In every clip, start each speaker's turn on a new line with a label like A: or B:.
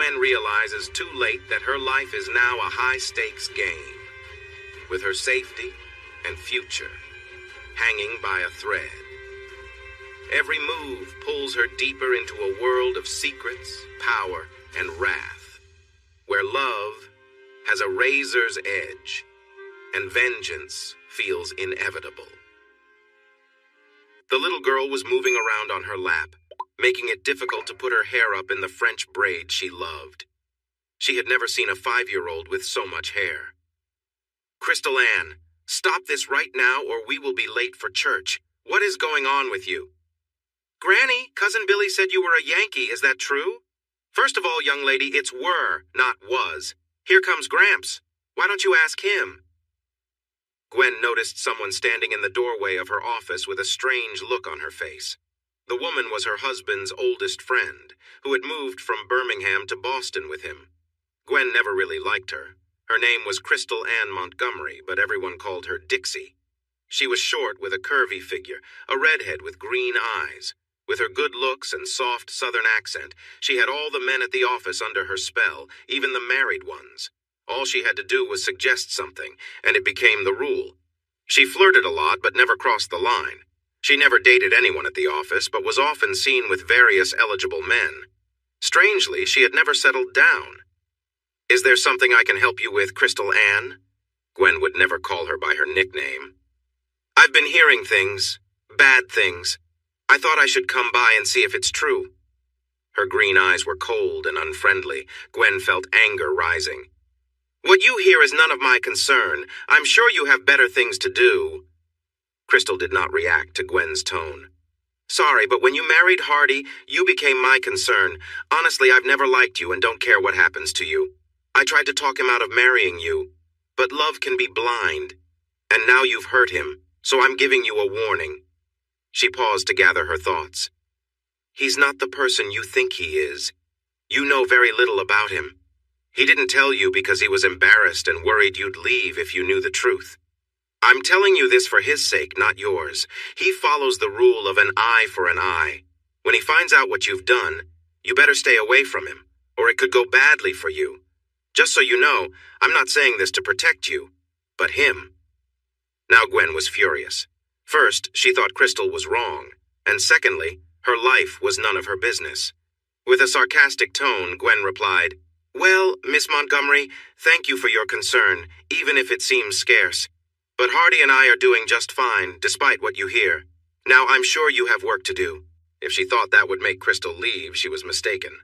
A: Gwen realizes too late that her life is now a high-stakes game, with her safety and future hanging by a thread. Every move pulls her deeper into a world of secrets, power, and wrath, where love has a razor's edge and vengeance feels inevitable. The little girl was moving around on her lap, making it difficult to put her hair up in the French braid she loved. She had never seen a 5-year-old with so much hair. "Crystal Ann, stop this right now or we will be late for church. What is going on with you?" "Granny, Cousin Billy said you were a Yankee. Is that true?" "First of all, young lady, it's were, not was. Here comes Gramps. Why don't you ask him?" Gwen noticed someone standing in the doorway of her office with a strange look on her face. The woman was her husband's oldest friend, who had moved from Birmingham to Boston with him. Gwen never really liked her. Her name was Crystal Ann Montgomery, but everyone called her Dixie. She was short with a curvy figure, a redhead with green eyes. With her good looks and soft Southern accent, she had all the men at the office under her spell, even the married ones. All she had to do was suggest something, and it became the rule. She flirted a lot, but never crossed the line. She never dated anyone at the office, but was often seen with various eligible men. Strangely, she had never settled down. "Is there something I can help you with, Crystal Ann?" Gwen would never call her by her nickname. "I've been hearing things, bad things. I thought I should come by and see if it's true." Her green eyes were cold and unfriendly. Gwen felt anger rising. "What you hear is none of my concern. I'm sure you have better things to do." Crystal did not react to Gwen's tone. "Sorry, but when you married Hardy, you became my concern. Honestly, I've never liked you and don't care what happens to you. I tried to talk him out of marrying you, but love can be blind. And now you've hurt him, so I'm giving you a warning." She paused to gather her thoughts. "He's not the person you think he is. You know very little about him. He didn't tell you because he was embarrassed and worried you'd leave if you knew the truth. I'm telling you this for his sake, not yours. He follows the rule of an eye for an eye. When he finds out what you've done, you better stay away from him, or it could go badly for you. Just so you know, I'm not saying this to protect you, but him." Now Gwen was furious. First, she thought Crystal was wrong, and secondly, her life was none of her business. With a sarcastic tone, Gwen replied, "Well, Miss Montgomery, thank you for your concern, even if it seems scarce. But Hardy and I are doing just fine, despite what you hear. Now, I'm sure you have work to do." If she thought that would make Crystal leave, she was mistaken.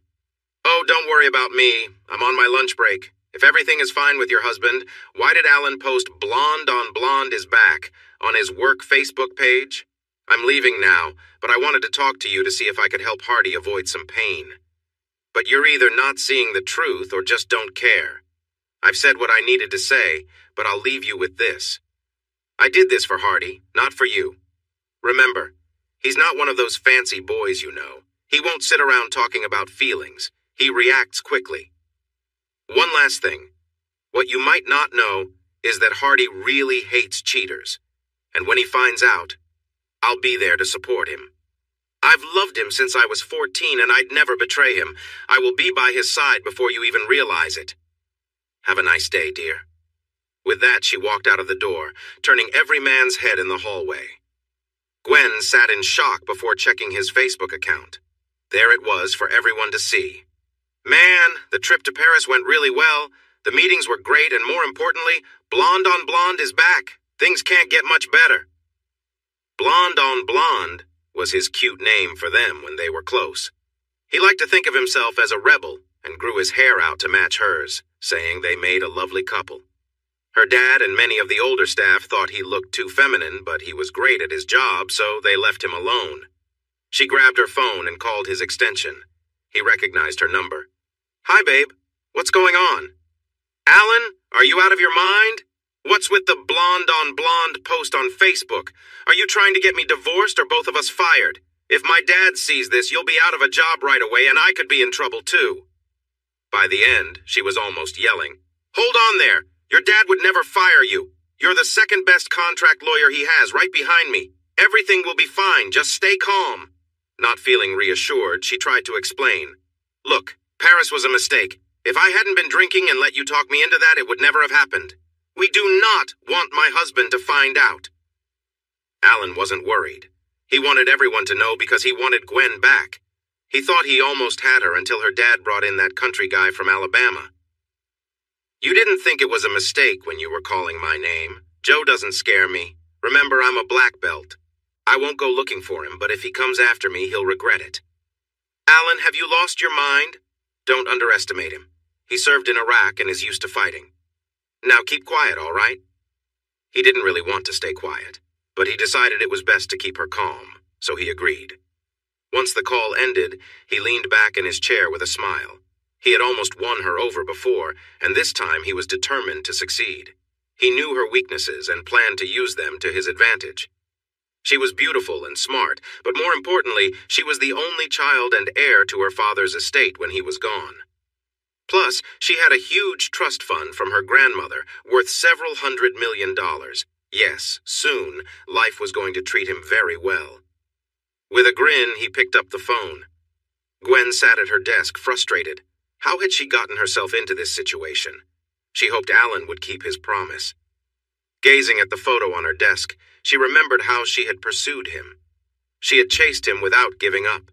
A: "Oh, don't worry about me. I'm on my lunch break. If everything is fine with your husband, why did Alan post blonde on blonde is back on his work Facebook page? I'm leaving now, but I wanted to talk to you to see if I could help Hardy avoid some pain. But you're either not seeing the truth or just don't care. I've said what I needed to say, but I'll leave you with this. I did this for Hardy, not for you. Remember, he's not one of those fancy boys you know. He won't sit around talking about feelings. He reacts quickly. One last thing. What you might not know is that Hardy really hates cheaters. And when he finds out, I'll be there to support him. I've loved him since I was 14 and I'd never betray him. I will be by his side before you even realize it. Have a nice day, dear." With that, she walked out of the door, turning every man's head in the hallway. Gwen sat in shock before checking his Facebook account. There it was for everyone to see. "Man, the trip to Paris went really well. The meetings were great, and more importantly, Blonde on Blonde is back. Things can't get much better." Blonde on Blonde was his cute name for them when they were close. He liked to think of himself as a rebel and grew his hair out to match hers, saying they made a lovely couple. Her dad and many of the older staff thought he looked too feminine, but he was great at his job, so they left him alone. She grabbed her phone and called his extension. He recognized her number. "Hi, babe. What's going on?" "Alan, are you out of your mind? What's with the blonde on blonde post on Facebook? Are you trying to get me divorced or both of us fired? If my dad sees this, you'll be out of a job right away and I could be in trouble too." By the end, she was almost yelling. "Hold on there. Your dad would never fire you. You're the second best contract lawyer he has, right behind me. Everything will be fine. Just stay calm." Not feeling reassured, she tried to explain. "Look, Paris was a mistake. If I hadn't been drinking and let you talk me into that, it would never have happened. We do not want my husband to find out." Alan wasn't worried. He wanted everyone to know because he wanted Gwen back. He thought he almost had her until her dad brought in that country guy from Alabama. "You didn't think it was a mistake when you were calling my name. Joe doesn't scare me. Remember, I'm a black belt. I won't go looking for him, but if he comes after me, he'll regret it." "Alan, have you lost your mind? Don't underestimate him. He served in Iraq and is used to fighting. Now keep quiet, all right?" He didn't really want to stay quiet, but he decided it was best to keep her calm, so he agreed. Once the call ended, he leaned back in his chair with a smile. He had almost won her over before, and this time he was determined to succeed. He knew her weaknesses and planned to use them to his advantage. She was beautiful and smart, but more importantly, she was the only child and heir to her father's estate when he was gone. Plus, she had a huge trust fund from her grandmother, worth several $100 million. Yes, soon, life was going to treat him very well. With a grin, he picked up the phone. Gwen sat at her desk, frustrated. How had she gotten herself into this situation? She hoped Alan would keep his promise. Gazing at the photo on her desk, she remembered how she had pursued him. She had chased him without giving up.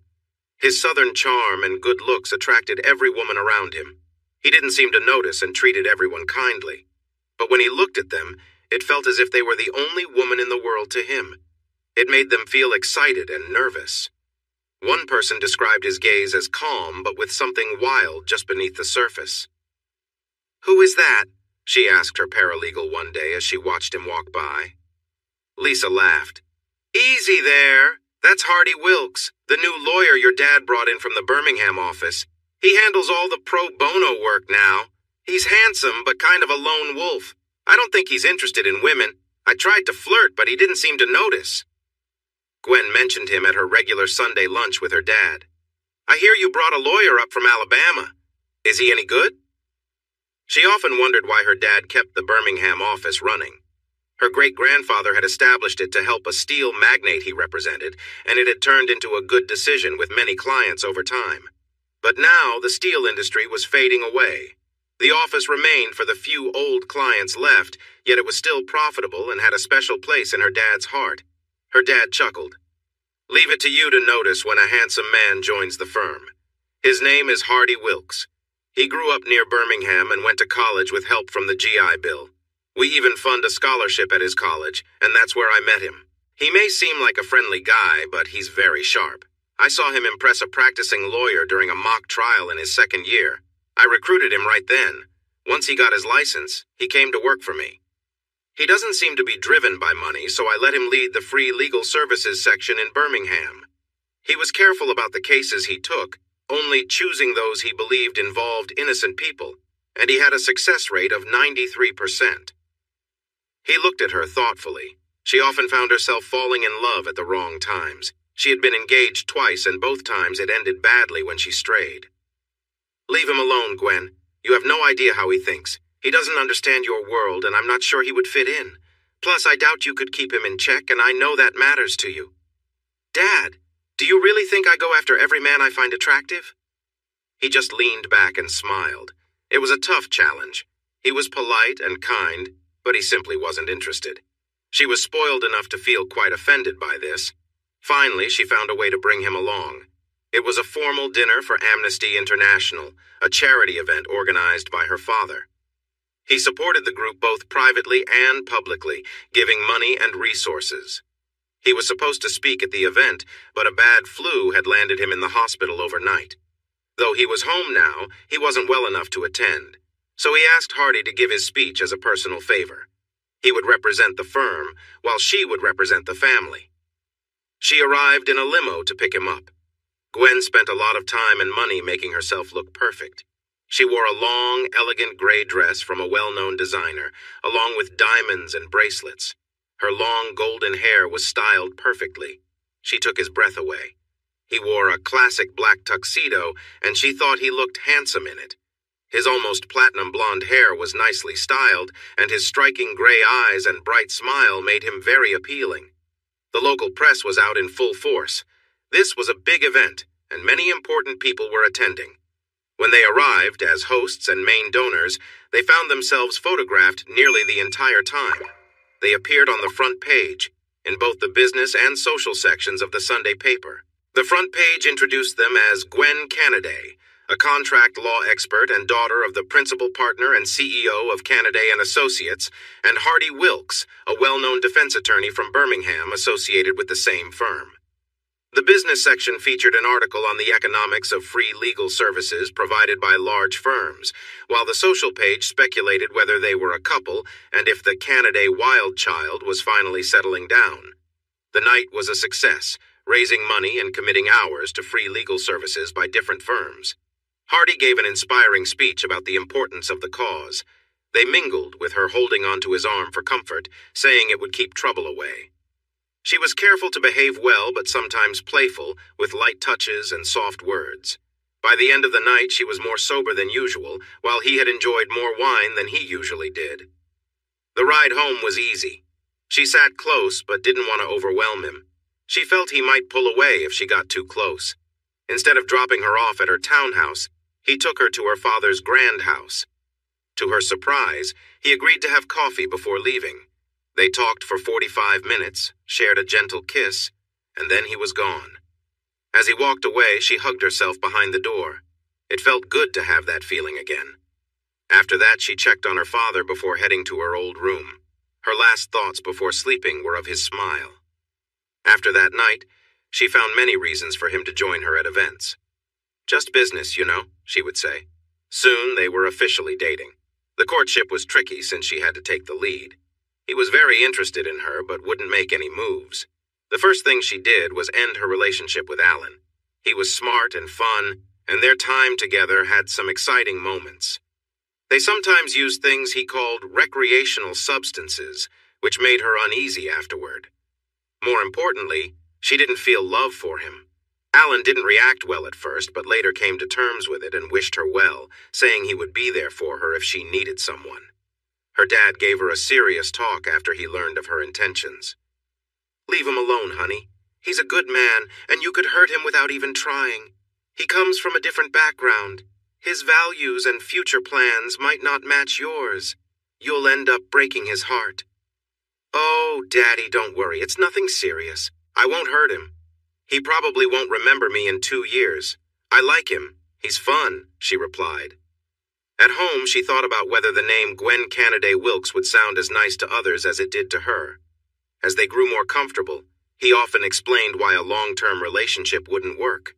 A: His southern charm and good looks attracted every woman around him. He didn't seem to notice and treated everyone kindly. But when he looked at them, it felt as if they were the only woman in the world to him. It made them feel excited and nervous. One person described his gaze as calm, but with something wild just beneath the surface. "Who is that?" she asked her paralegal one day as she watched him walk by. Lisa laughed. "Easy there. That's Hardy Wilkes, the new lawyer your dad brought in from the Birmingham office. He handles all the pro bono work now. He's handsome, but kind of a lone wolf. I don't think he's interested in women. I tried to flirt, but he didn't seem to notice." Gwen mentioned him at her regular Sunday lunch with her dad. "I hear you brought a lawyer up from Alabama. Is he any good?" She often wondered why her dad kept the Birmingham office running. Her great-grandfather had established it to help a steel magnate he represented, and it had turned into a good decision with many clients over time. But now the steel industry was fading away. The office remained for the few old clients left, yet it was still profitable and had a special place in her dad's heart. Her dad chuckled. "Leave it to you to notice when a handsome man joins the firm. His name is Hardy Wilkes. He grew up near Birmingham and went to college with help from the GI Bill. We even fund a scholarship at his college, and that's where I met him. He may seem like a friendly guy, but he's very sharp. I saw him impress a practicing lawyer during a mock trial in his second year. I recruited him right then. Once he got his license, he came to work for me. He doesn't seem to be driven by money, so I let him lead the free legal services section in Birmingham. He was careful about the cases he took, only choosing those he believed involved innocent people, and he had a success rate of 93%. He looked at her thoughtfully. She often found herself falling in love at the wrong times. She had been engaged twice, and both times it ended badly when she strayed. "Leave him alone, Gwen. You have no idea how he thinks. He doesn't understand your world, and I'm not sure he would fit in. Plus, I doubt you could keep him in check, and I know that matters to you." "Dad, do you really think I go after every man I find attractive?" He just leaned back and smiled. It was a tough challenge. He was polite and kind, but he simply wasn't interested. She was spoiled enough to feel quite offended by this. Finally, she found a way to bring him along. It was a formal dinner for Amnesty International, a charity event organized by her father. He supported the group both privately and publicly, giving money and resources. He was supposed to speak at the event, but a bad flu had landed him in the hospital overnight. Though he was home now, he wasn't well enough to attend, so he asked Hardy to give his speech as a personal favor. He would represent the firm, while she would represent the family. She arrived in a limo to pick him up. Gwen spent a lot of time and money making herself look perfect. She wore a long, elegant gray dress from a well-known designer, along with diamonds and bracelets. Her long, golden hair was styled perfectly. She took his breath away. He wore a classic black tuxedo, and she thought he looked handsome in it. His almost platinum blonde hair was nicely styled, and his striking gray eyes and bright smile made him very appealing. The local press was out in full force. This was a big event, and many important people were attending. When they arrived as hosts and main donors, they found themselves photographed nearly the entire time. They appeared on the front page, in both the business and social sections of the Sunday paper. The front page introduced them as Gwen Canaday, a contract law expert and daughter of the principal partner and CEO of Canaday and Associates, and Hardy Wilkes, a well-known defense attorney from Birmingham associated with the same firm. The business section featured an article on the economics of free legal services provided by large firms, while the social page speculated whether they were a couple and if the Canaday wild child was finally settling down. The night was a success, raising money and committing hours to free legal services by different firms. Hardy gave an inspiring speech about the importance of the cause. They mingled, with her holding onto his arm for comfort, saying it would keep trouble away. She was careful to behave well, but sometimes playful, with light touches and soft words. By the end of the night, she was more sober than usual, while he had enjoyed more wine than he usually did. The ride home was easy. She sat close, but didn't want to overwhelm him. She felt he might pull away if she got too close. Instead of dropping her off at her townhouse, he took her to her father's grand house. To her surprise, he agreed to have coffee before leaving. They talked for 45 minutes, shared a gentle kiss, and then he was gone. As he walked away, she hugged herself behind the door. It felt good to have that feeling again. After that, she checked on her father before heading to her old room. Her last thoughts before sleeping were of his smile. After that night, she found many reasons for him to join her at events. "Just business, you know," she would say. Soon they were officially dating. The courtship was tricky since she had to take the lead. He was very interested in her, but wouldn't make any moves. The first thing she did was end her relationship with Alan. He was smart and fun, and their time together had some exciting moments. They sometimes used things he called recreational substances, which made her uneasy afterward. More importantly, she didn't feel love for him. Alan didn't react well at first, but later came to terms with it and wished her well, saying he would be there for her if she needed someone. Her dad gave her a serious talk after he learned of her intentions. "Leave him alone, honey. He's a good man, and you could hurt him without even trying. He comes from a different background. His values and future plans might not match yours. You'll end up breaking his heart." "Oh, Daddy, don't worry. It's nothing serious. I won't hurt him. He probably won't remember me in 2 years. I like him. He's fun," she replied. At home, she thought about whether the name Gwen Canaday Wilkes would sound as nice to others as it did to her. As they grew more comfortable, he often explained why a long-term relationship wouldn't work.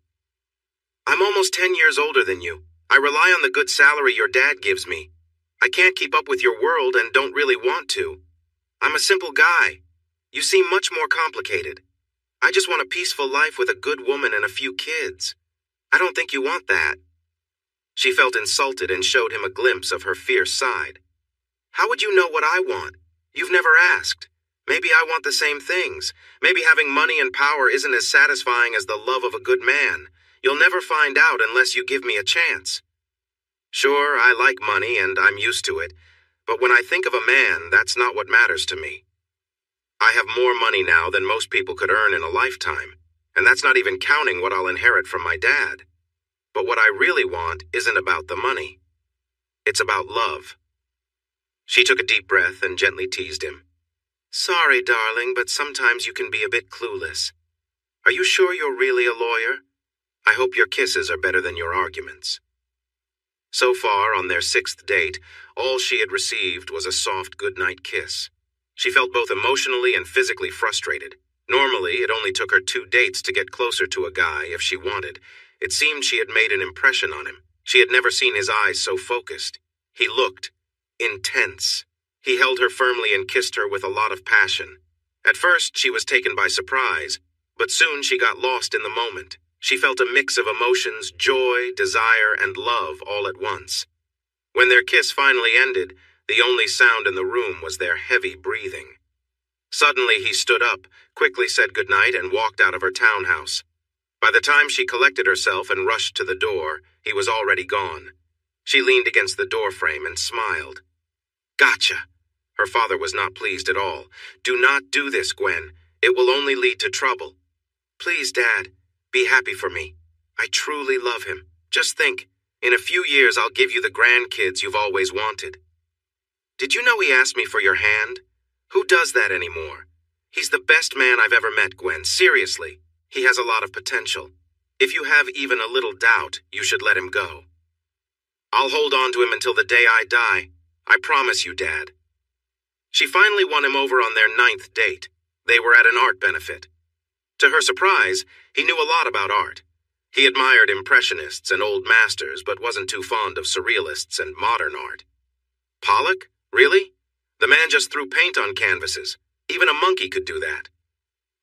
A: "I'm almost 10 years older than you. I rely on the good salary your dad gives me. I can't keep up with your world and don't really want to. I'm a simple guy. You seem much more complicated. I just want a peaceful life with a good woman and a few kids. I don't think you want that." She felt insulted and showed him a glimpse of her fierce side. "How would you know what I want? You've never asked. Maybe I want the same things. Maybe having money and power isn't as satisfying as the love of a good man. You'll never find out unless you give me a chance." "Sure, I like money and I'm used to it, but when I think of a man, that's not what matters to me. I have more money now than most people could earn in a lifetime, and that's not even counting what I'll inherit from my dad. But what I really want isn't about the money. It's about love." She took a deep breath and gently teased him. "Sorry, darling, but sometimes you can be a bit clueless. Are you sure you're really a lawyer? I hope your kisses are better than your arguments." So far, on their 6th date, all she had received was a soft goodnight kiss. She felt both emotionally and physically frustrated. Normally, it only took her 2 dates to get closer to a guy if she wanted. It seemed she had made an impression on him. She had never seen his eyes so focused. He looked intense. He held her firmly and kissed her with a lot of passion. At first, she was taken by surprise, but soon she got lost in the moment. She felt a mix of emotions, joy, desire, and love all at once. When their kiss finally ended, the only sound in the room was their heavy breathing. Suddenly, he stood up, quickly said goodnight, and walked out of her townhouse. By the time she collected herself and rushed to the door, he was already gone. She leaned against the doorframe and smiled. "Gotcha." Her father was not pleased at all. "Do not do this, Gwen. It will only lead to trouble. Please, Dad, be happy for me. I truly love him. Just think, In a few years, I'll give you the grandkids you've always wanted. Did you know he asked me for your hand? Who does that anymore? He's the best man I've ever met, Gwen. Seriously, he has a lot of potential. If you have even a little doubt, you should let him go. I'll hold on to him until the day I die. I promise you, Dad. She finally won him over on their 9th date. They were at an art benefit. To her surprise, he knew a lot about art. He admired Impressionists and old masters, but wasn't too fond of Surrealists and modern art. Pollock? Really? The man just threw paint on canvases. Even a monkey could do that.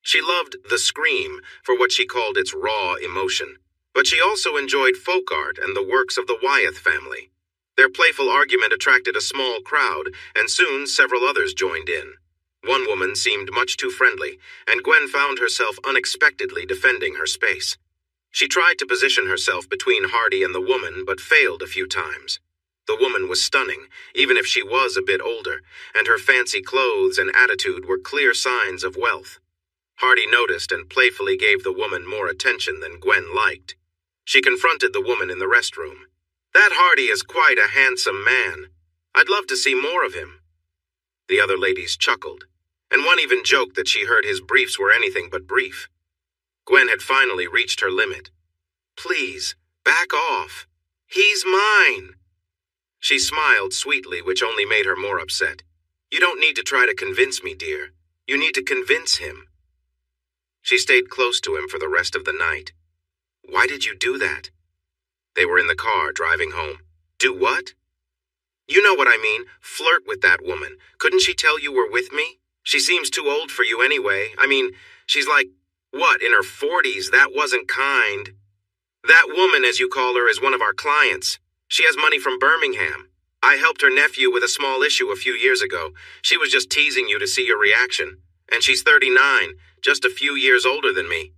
A: She loved The Scream for what she called its raw emotion, but she also enjoyed folk art and the works of the Wyeth family. Their playful argument attracted a small crowd, and soon several others joined in. One woman seemed much too friendly, and Gwen found herself unexpectedly defending her space. She tried to position herself between Hardy and the woman, but failed a few times. The woman was stunning, even if she was a bit older, and her fancy clothes and attitude were clear signs of wealth. Hardy noticed and playfully gave the woman more attention than Gwen liked. She confronted the woman in the restroom. "That Hardy is quite a handsome man. I'd love to see more of him." The other ladies chuckled, and one even joked that she heard his briefs were anything but brief. Gwen had finally reached her limit. "Please, back off. He's mine." She smiled sweetly, which only made her more upset. "You don't need to try to convince me, dear. You need to convince him." She stayed close to him for the rest of the night. "Why did you do that?" They were in the car, driving home. "Do what?" "You know what I mean. Flirt with that woman. Couldn't she tell you were with me? She seems too old for you anyway. I mean, she's like, what, in her 40s? That wasn't kind." "That woman, as you call her, is one of our clients. She has money from Birmingham. I helped her nephew with a small issue a few years ago. She was just teasing you to see your reaction. And she's 39, just a few years older than me.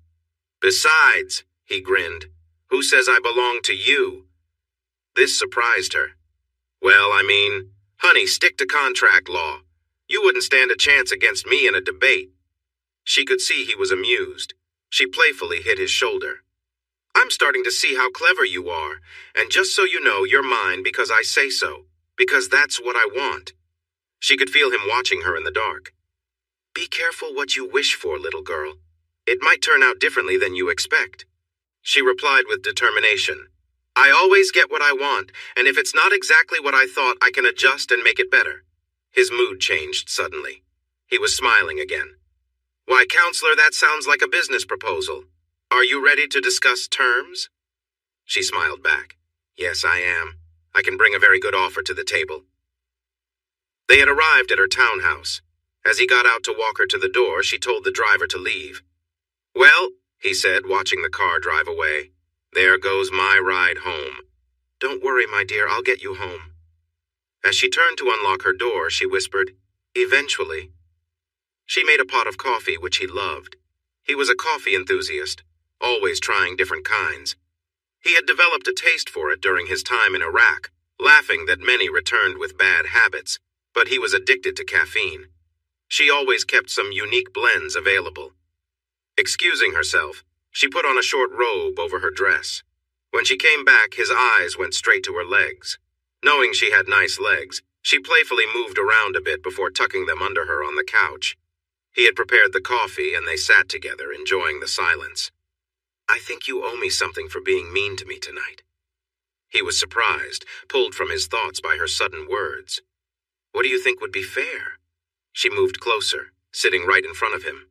A: Besides," he grinned, "who says I belong to you?" This surprised her. "Well, I mean, honey, stick to contract law. You wouldn't stand a chance against me in a debate." She could see he was amused. She playfully hit his shoulder. "I'm starting to see how clever you are, and just so you know, you're mine because I say so, because that's what I want." She could feel him watching her in the dark. "Be careful what you wish for, little girl. It might turn out differently than you expect." She replied with determination. "I always get what I want, and if it's not exactly what I thought, I can adjust and make it better." His mood changed suddenly. He was smiling again. "Why, counselor, that sounds like a business proposal. Are you ready to discuss terms?" She smiled back. "Yes, I am. I can bring a very good offer to the table." They had arrived at her townhouse. As he got out to walk her to the door, she told the driver to leave. "Well," he said, watching the car drive away, "there goes my ride home. Don't worry, my dear, I'll get you home." As she turned to unlock her door, she whispered, "Eventually." She made a pot of coffee, which he loved. He was a coffee enthusiast, always trying different kinds. He had developed a taste for it during his time in Iraq, laughing that many returned with bad habits, but he was addicted to caffeine. She always kept some unique blends available. Excusing herself, she put on a short robe over her dress. When she came back, his eyes went straight to her legs. Knowing she had nice legs, she playfully moved around a bit before tucking them under her on the couch. He had prepared the coffee, and they sat together, enjoying the silence. "I think you owe me something for being mean to me tonight." He was surprised, pulled from his thoughts by her sudden words. "What do you think would be fair?" She moved closer, sitting right in front of him.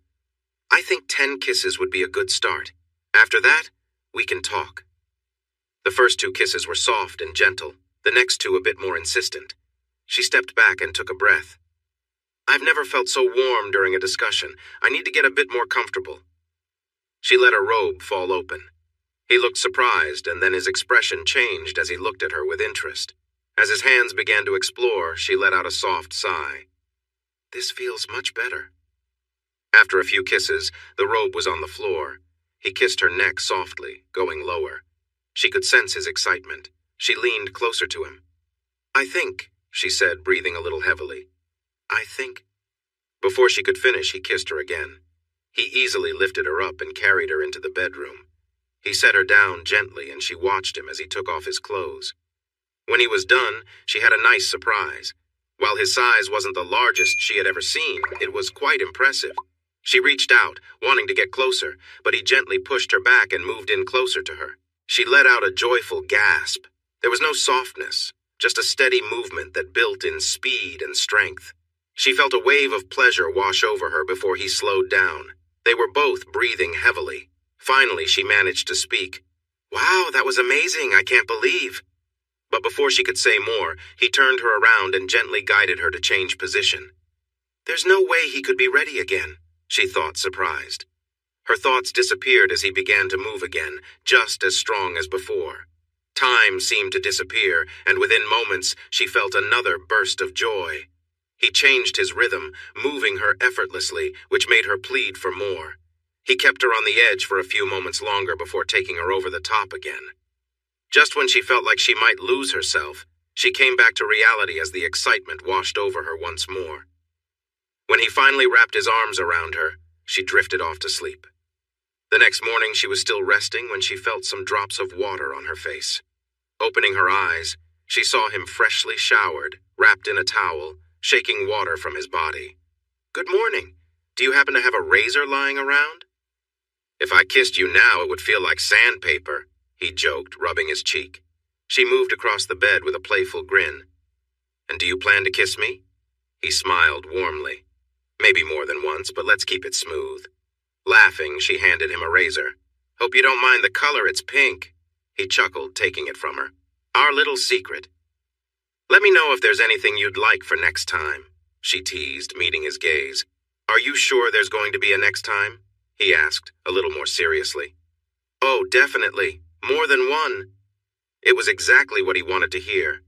A: "I think 10 kisses would be a good start. After that, we can talk." The first 2 kisses were soft and gentle, the next 2 a bit more insistent. She stepped back and took a breath. "I've never felt so warm during a discussion. I need to get a bit more comfortable." She let her robe fall open. He looked surprised, and then his expression changed as he looked at her with interest. As his hands began to explore, she let out a soft sigh. "This feels much better." After a few kisses, the robe was on the floor. He kissed her neck softly, going lower. She could sense his excitement. She leaned closer to him. "I think," she said, breathing a little heavily. "I think." Before she could finish, he kissed her again. He easily lifted her up and carried her into the bedroom. He set her down gently and she watched him as he took off his clothes. When he was done, she had a nice surprise. While his size wasn't the largest she had ever seen, it was quite impressive. She reached out, wanting to get closer, but he gently pushed her back and moved in closer to her. She let out a joyful gasp. There was no softness, just a steady movement that built in speed and strength. She felt a wave of pleasure wash over her before he slowed down. They were both breathing heavily. Finally, she managed to speak. "Wow, that was amazing, I can't believe." But before she could say more, he turned her around and gently guided her to change position. There's no way he could be ready again, she thought, surprised. Her thoughts disappeared as he began to move again, just as strong as before. Time seemed to disappear, and within moments she felt another burst of joy. He changed his rhythm, moving her effortlessly, which made her plead for more. He kept her on the edge for a few moments longer before taking her over the top again. Just when she felt like she might lose herself, she came back to reality as the excitement washed over her once more. When he finally wrapped his arms around her, she drifted off to sleep. The next morning she was still resting when she felt some drops of water on her face. Opening her eyes, she saw him freshly showered, wrapped in a towel, shaking water from his body. "Good morning. Do you happen to have a razor lying around?" "If I kissed you now, it would feel like sandpaper," he joked, rubbing his cheek. She moved across the bed with a playful grin. "And do you plan to kiss me?" He smiled warmly. "Maybe more than once, but let's keep it smooth." Laughing, she handed him a razor. "Hope you don't mind the color, it's pink." He chuckled, taking it from her. "Our little secret." "Let me know if there's anything you'd like for next time," she teased, meeting his gaze. "Are you sure there's going to be a next time?" he asked, a little more seriously. "Oh, definitely. More than one." It was exactly what he wanted to hear.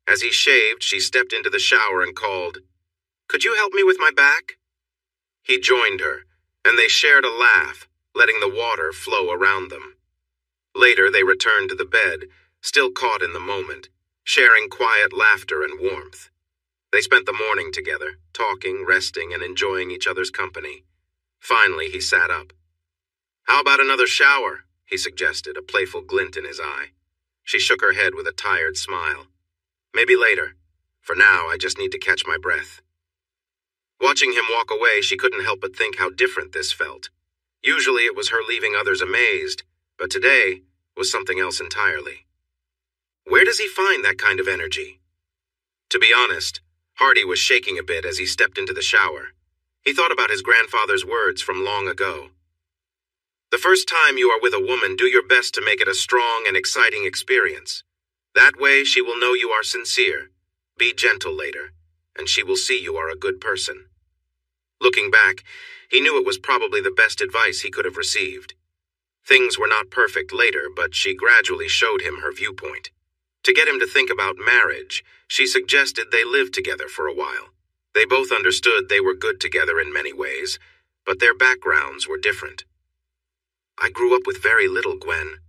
A: As he shaved, she stepped into the shower and called, "Could you help me with my back?" He joined her, and they shared a laugh, letting the water flow around them. Later, they returned to the bed, still caught in the moment, sharing quiet laughter and warmth. They spent the morning together, talking, resting, and enjoying each other's company. Finally, he sat up. "How about another shower?" he suggested, a playful glint in his eye. She shook her head with a tired smile. "Maybe later. For now, I just need to catch my breath." Watching him walk away, she couldn't help but think how different this felt. Usually it was her leaving others amazed, but today was something else entirely. Where does he find that kind of energy? To be honest, Hardy was shaking a bit as he stepped into the shower. He thought about his grandfather's words from long ago. "The first time you are with a woman, do your best to make it a strong and exciting experience. That way she will know you are sincere. Be gentle later, and she will see you are a good person." Looking back, he knew it was probably the best advice he could have received. Things were not perfect later, but she gradually showed him her viewpoint. To get him to think about marriage, she suggested they live together for a while. They both understood they were good together in many ways, but their backgrounds were different. "I grew up with very little, Gwen.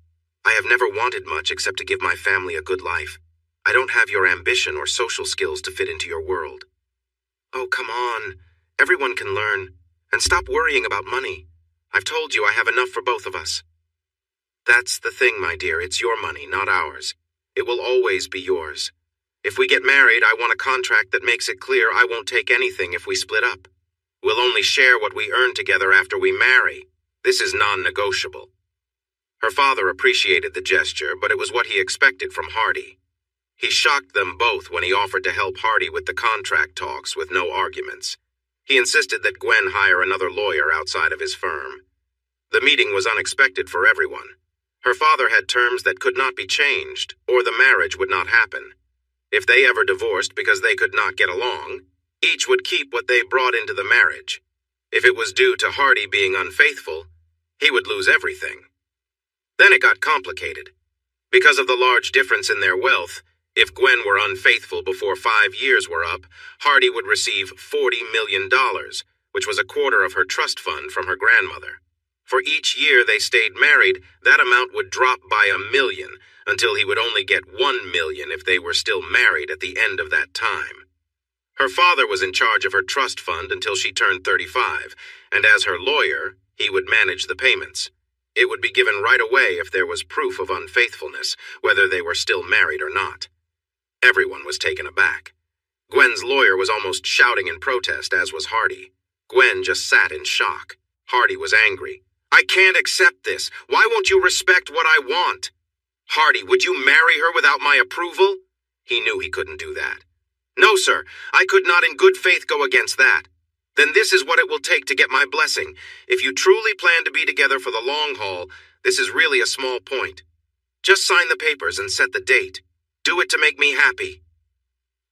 A: I have never wanted much except to give my family a good life. I don't have your ambition or social skills to fit into your world." "Oh, come on. Everyone can learn. And stop worrying about money. I've told you I have enough for both of us." "That's the thing, my dear. It's your money, not ours. It will always be yours. If we get married, I want a contract that makes it clear I won't take anything if we split up. We'll only share what we earn together after we marry. This is non-negotiable." Her father appreciated the gesture, but it was what he expected from Hardy. He shocked them both when he offered to help Hardy with the contract talks with no arguments. He insisted that Gwen hire another lawyer outside of his firm. The meeting was unexpected for everyone. Her father had terms that could not be changed, or the marriage would not happen. If they ever divorced because they could not get along, each would keep what they brought into the marriage. If it was due to Hardy being unfaithful, he would lose everything. Then it got complicated. Because of the large difference in their wealth, if Gwen were unfaithful before 5 years were up, Hardy would receive $40 million, which was a quarter of her trust fund from her grandmother. For each year they stayed married, that amount would drop by $1 million, until he would only get $1 million if they were still married at the end of that time. Her father was in charge of her trust fund until she turned 35, and as her lawyer, he would manage the payments. It would be given right away if there was proof of unfaithfulness, whether they were still married or not. Everyone was taken aback. Gwen's lawyer was almost shouting in protest, as was Hardy. Gwen just sat in shock. Hardy was angry. "I can't accept this. Why won't you respect what I want?" "Hardy, would you marry her without my approval?" He knew he couldn't do that. "No, sir. I could not in good faith go against that." "Then this is what it will take to get my blessing. If you truly plan to be together for the long haul, this is really a small point. Just sign the papers and set the date. Do it to make me happy."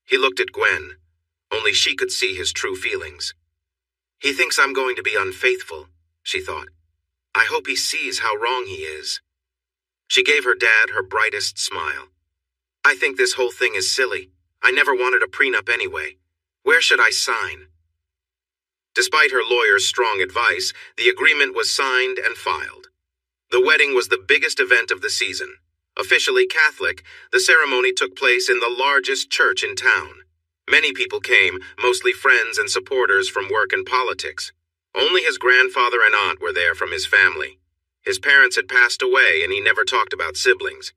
A: He looked at Gwen. Only she could see his true feelings. "He thinks I'm going to be unfaithful," she thought. "I hope he sees how wrong he is." She gave her dad her brightest smile. "I think this whole thing is silly. I never wanted a prenup anyway. Where should I sign?" Despite her lawyer's strong advice, the agreement was signed and filed. The wedding was the biggest event of the season. Officially Catholic, the ceremony took place in the largest church in town. Many people came, mostly friends and supporters from work and politics. Only his grandfather and aunt were there from his family. His parents had passed away and he never talked about siblings.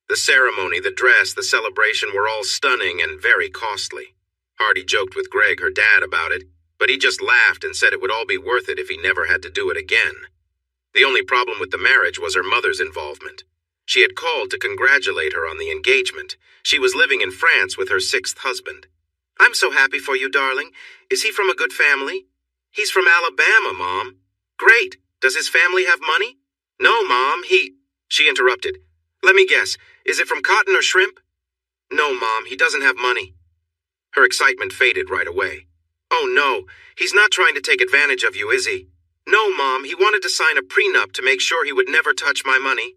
A: The ceremony, the dress, the celebration were all stunning and very costly. Hardy joked with Greg, her dad, about it, but he just laughed and said it would all be worth it if he never had to do it again. The only problem with the marriage was her mother's involvement. She had called to congratulate her on the engagement. She was living in France with her 6th husband. "I'm so happy for you, darling. Is he from a good family?" "He's from Alabama, Mom." "Great. Does his family have money?" "No, Mom, She interrupted. "Let me guess. Is it from cotton or shrimp?" "No, Mom, he doesn't have money." Her excitement faded right away. "Oh, no. He's not trying to take advantage of you, is he?" "No, Mom, he wanted to sign a prenup to make sure he would never touch my money."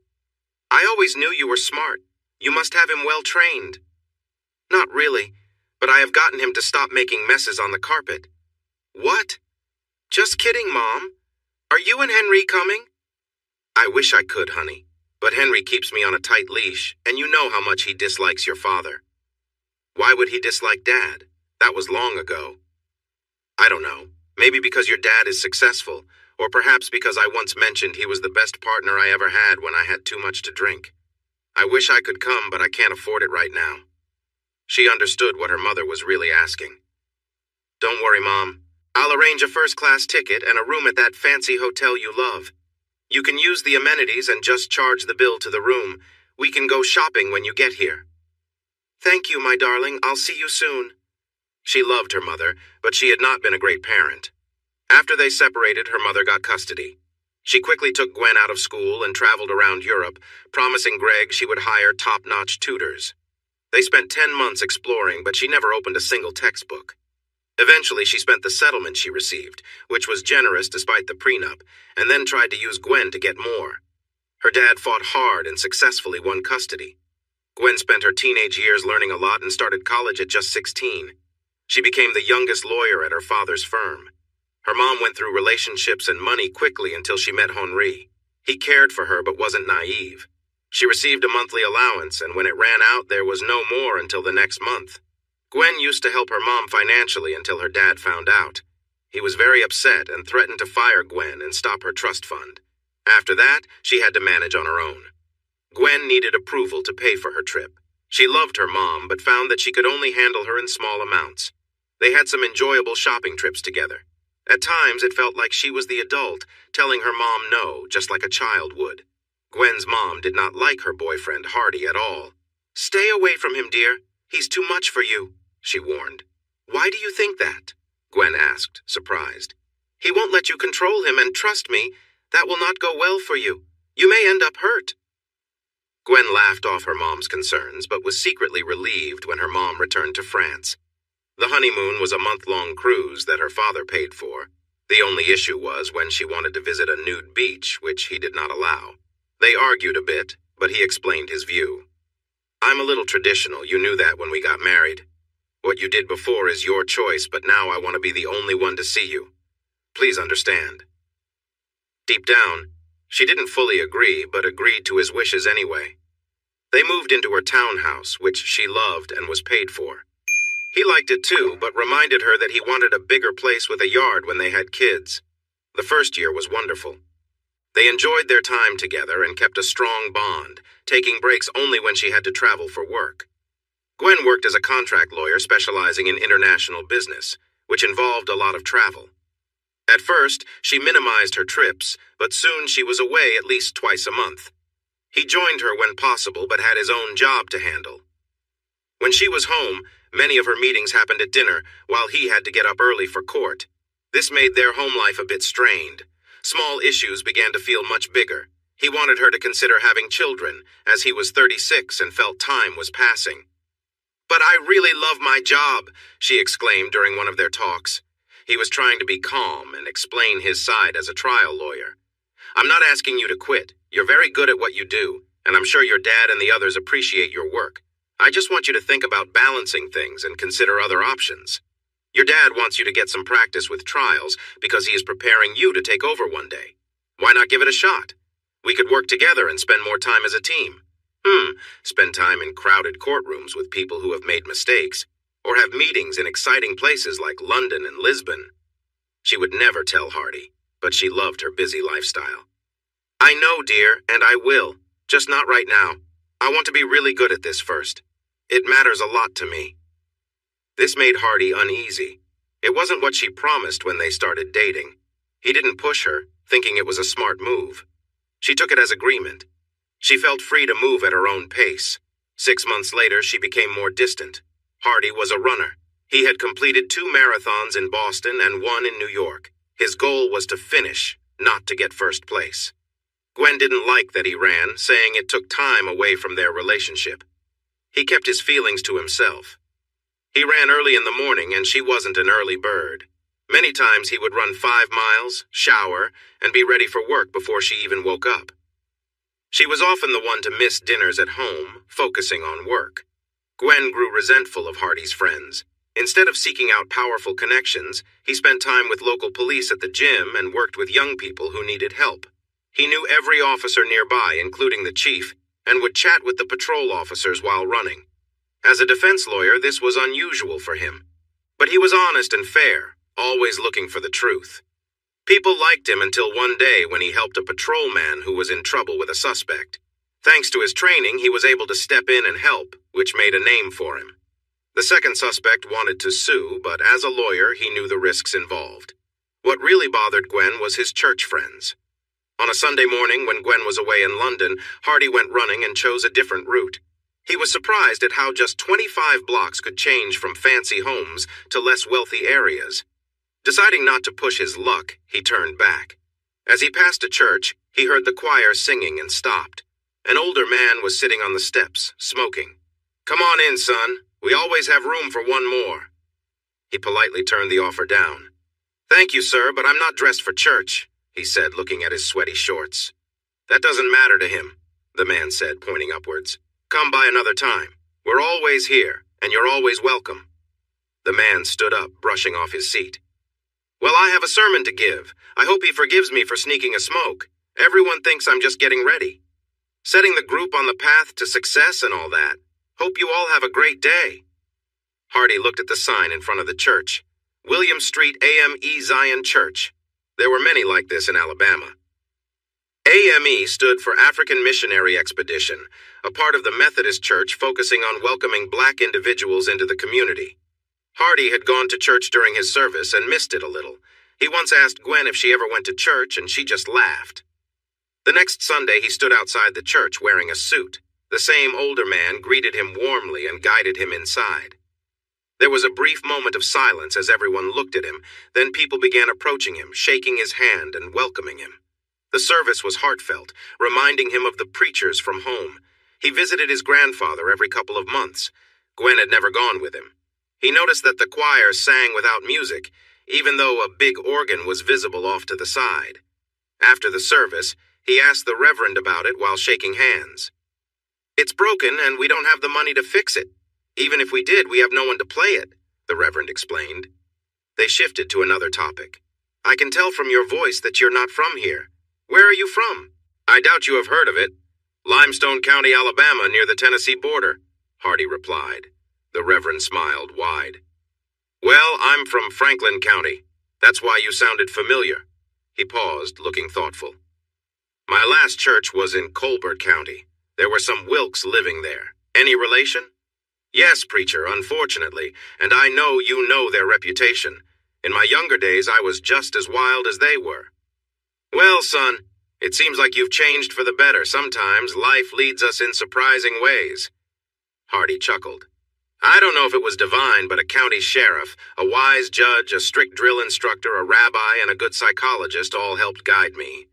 A: "I always knew you were smart. You must have him well trained." "Not really, but I have gotten him to stop making messes on the carpet." "What?" "Just kidding, Mom. Are you and Henry coming?" "I wish I could, honey, but Henry keeps me on a tight leash, and you know how much he dislikes your father." "Why would he dislike Dad? That was long ago." "I don't know. Maybe because your dad is successful, or perhaps because I once mentioned he was the best partner I ever had when I had too much to drink. I wish I could come, but I can't afford it right now." She understood what her mother was really asking. "Don't worry, Mom. I'll arrange a first-class ticket and a room at that fancy hotel you love. You can use the amenities and just charge the bill to the room. We can go shopping when you get here." "Thank you, my darling. I'll see you soon." She loved her mother, but she had not been a great parent. After they separated, her mother got custody. She quickly took Gwen out of school and traveled around Europe, promising Greg she would hire top-notch tutors. They spent 10 months exploring, but she never opened a single textbook. Eventually, she spent the settlement she received, which was generous despite the prenup, and then tried to use Gwen to get more. Her dad fought hard and successfully won custody. Gwen spent her teenage years learning a lot and started college at just 16. She became the youngest lawyer at her father's firm. Her mom went through relationships and money quickly until she met Henri. He cared for her but wasn't naive. She received a monthly allowance, and when it ran out, there was no more until the next month. Gwen used to help her mom financially until her dad found out. He was very upset and threatened to fire Gwen and stop her trust fund. After that, she had to manage on her own. Gwen needed approval to pay for her trip. She loved her mom, but found that she could only handle her in small amounts. They had some enjoyable shopping trips together. At times, it felt like she was the adult, telling her mom no, just like a child would. Gwen's mom did not like her boyfriend, Hardy, at all. "Stay away from him, dear. He's too much for you," she warned. "Why do you think that?" Gwen asked, surprised. "He won't let you control him, and trust me, that will not go well for you. You may end up hurt." Gwen laughed off her mom's concerns, but was secretly relieved when her mom returned to France. The honeymoon was a month-long cruise that her father paid for. The only issue was when she wanted to visit a nude beach, which he did not allow. They argued a bit, but he explained his view. "I'm a little traditional, you knew that when we got married. What you did before is your choice, but now I want to be the only one to see you. Please understand." Deep down, she didn't fully agree, but agreed to his wishes anyway. They moved into her townhouse, which she loved and was paid for. He liked it too, but reminded her that he wanted a bigger place with a yard when they had kids. The first year was wonderful. They enjoyed their time together and kept a strong bond, taking breaks only when she had to travel for work. Gwen worked as a contract lawyer specializing in international business, which involved a lot of travel. At first, she minimized her trips, but soon she was away at least twice a month. He joined her when possible but had his own job to handle. When she was home, many of her meetings happened at dinner, while he had to get up early for court. This made their home life a bit strained. Small issues began to feel much bigger. He wanted her to consider having children, as he was 36 and felt time was passing. "But I really love my job," she exclaimed during one of their talks. He was trying to be calm and explain his side as a trial lawyer. "I'm not asking you to quit. You're very good at what you do, and I'm sure your dad and the others appreciate your work. I just want you to think about balancing things and consider other options. Your dad wants you to get some practice with trials because he is preparing you to take over one day. Why not give it a shot? We could work together and spend more time as a team. Spend time in crowded courtrooms with people who have made mistakes, or have meetings in exciting places like London and Lisbon." She would never tell Hardy, but she loved her busy lifestyle. "I know, dear, and I will. Just not right now. I want to be really good at this first. It matters a lot to me." This made Hardy uneasy. It wasn't what she promised when they started dating. He didn't push her, thinking it was a smart move. She took it as agreement. She felt free to move at her own pace. 6 months later, she became more distant. Hardy was a runner. He had completed 2 marathons in Boston and 1 in New York. His goal was to finish, not to get first place. Gwen didn't like that he ran, saying it took time away from their relationship. He kept his feelings to himself. He ran early in the morning, and she wasn't an early bird. Many times he would run 5 miles, shower, and be ready for work before she even woke up. She was often the one to miss dinners at home, focusing on work. Gwen grew resentful of Hardy's friends. Instead of seeking out powerful connections, he spent time with local police at the gym and worked with young people who needed help. He knew every officer nearby, including the chief, and would chat with the patrol officers while running. As a defense lawyer, this was unusual for him. But he was honest and fair, always looking for the truth. People liked him until one day when he helped a patrolman who was in trouble with a suspect. Thanks to his training, he was able to step in and help, which made a name for him. The second suspect wanted to sue, but as a lawyer, he knew the risks involved. What really bothered Gwen was his church friends. On a Sunday morning, when Gwen was away in London, Hardy went running and chose a different route. He was surprised at how just 25 blocks could change from fancy homes to less wealthy areas. Deciding not to push his luck, he turned back. As he passed a church, he heard the choir singing and stopped. An older man was sitting on the steps, smoking. "Come on in, son. We always have room for one more." He politely turned the offer down. "Thank you, sir, but I'm not dressed for church," he said, looking at his sweaty shorts. "That doesn't matter to him," the man said, pointing upwards. "Come by another time. We're always here, and you're always welcome." The man stood up, brushing off his seat. "Well, I have a sermon to give. I hope he forgives me for sneaking a smoke. Everyone thinks I'm just getting ready. Setting the group on the path to success and all that. Hope you all have a great day." Hardy looked at the sign in front of the church. William Street AME Zion Church. There were many like this in Alabama. AME stood for African Missionary Expedition, a part of the Methodist Church focusing on welcoming black individuals into the community. Hardy had gone to church during his service and missed it a little. He once asked Gwen if she ever went to church, and she just laughed. The next Sunday, he stood outside the church wearing a suit. The same older man greeted him warmly and guided him inside. There was a brief moment of silence as everyone looked at him. Then people began approaching him, shaking his hand and welcoming him. The service was heartfelt, reminding him of the preachers from home. He visited his grandfather every couple of months. Gwen had never gone with him. He noticed that the choir sang without music, even though a big organ was visible off to the side. After the service, he asked the reverend about it while shaking hands. "It's broken and we don't have the money to fix it. Even if we did, we have no one to play it," the reverend explained. They shifted to another topic. "I can tell from your voice that you're not from here. Where are you from?" "I doubt you have heard of it. Limestone County, Alabama, near the Tennessee border," Hardy replied. The reverend smiled wide. "Well, I'm from Franklin County. That's why you sounded familiar." He paused, looking thoughtful. My last church was in Colbert County. There were some Wilkes living there. Any relation? Yes, preacher, unfortunately, and I know you know their reputation. In my younger days, I was just as wild as they were. Well, son, it seems like you've changed for the better. Sometimes life leads us in surprising ways. Hardy chuckled. I don't know if it was divine, but a county sheriff, a wise judge, a strict drill instructor, a rabbi, and a good psychologist all helped guide me.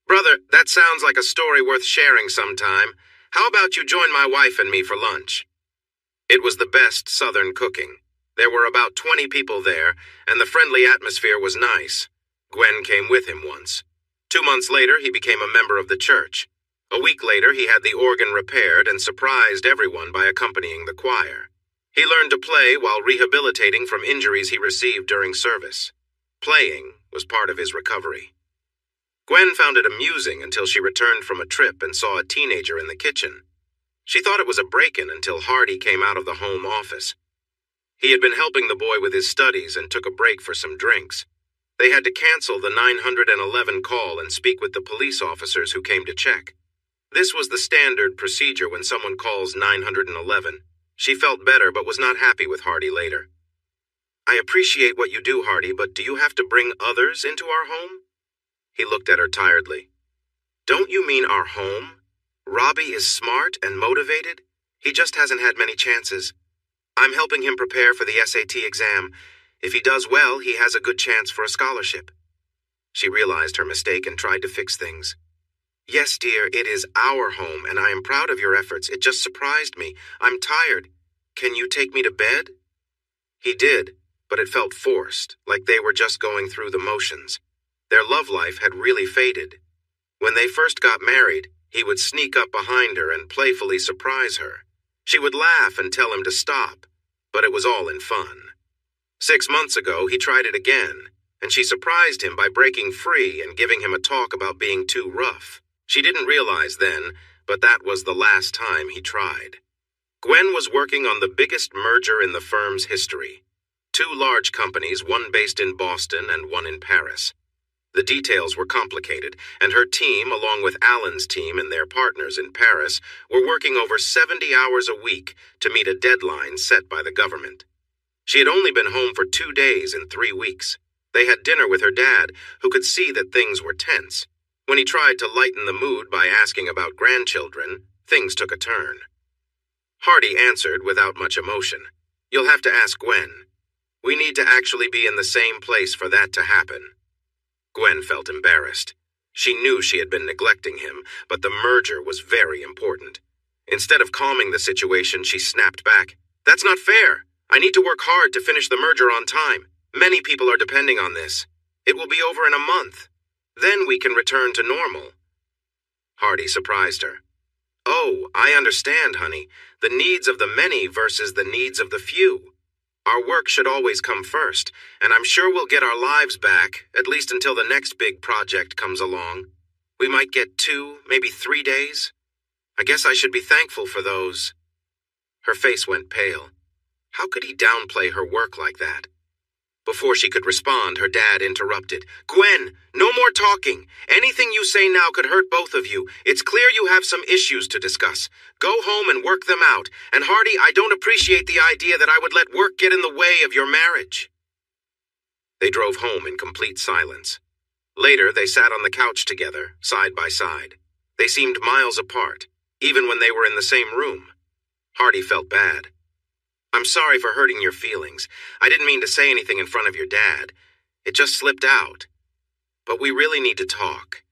A: Brother, that sounds like a story worth sharing sometime. How about you join my wife and me for lunch? It was the best Southern cooking. There were about 20 people there, and the friendly atmosphere was nice. Gwen came with him once. 2 months later, he became a member of the church. A week later, he had the organ repaired and surprised everyone by accompanying the choir. He learned to play while rehabilitating from injuries he received during service. Playing was part of his recovery. Gwen found it amusing until she returned from a trip and saw a teenager in the kitchen. She thought it was a break-in until Hardy came out of the home office. He had been helping the boy with his studies and took a break for some drinks. They had to cancel the 911 call and speak with the police officers who came to check. This was the standard procedure when someone calls 911. She felt better but was not happy with Hardy later. I appreciate what you do, Hardy, but do you have to bring others into our home? He looked at her tiredly. Don't you mean our home? Robbie is smart and motivated. He just hasn't had many chances. I'm helping him prepare for the SAT exam. If he does well, he has a good chance for a scholarship. She realized her mistake and tried to fix things. Yes, dear, it is our home, and I am proud of your efforts. It just surprised me. I'm tired. Can you take me to bed? He did, but it felt forced, like they were just going through the motions. Their love life had really faded. When they first got married, he would sneak up behind her and playfully surprise her. She would laugh and tell him to stop, but it was all in fun. 6 months ago, he tried it again, and she surprised him by breaking free and giving him a talk about being too rough. She didn't realize then, but that was the last time he tried. Gwen was working on the biggest merger in the firm's history. 2 large companies, one based in Boston and one in Paris. The details were complicated, and her team, along with Alan's team and their partners in Paris, were working over 70 hours a week to meet a deadline set by the government. She had only been home for 2 days in 3 weeks. They had dinner with her dad, who could see that things were tense. When he tried to lighten the mood by asking about grandchildren, things took a turn. Hardy answered without much emotion. You'll have to ask Gwen. We need to actually be in the same place for that to happen. Gwen felt embarrassed. She knew she had been neglecting him, but the merger was very important. Instead of calming the situation, she snapped back. That's not fair. I need to work hard to finish the merger on time. Many people are depending on this. It will be over in a month. Then we can return to normal. Hardy surprised her. Oh, I understand, honey. The needs of the many versus the needs of the few. Our work should always come first, and I'm sure we'll get our lives back, at least until the next big project comes along. We might get 2, maybe 3 days. I guess I should be thankful for those. Her face went pale. How could he downplay her work like that? Before she could respond, her dad interrupted. Gwen, no more talking. Anything you say now could hurt both of you. It's clear you have some issues to discuss. Go home and work them out. And Hardy, I don't appreciate the idea that I would let work get in the way of your marriage. They drove home in complete silence. Later, they sat on the couch together, side by side. They seemed miles apart, even when they were in the same room. Hardy felt bad. I'm sorry for hurting your feelings. I didn't mean to say anything in front of your dad. It just slipped out. But we really need to talk.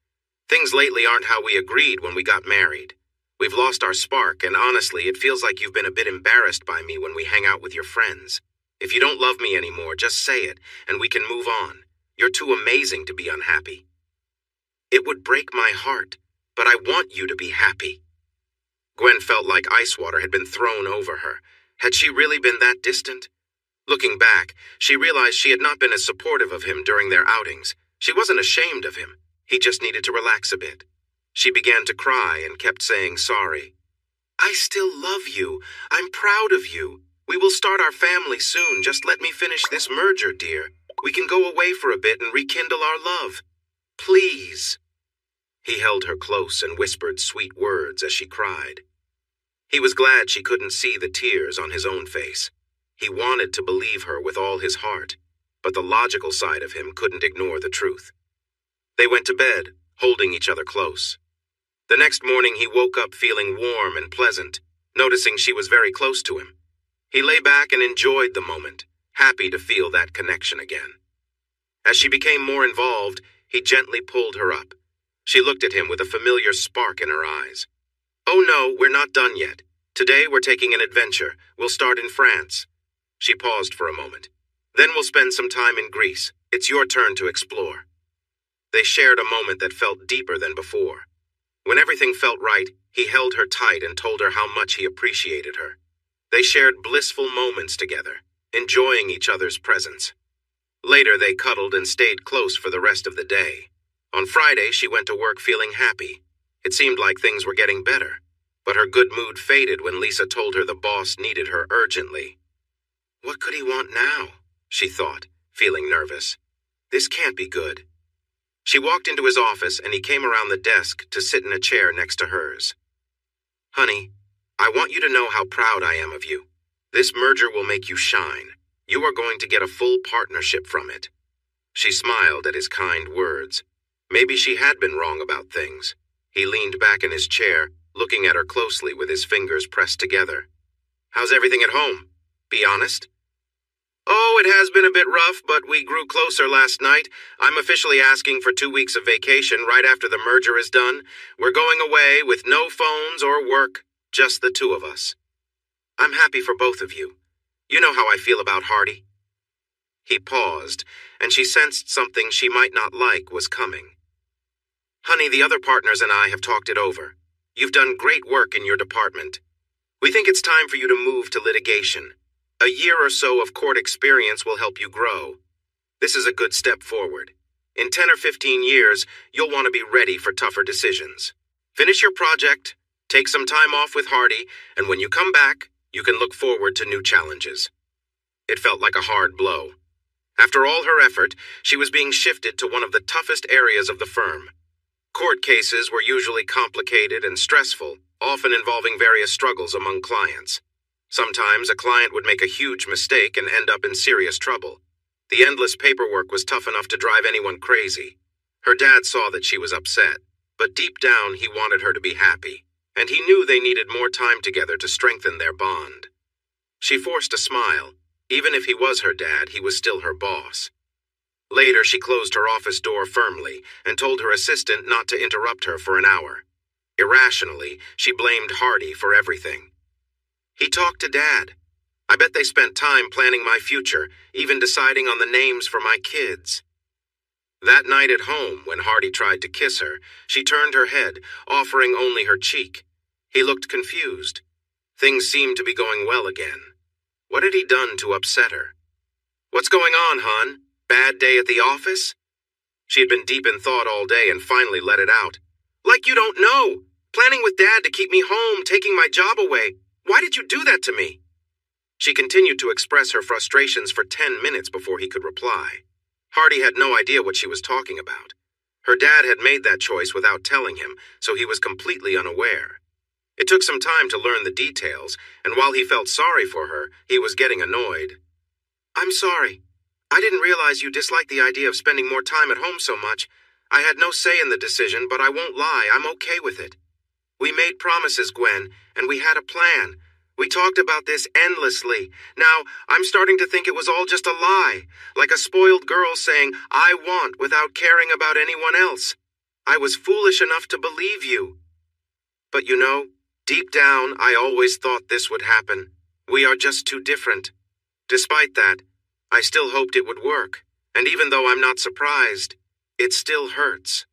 A: Things lately aren't how we agreed when we got married. We've lost our spark, and honestly, it feels like you've been a bit embarrassed by me when we hang out with your friends. If you don't love me anymore, just say it, and we can move on. You're too amazing to be unhappy. It would break my heart, but I want you to be happy. Gwen felt like ice water had been thrown over her. Had she really been that distant? Looking back, she realized she had not been as supportive of him during their outings. She wasn't ashamed of him. He just needed to relax a bit. She began to cry and kept saying sorry. I still love you. I'm proud of you. We will start our family soon. Just let me finish this merger, dear. We can go away for a bit and rekindle our love. Please. He held her close and whispered sweet words as she cried. He was glad she couldn't see the tears on his own face. He wanted to believe her with all his heart, but the logical side of him couldn't ignore the truth. They went to bed, holding each other close. The next morning he woke up feeling warm and pleasant, noticing she was very close to him. He lay back and enjoyed the moment, happy to feel that connection again. As she became more involved, he gently pulled her up. She looked at him with a familiar spark in her eyes. "Oh no, we're not done yet. Today we're taking an adventure. We'll start in France." She paused for a moment. "Then we'll spend some time in Greece. It's your turn to explore." They shared a moment that felt deeper than before. When everything felt right, he held her tight and told her how much he appreciated her. They shared blissful moments together, enjoying each other's presence. Later, they cuddled and stayed close for the rest of the day. On Friday, she went to work feeling happy. It seemed like things were getting better, but her good mood faded when Lisa told her the boss needed her urgently. What could he want now? She thought, feeling nervous. This can't be good. She walked into his office and he came around the desk to sit in a chair next to hers. Honey, I want you to know how proud I am of you. This merger will make you shine. You are going to get a full partnership from it. She smiled at his kind words. Maybe she had been wrong about things. He leaned back in his chair, looking at her closely with his fingers pressed together. How's everything at home? Be honest. Oh, it has been a bit rough, but we grew closer last night. I'm officially asking for 2 weeks of vacation right after the merger is done. We're going away with no phones or work, just the two of us. I'm happy for both of you. You know how I feel about Hardy. He paused, and she sensed something she might not like was coming. Honey, the other partners and I have talked it over. You've done great work in your department. We think it's time for you to move to litigation. A year or so of court experience will help you grow. This is a good step forward. In 10 or 15 years, you'll want to be ready for tougher decisions. Finish your project, take some time off with Hardy, and when you come back, you can look forward to new challenges. It felt like a hard blow. After all her effort, she was being shifted to one of the toughest areas of the firm. Court cases were usually complicated and stressful, often involving various struggles among clients. Sometimes a client would make a huge mistake and end up in serious trouble. The endless paperwork was tough enough to drive anyone crazy. Her dad saw that she was upset, but deep down he wanted her to be happy, and he knew they needed more time together to strengthen their bond. She forced a smile. Even if he was her dad, he was still her boss. Later, she closed her office door firmly and told her assistant not to interrupt her for an hour. Irrationally, she blamed Hardy for everything. He talked to Dad. I bet they spent time planning my future, even deciding on the names for my kids. That night at home, when Hardy tried to kiss her, she turned her head, offering only her cheek. He looked confused. Things seemed to be going well again. What had he done to upset her? What's going on, hon? Bad day at the office? She had been deep in thought all day and finally let it out. Like you don't know. Planning with Dad to keep me home, taking my job away. Why did you do that to me? She continued to express her frustrations for 10 minutes before he could reply. Hardy had no idea what she was talking about. Her dad had made that choice without telling him, so he was completely unaware. It took some time to learn the details, and while he felt sorry for her, he was getting annoyed. I'm sorry. I didn't realize you disliked the idea of spending more time at home so much. I had no say in the decision, but I won't lie, I'm okay with it. We made promises, Gwen, and we had a plan. We talked about this endlessly. Now, I'm starting to think it was all just a lie, like a spoiled girl saying, I want, without caring about anyone else. I was foolish enough to believe you. But you know, deep down, I always thought this would happen. We are just too different. Despite that, I still hoped it would work, and even though I'm not surprised, it still hurts.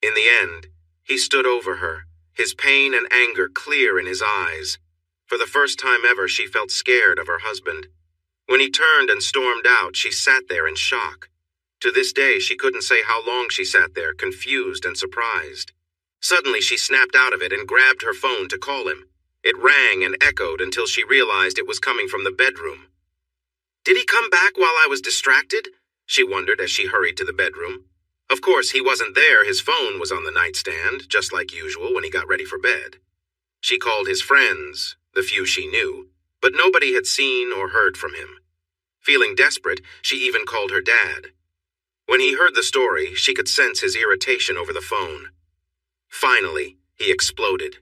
A: In the end, he stood over her, his pain and anger clear in his eyes. For the first time ever, she felt scared of her husband. When he turned and stormed out, she sat there in shock. To this day, she couldn't say how long she sat there, confused and surprised. Suddenly, she snapped out of it and grabbed her phone to call him. It rang and echoed until she realized it was coming from the bedroom. Did he come back while I was distracted? She wondered as she hurried to the bedroom. Of course, he wasn't there. His phone was on the nightstand, just like usual when he got ready for bed. She called his friends, the few she knew, but nobody had seen or heard from him. Feeling desperate, she even called her dad. When he heard the story, she could sense his irritation over the phone. Finally, he exploded.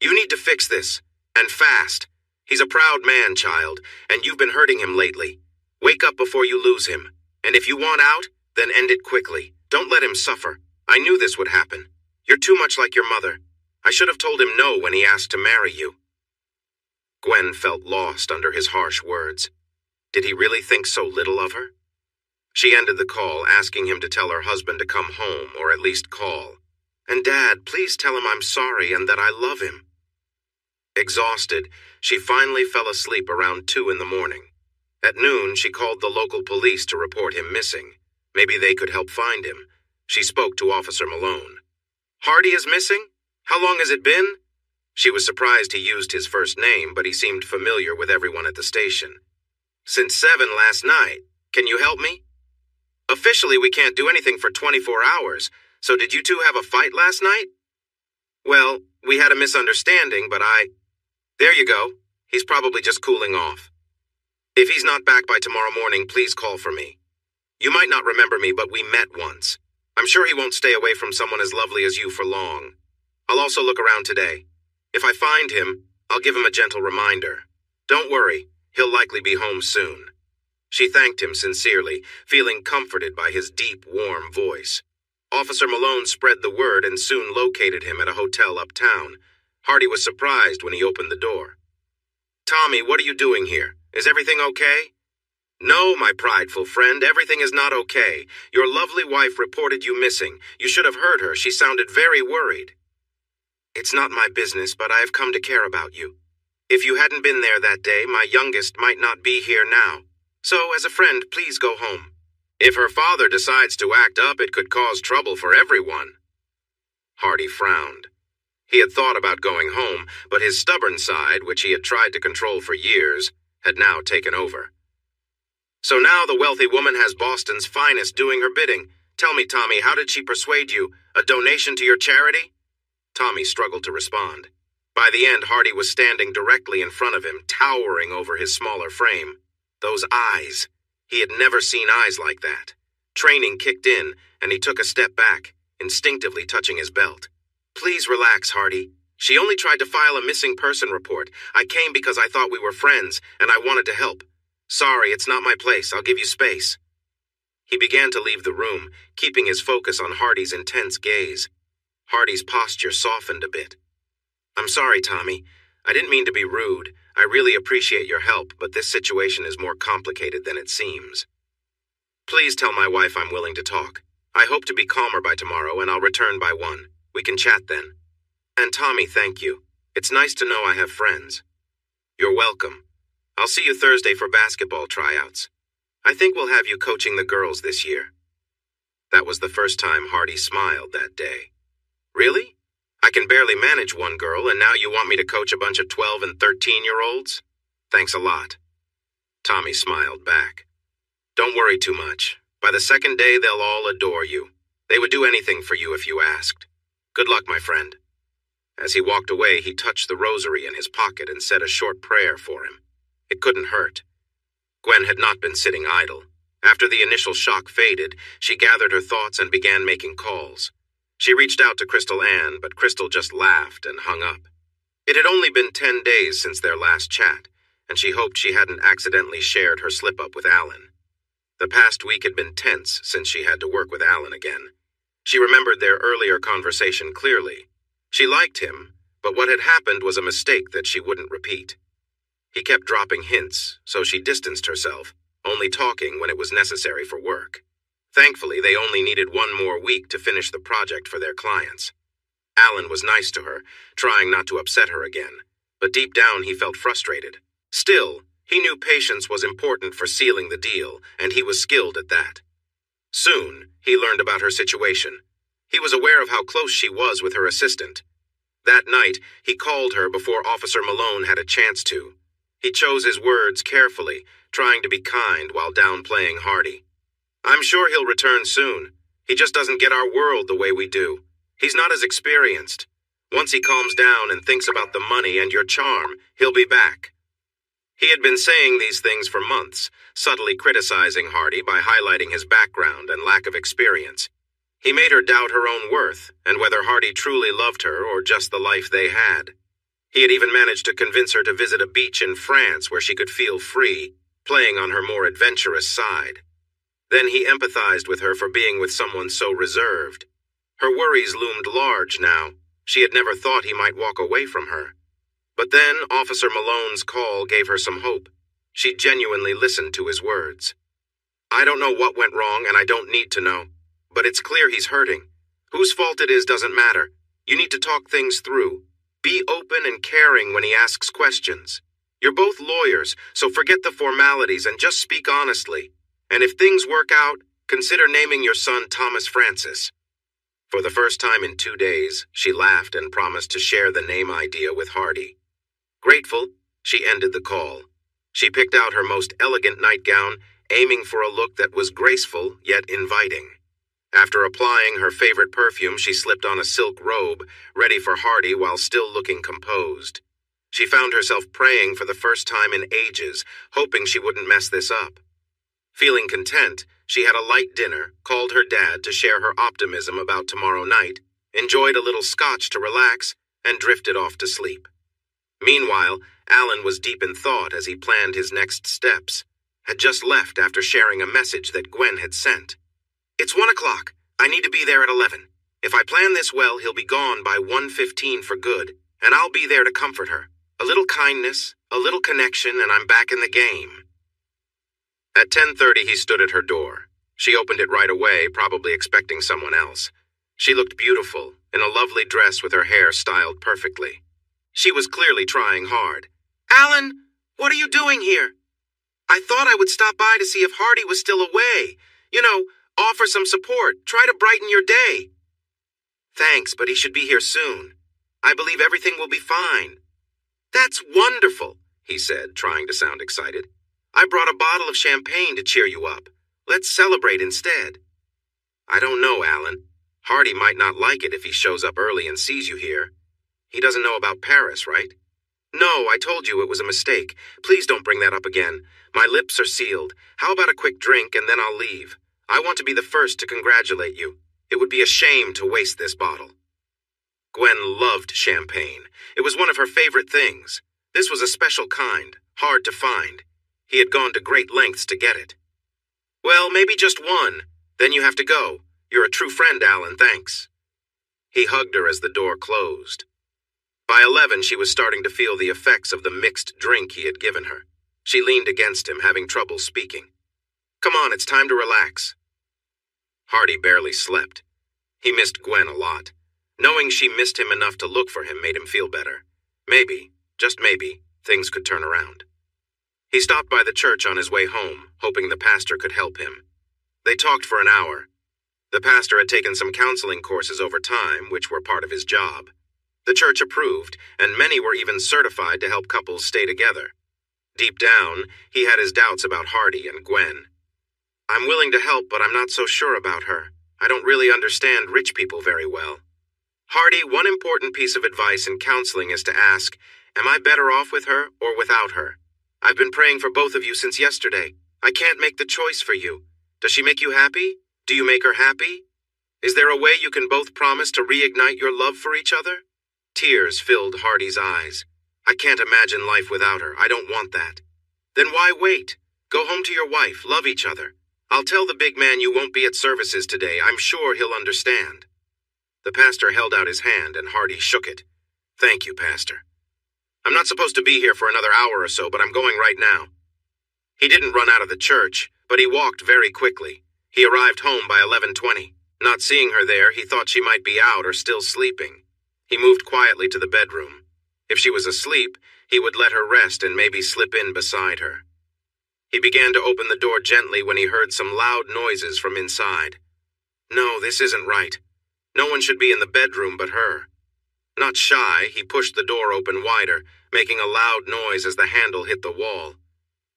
A: "You need to fix this, and fast. He's a proud man, child, and you've been hurting him lately. Wake up before you lose him, and if you want out, then end it quickly. Don't let him suffer. I knew this would happen. You're too much like your mother. I should have told him no when he asked to marry you." Gwen felt lost under his harsh words. Did he really think so little of her? She ended the call, asking him to tell her husband to come home, or at least call. "And Dad, please tell him I'm sorry and that I love him." Exhausted, she finally fell asleep around 2 in the morning. At noon, she called the local police to report him missing. Maybe they could help find him. She spoke to Officer Malone. "Hardy is missing? How long has it been?" She was surprised he used his first name, but he seemed familiar with everyone at the station. "Since 7 last night. Can you help me?" "Officially, we can't do anything for 24 hours, so did you two have a fight last night?" "Well, we had a misunderstanding, but There you go. He's probably just cooling off. If he's not back by tomorrow morning, please call for me. You might not remember me, but we met once. I'm sure he won't stay away from someone as lovely as you for long. I'll also look around today. If I find him, I'll give him a gentle reminder. Don't worry, he'll likely be home soon." She thanked him sincerely, feeling comforted by his deep, warm voice. Officer Malone spread the word and soon located him at a hotel uptown. Hardy was surprised when he opened the door. "Tommy, what are you doing here? Is everything okay?" "No, my prideful friend, everything is not okay. Your lovely wife reported you missing. You should have heard her. She sounded very worried." "It's not my business, but I have come to care about you. If you hadn't been there that day, my youngest might not be here now. So, as a friend, please go home. If her father decides to act up, it could cause trouble for everyone." Hardy frowned. He had thought about going home, but his stubborn side, which he had tried to control for years, had now taken over. "So now the wealthy woman has Boston's finest doing her bidding. Tell me, Tommy, how did she persuade you? A donation to your charity?" Tommy struggled to respond. By the end, Hardy was standing directly in front of him, towering over his smaller frame. Those eyes. He had never seen eyes like that. Training kicked in, and he took a step back, instinctively touching his belt. "Please relax, Hardy. She only tried to file a missing person report. I came because I thought we were friends, and I wanted to help. Sorry, it's not my place. I'll give you space." He began to leave the room, keeping his focus on Hardy's intense gaze. Hardy's posture softened a bit. "I'm sorry, Tommy. I didn't mean to be rude. I really appreciate your help, but this situation is more complicated than it seems. Please tell my wife I'm willing to talk. I hope to be calmer by tomorrow, and I'll return by 1. We can chat then. And Tommy, thank you. It's nice to know I have friends." "You're welcome. I'll see you Thursday for basketball tryouts. I think we'll have you coaching the girls this year." That was the first time Hardy smiled that day. "Really? I can barely manage one girl, and now you want me to coach a bunch of 12 and 13-year-olds? Thanks a lot." Tommy smiled back. "Don't worry too much. By the second day, they'll all adore you. They would do anything for you if you asked. Good luck, my friend." As he walked away, he touched the rosary in his pocket and said a short prayer for him. It couldn't hurt. Gwen had not been sitting idle. After the initial shock faded, she gathered her thoughts and began making calls. She reached out to Crystal Ann, but Crystal just laughed and hung up. It had only been 10 days since their last chat, and she hoped she hadn't accidentally shared her slip-up with Alan. The past week had been tense since she had to work with Alan again. She remembered their earlier conversation clearly. She liked him, but what had happened was a mistake that she wouldn't repeat. He kept dropping hints, so she distanced herself, only talking when it was necessary for work. Thankfully, they only needed 1 more week to finish the project for their clients. Alan was nice to her, trying not to upset her again, but deep down he felt frustrated. Still, he knew patience was important for sealing the deal, and he was skilled at that. Soon, he learned about her situation. He was aware of how close she was with her assistant. That night, he called her before Officer Malone had a chance to. He chose his words carefully, trying to be kind while downplaying Hardy. "I'm sure he'll return soon. He just doesn't get our world the way we do. He's not as experienced. Once he calms down and thinks about the money and your charm, he'll be back." He had been saying these things for months, subtly criticizing Hardy by highlighting his background and lack of experience. He made her doubt her own worth and whether Hardy truly loved her or just the life they had. He had even managed to convince her to visit a beach in France where she could feel free, playing on her more adventurous side. Then he empathized with her for being with someone so reserved. Her worries loomed large now. She had never thought he might walk away from her. But then Officer Malone's call gave her some hope. She genuinely listened to his words. "I don't know what went wrong and I don't need to know. But it's clear he's hurting. Whose fault it is doesn't matter. You need to talk things through. Be open and caring when he asks questions. You're both lawyers, so forget the formalities and just speak honestly. And if things work out, consider naming your son Thomas Francis." For the first time in 2 days, she laughed and promised to share the name idea with Hardy. Grateful, she ended the call. She picked out her most elegant nightgown, aiming for a look that was graceful yet inviting. After applying her favorite perfume, she slipped on a silk robe, ready for Hardy while still looking composed. She found herself praying for the first time in ages, hoping she wouldn't mess this up. Feeling content, she had a light dinner, called her dad to share her optimism about tomorrow night, enjoyed a little scotch to relax, and drifted off to sleep. Meanwhile, Alan was deep in thought as he planned his next steps. Had just left after sharing a message that Gwen had sent. "It's 1 o'clock. I need to be there at 11. If I plan this well, he'll be gone by 1:15 for good, and I'll be there to comfort her. A little kindness, a little connection, and I'm back in the game." At 10:30, he stood at her door. She opened it right away, probably expecting someone else. She looked beautiful, in a lovely dress with her hair styled perfectly. She was clearly trying hard. "Alan, what are you doing here?" "I thought I would stop by to see if Hardy was still away. You know, offer some support, try to brighten your day." "Thanks, but he should be here soon. I believe everything will be fine." "That's wonderful," he said, trying to sound excited. "I brought a bottle of champagne to cheer you up. Let's celebrate instead." "I don't know, Alan. Hardy might not like it if he shows up early and sees you here. He doesn't know about Paris, right?" "No, I told you it was a mistake. Please don't bring that up again. My lips are sealed. How about a quick drink and then I'll leave? I want to be the first to congratulate you. It would be a shame to waste this bottle." Gwen loved champagne. It was one of her favorite things. This was a special kind, hard to find. He had gone to great lengths to get it. "Well, maybe just one. Then you have to go. You're a true friend, Alan, thanks." He hugged her as the door closed. By 11, she was starting to feel the effects of the mixed drink he had given her. She leaned against him, having trouble speaking. "Come on, it's time to relax." Hardy barely slept. He missed Gwen a lot. Knowing she missed him enough to look for him made him feel better. Maybe, just maybe, things could turn around. He stopped by the church on his way home, hoping the pastor could help him. They talked for an hour. The pastor had taken some counseling courses over time, which were part of his job. The church approved, and many were even certified to help couples stay together. Deep down, he had his doubts about Hardy and Gwen. "I'm willing to help, but I'm not so sure about her. I don't really understand rich people very well." "Hardy, one important piece of advice in counseling is to ask, am I better off with her or without her? I've been praying for both of you since yesterday. I can't make the choice for you. Does she make you happy? Do you make her happy? Is there a way you can both promise to reignite your love for each other?" Tears filled Hardy's eyes. "I can't imagine life without her. I don't want that." "Then why wait? Go home to your wife, love each other. I'll tell the big man you won't be at services today. I'm sure he'll understand." The pastor held out his hand and Hardy shook it. "Thank you, Pastor. I'm not supposed to be here for another hour or so, but I'm going right now." He didn't run out of the church, but he walked very quickly. He arrived home by 11:20. Not seeing her there, he thought she might be out or still sleeping. He moved quietly to the bedroom. If she was asleep, he would let her rest and maybe slip in beside her. He began to open the door gently when he heard some loud noises from inside. No, this isn't right. No one should be in the bedroom but her. Not shy, he pushed the door open wider, making a loud noise as the handle hit the wall.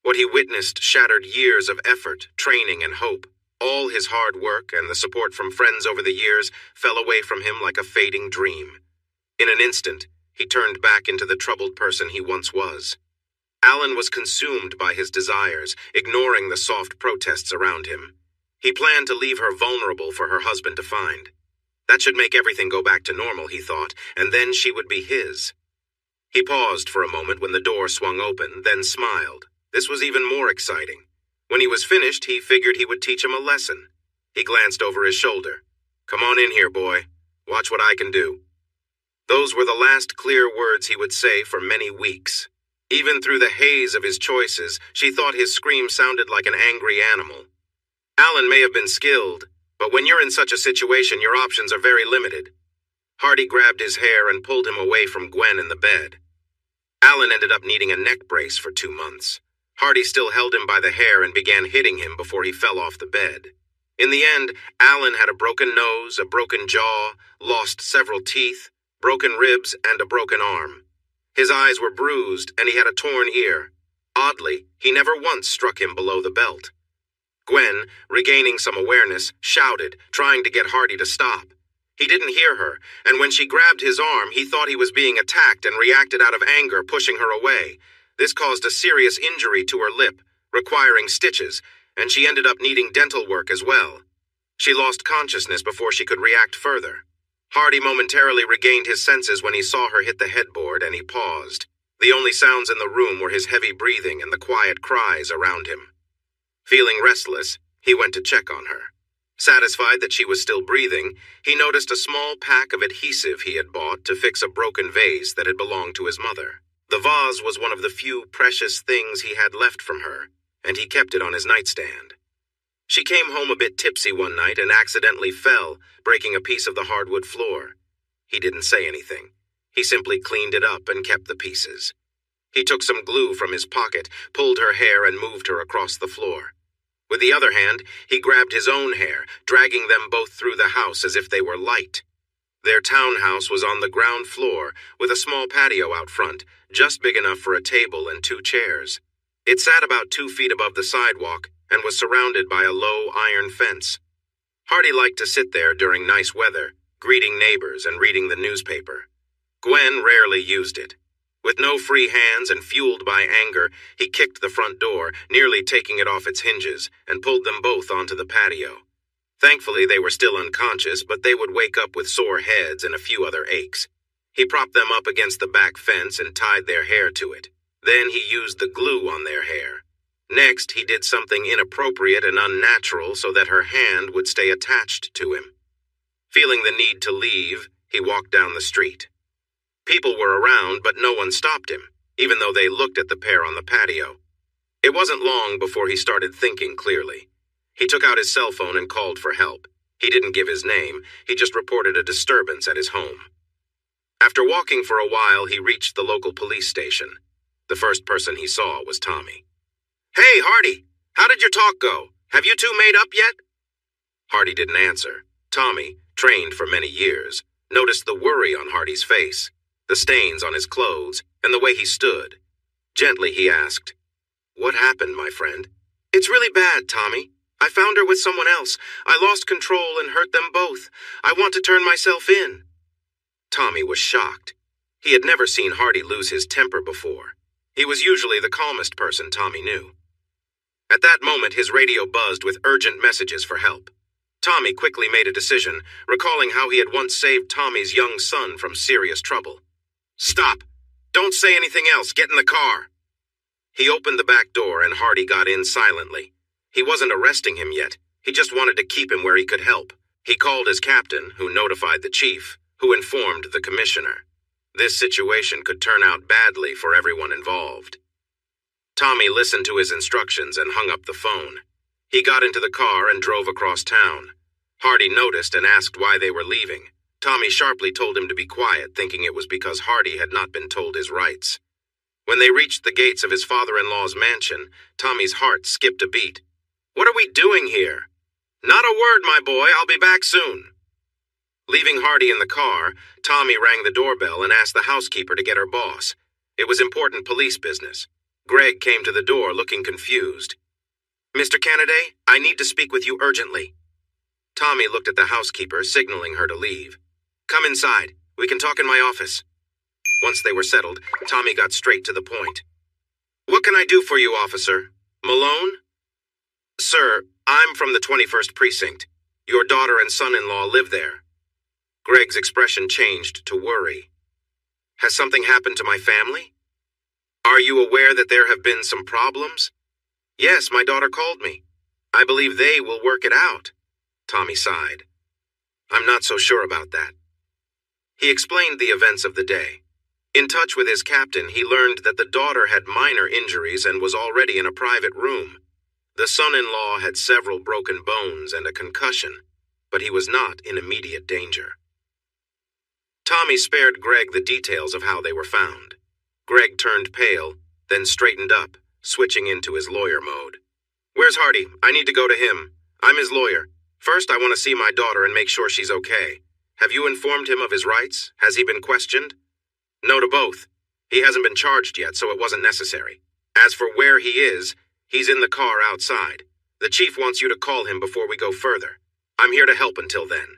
A: What he witnessed shattered years of effort, training, and hope, All his hard work and the support from friends over the years fell away from him like a fading dream. In an instant, he turned back into the troubled person he once was. Alan was consumed by his desires, ignoring the soft protests around him. He planned to leave her vulnerable for her husband to find. That should make everything go back to normal, he thought, and then she would be his. He paused for a moment when the door swung open, then smiled. This was even more exciting. When he was finished, he figured he would teach him a lesson. He glanced over his shoulder. "Come on in here, boy. Watch what I can do." Those were the last clear words he would say for many weeks. Even through the haze of his choices, she thought his scream sounded like an angry animal. Alan may have been skilled, but when you're in such a situation, your options are very limited. Hardy grabbed his hair and pulled him away from Gwen in the bed. Alan ended up needing a neck brace for 2 months. Hardy still held him by the hair and began hitting him before he fell off the bed. In the end, Alan had a broken nose, a broken jaw, lost several teeth, broken ribs, and a broken arm. His eyes were bruised, and he had a torn ear. Oddly, he never once struck him below the belt. Gwen, regaining some awareness, shouted, trying to get Hardy to stop. He didn't hear her, and when she grabbed his arm, he thought he was being attacked and reacted out of anger, pushing her away. This caused a serious injury to her lip, requiring stitches, and she ended up needing dental work as well. She lost consciousness before she could react further. Hardy momentarily regained his senses when he saw her hit the headboard, and he paused. The only sounds in the room were his heavy breathing and the quiet cries around him. Feeling restless, he went to check on her. Satisfied that she was still breathing, he noticed a small pack of adhesive he had bought to fix a broken vase that had belonged to his mother. The vase was one of the few precious things he had left from her, and he kept it on his nightstand. She came home a bit tipsy one night and accidentally fell, breaking a piece of the hardwood floor. He didn't say anything. He simply cleaned it up and kept the pieces. He took some glue from his pocket, pulled her hair, and moved her across the floor. With the other hand, he grabbed his own hair, dragging them both through the house as if they were light. Their townhouse was on the ground floor, with a small patio out front, just big enough for a table and 2 chairs. It sat about 2 feet above the sidewalk and was surrounded by a low iron fence. Hardy liked to sit there during nice weather, greeting neighbors and reading the newspaper. Gwen rarely used it. With no free hands and fueled by anger, he kicked the front door, nearly taking it off its hinges, and pulled them both onto the patio. Thankfully, they were still unconscious, but they would wake up with sore heads and a few other aches. He propped them up against the back fence and tied their hair to it. Then he used the glue on their hair. Next, he did something inappropriate and unnatural so that her hand would stay attached to him. Feeling the need to leave, he walked down the street. People were around, but no one stopped him, even though they looked at the pair on the patio. It wasn't long before he started thinking clearly. He took out his cell phone and called for help. He didn't give his name, he just reported a disturbance at his home. After walking for a while, he reached the local police station. The first person he saw was Tommy. "Hey, Hardy, how did your talk go? Have you two made up yet?" Hardy didn't answer. Tommy, trained for many years, noticed the worry on Hardy's face, the stains on his clothes, and the way he stood. Gently, he asked, "What happened, my friend?" "It's really bad, Tommy. I found her with someone else. I lost control and hurt them both. I want to turn myself in." Tommy was shocked. He had never seen Hardy lose his temper before. He was usually the calmest person Tommy knew. At that moment, his radio buzzed with urgent messages for help. Tommy quickly made a decision, recalling how he had once saved Tommy's young son from serious trouble. "Stop! Don't say anything else. Get in the car." He opened the back door and Hardy got in silently. He wasn't arresting him yet. He just wanted to keep him where he could help. He called his captain, who notified the chief, who informed the commissioner. This situation could turn out badly for everyone involved. Tommy listened to his instructions and hung up the phone. He got into the car and drove across town. Hardy noticed and asked why they were leaving. Tommy sharply told him to be quiet, thinking it was because Hardy had not been told his rights. When they reached the gates of his father-in-law's mansion, Tommy's heart skipped a beat. "What are we doing here?" "Not a word, my boy. I'll be back soon." Leaving Hardy in the car, Tommy rang the doorbell and asked the housekeeper to get her boss. It was important police business. Greg came to the door looking confused. Mr. Kennedy, I need to speak with you urgently. Tommy looked at the housekeeper, signaling her to leave. Come inside. We can talk in my office. Once they were settled, Tommy got straight to the point. What can I do for you, officer? Malone? Sir, I'm from the 21st Precinct. Your daughter and son-in-law live there. Greg's expression changed to worry. Has something happened to my family? Are you aware that there have been some problems? Yes, my daughter called me. I believe they will work it out. Tommy sighed. I'm not so sure about that. He explained the events of the day. In touch with his captain, he learned that the daughter had minor injuries and was already in a private room. The son-in-law had several broken bones and a concussion, but he was not in immediate danger. Tommy spared Greg the details of how they were found. Greg turned pale, then straightened up, switching into his lawyer mode. Where's Hardy? I need to go to him. I'm his lawyer. First, I want to see my daughter and make sure she's okay. Have you informed him of his rights? Has he been questioned? No to both. He hasn't been charged yet, so it wasn't necessary. As for where he is, he's in the car outside. The chief wants you to call him before we go further. I'm here to help until then.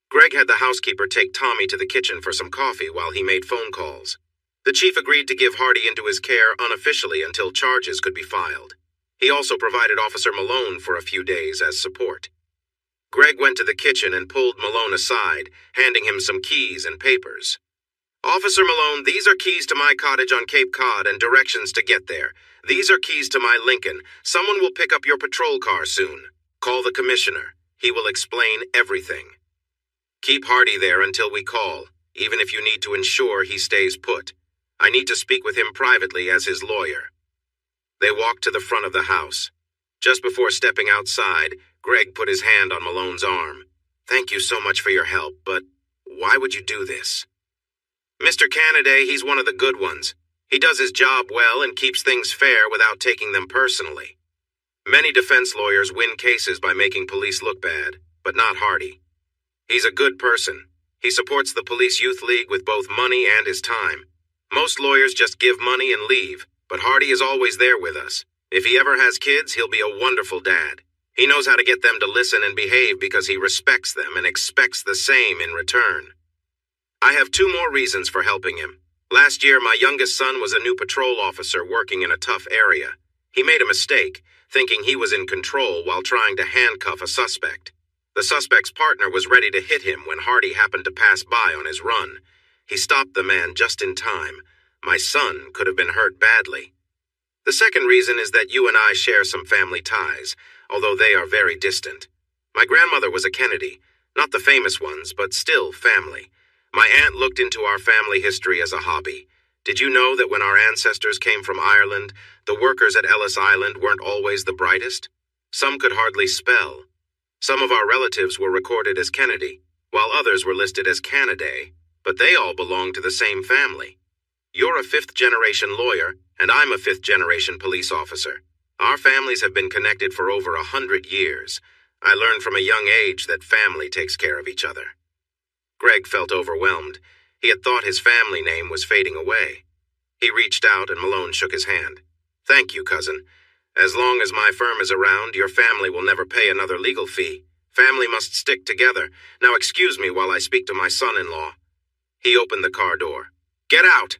A: Greg had the housekeeper take Tommy to the kitchen for some coffee while he made phone calls. The chief agreed to give Hardy into his care unofficially until charges could be filed. He also provided Officer Malone for a few days as support. Greg went to the kitchen and pulled Malone aside, handing him some keys and papers. Officer Malone, these are keys to my cottage on Cape Cod and directions to get there. These are keys to my Lincoln. Someone will pick up your patrol car soon. Call the commissioner. He will explain everything. Keep Hardy there until we call, even if you need to ensure he stays put. I need to speak with him privately as his lawyer. They walked to the front of the house. Just before stepping outside, Greg put his hand on Malone's arm. Thank you so much for your help, but why would you do this? Mr. Kennedy, he's one of the good ones. He does his job well and keeps things fair without taking them personally. Many defense lawyers win cases by making police look bad, but not Hardy. He's a good person. He supports the Police Youth League with both money and his time. Most lawyers just give money and leave, but Hardy is always there with us. If he ever has kids, he'll be a wonderful dad. He knows how to get them to listen and behave because he respects them and expects the same in return. I have 2 more reasons for helping him. Last year, my youngest son was a new patrol officer working in a tough area. He made a mistake, thinking he was in control while trying to handcuff a suspect. The suspect's partner was ready to hit him when Hardy happened to pass by on his run. He stopped the man just in time. My son could have been hurt badly. The second reason is that you and I share some family ties, although they are very distant. My grandmother was a Kennedy, not the famous ones, but still family. My aunt looked into our family history as a hobby. Did you know that when our ancestors came from Ireland, the workers at Ellis Island weren't always the brightest? Some could hardly spell. Some of our relatives were recorded as Kennedy, while others were listed as Cannaday, but they all belonged to the same family. You're a 5th-generation lawyer, and I'm a 5th-generation police officer. Our families have been connected for over 100 years. I learned from a young age that family takes care of each other. Greg felt overwhelmed. He had thought his family name was fading away. He reached out and Malone shook his hand. Thank you, cousin. As long as my firm is around, your family will never pay another legal fee. Family must stick together. Now excuse me while I speak to my son-in-law. He opened the car door. Get out!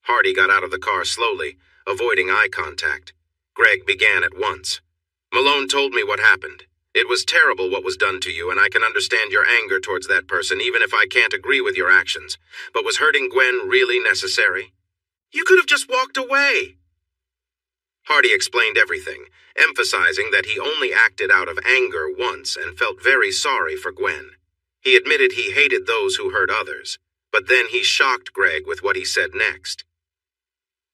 A: Hardy got out of the car slowly, avoiding eye contact. Greg began at once. Malone told me what happened. It was terrible what was done to you, and I can understand your anger towards that person, even if I can't agree with your actions. But was hurting Gwen really necessary? You could have just walked away. Hardy explained everything, emphasizing that he only acted out of anger once and felt very sorry for Gwen. He admitted he hated those who hurt others, but then he shocked Greg with what he said next.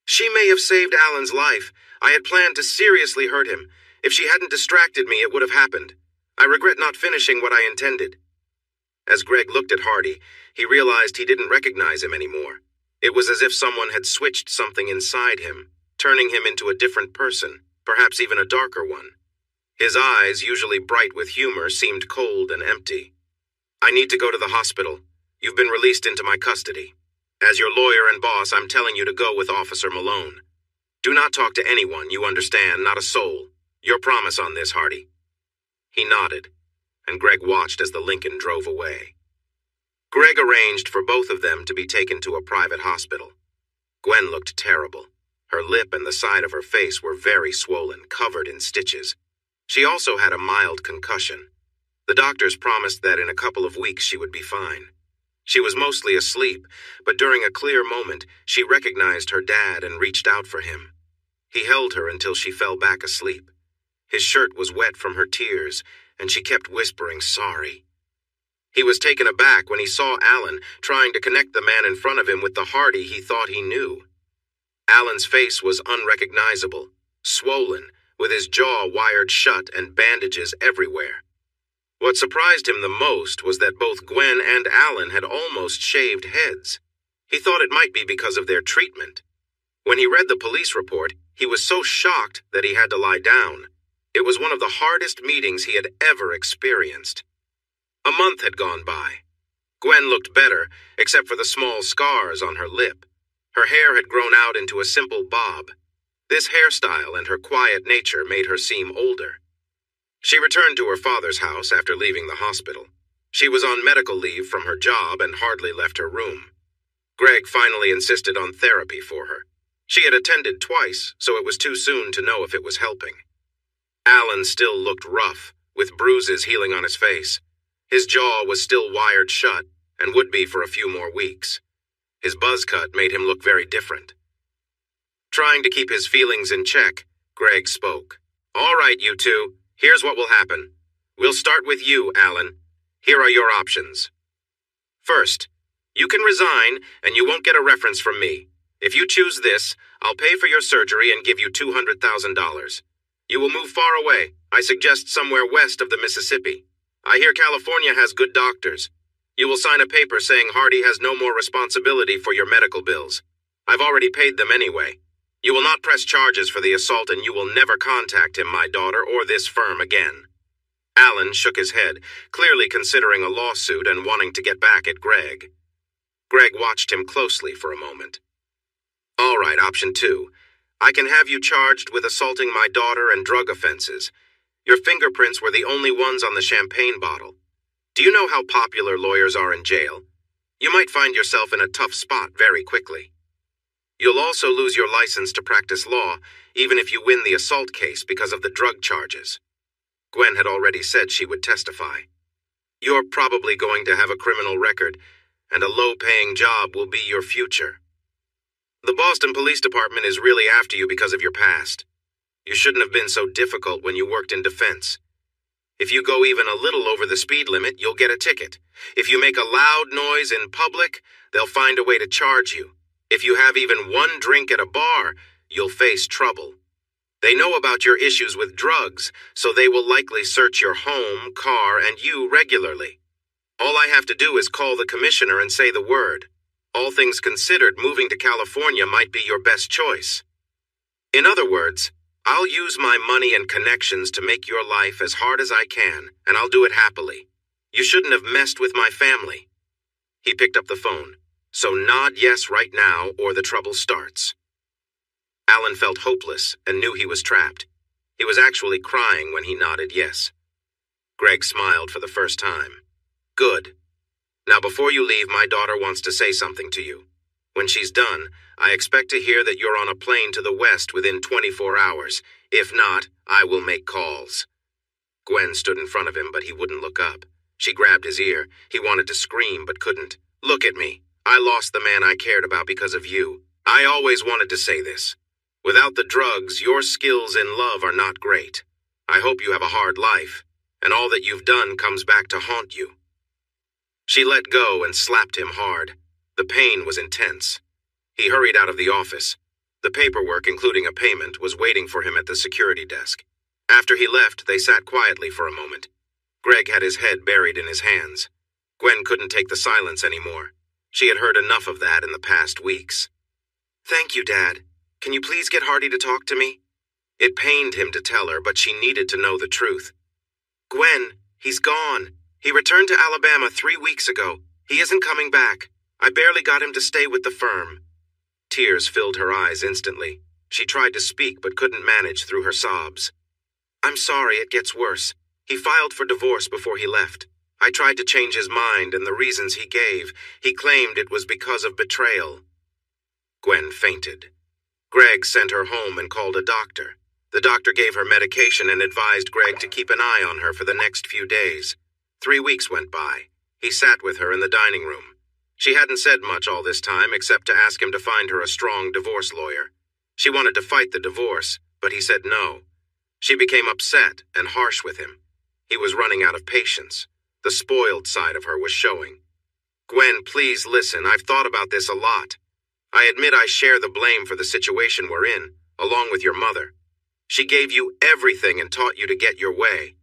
A: She may have saved Alan's life. I had planned to seriously hurt him. If she hadn't distracted me, it would have happened. I regret not finishing what I intended. As Greg looked at Hardy, he realized he didn't recognize him anymore. It was as if someone had switched something inside him, turning him into a different person, perhaps even a darker one. His eyes, usually bright with humor, seemed cold and empty. I need to go to the hospital. You've been released into my custody. As your lawyer and boss, I'm telling you to go with Officer Malone. Do not talk to anyone, you understand, not a soul. Your promise on this, Hardy." He nodded, and Greg watched as the Lincoln drove away. Greg arranged for both of them to be taken to a private hospital. Gwen looked terrible. Her lip and the side of her face were very swollen, covered in stitches. She also had a mild concussion. The doctors promised that in a couple of weeks she would be fine. She was mostly asleep, but during a clear moment, she recognized her dad and reached out for him. He held her until she fell back asleep. His shirt was wet from her tears, and she kept whispering sorry. He was taken aback when he saw Alan trying to connect the man in front of him with the Hardy he thought he knew. Alan's face was unrecognizable, swollen, with his jaw wired shut and bandages everywhere. What surprised him the most was that both Gwen and Alan had almost shaved heads. He thought it might be because of their treatment. When he read the police report, he was so shocked that he had to lie down. It was one of the hardest meetings he had ever experienced. A month had gone by. Gwen looked better, except for the small scars on her lip. Her hair had grown out into a simple bob. This hairstyle and her quiet nature made her seem older. She returned to her father's house after leaving the hospital. She was on medical leave from her job and hardly left her room. Greg finally insisted on therapy for her. She had attended twice, so it was too soon to know if it was helping. Alan still looked rough, with bruises healing on his face. His jaw was still wired shut, and would be for a few more weeks. His buzz cut made him look very different. Trying to keep his feelings in check, Greg spoke. "All right, you two, here's what will happen. We'll start with you, Alan. Here are your options. First, you can resign, and you won't get a reference from me. If you choose this, I'll pay for your surgery and give you $200,000. You will move far away. I suggest somewhere west of the Mississippi. I hear California has good doctors. You will sign a paper saying Hardy has no more responsibility for your medical bills. I've already paid them anyway. You will not press charges for the assault, and you will never contact him, my daughter, or this firm again." Alan shook his head, clearly considering a lawsuit and wanting to get back at Greg. Greg watched him closely for a moment. "All right, option 2. I can have you charged with assaulting my daughter and drug offenses. Your fingerprints were the only ones on the champagne bottle. Do you know how popular lawyers are in jail? You might find yourself in a tough spot very quickly. You'll also lose your license to practice law, even if you win the assault case because of the drug charges." Gwen had already said she would testify. "You're probably going to have a criminal record, and a low-paying job will be your future. The Boston Police Department is really after you because of your past. You shouldn't have been so difficult when you worked in defense. If you go even a little over the speed limit, you'll get a ticket. If you make a loud noise in public, they'll find a way to charge you. If you have even one drink at a bar, you'll face trouble. They know about your issues with drugs, so they will likely search your home, car, and you regularly. All I have to do is call the commissioner and say the word. All things considered, moving to California might be your best choice. In other words, I'll use my money and connections to make your life as hard as I can, and I'll do it happily. You shouldn't have messed with my family." He picked up the phone. "So nod yes right now, or the trouble starts." Alan felt hopeless and knew he was trapped. He was actually crying when he nodded yes. Greg smiled for the first time. "Good. Now before you leave, my daughter wants to say something to you. When she's done, I expect to hear that you're on a plane to the west within 24 hours. If not, I will make calls." Gwen stood in front of him, but he wouldn't look up. She grabbed his ear. He wanted to scream, but couldn't. "Look at me. I lost the man I cared about because of you. I always wanted to say this. Without the drugs, your skills in love are not great. I hope you have a hard life, and all that you've done comes back to haunt you." She let go and slapped him hard. The pain was intense. He hurried out of the office. The paperwork, including a payment, was waiting for him at the security desk. After he left, they sat quietly for a moment. Greg had his head buried in his hands. Gwen couldn't take the silence anymore. She had heard enough of that in the past weeks. "Thank you, Dad. Can you please get Hardy to talk to me?" It pained him to tell her, but she needed to know the truth. "Gwen, he's gone. He returned to Alabama 3 weeks ago. He isn't coming back. I barely got him to stay with the firm." Tears filled her eyes instantly. She tried to speak but couldn't manage through her sobs. I'm sorry, it gets worse. He filed for divorce before he left. I tried to change his mind, and the reasons he gave, he claimed it was because of betrayal. Gwen fainted. Greg sent her home and called a doctor. The doctor gave her medication and advised Greg to keep an eye on her for the next few days. 3 weeks went by. He sat with her in the dining room. She hadn't said much all this time except to ask him to find her a strong divorce lawyer. She wanted to fight the divorce, but he said no. She became upset and harsh with him. He was running out of patience. The spoiled side of her was showing. Gwen, please listen. I've thought about this a lot. I admit I share the blame for the situation we're in, along with your mother. She gave you everything and taught you to get your way.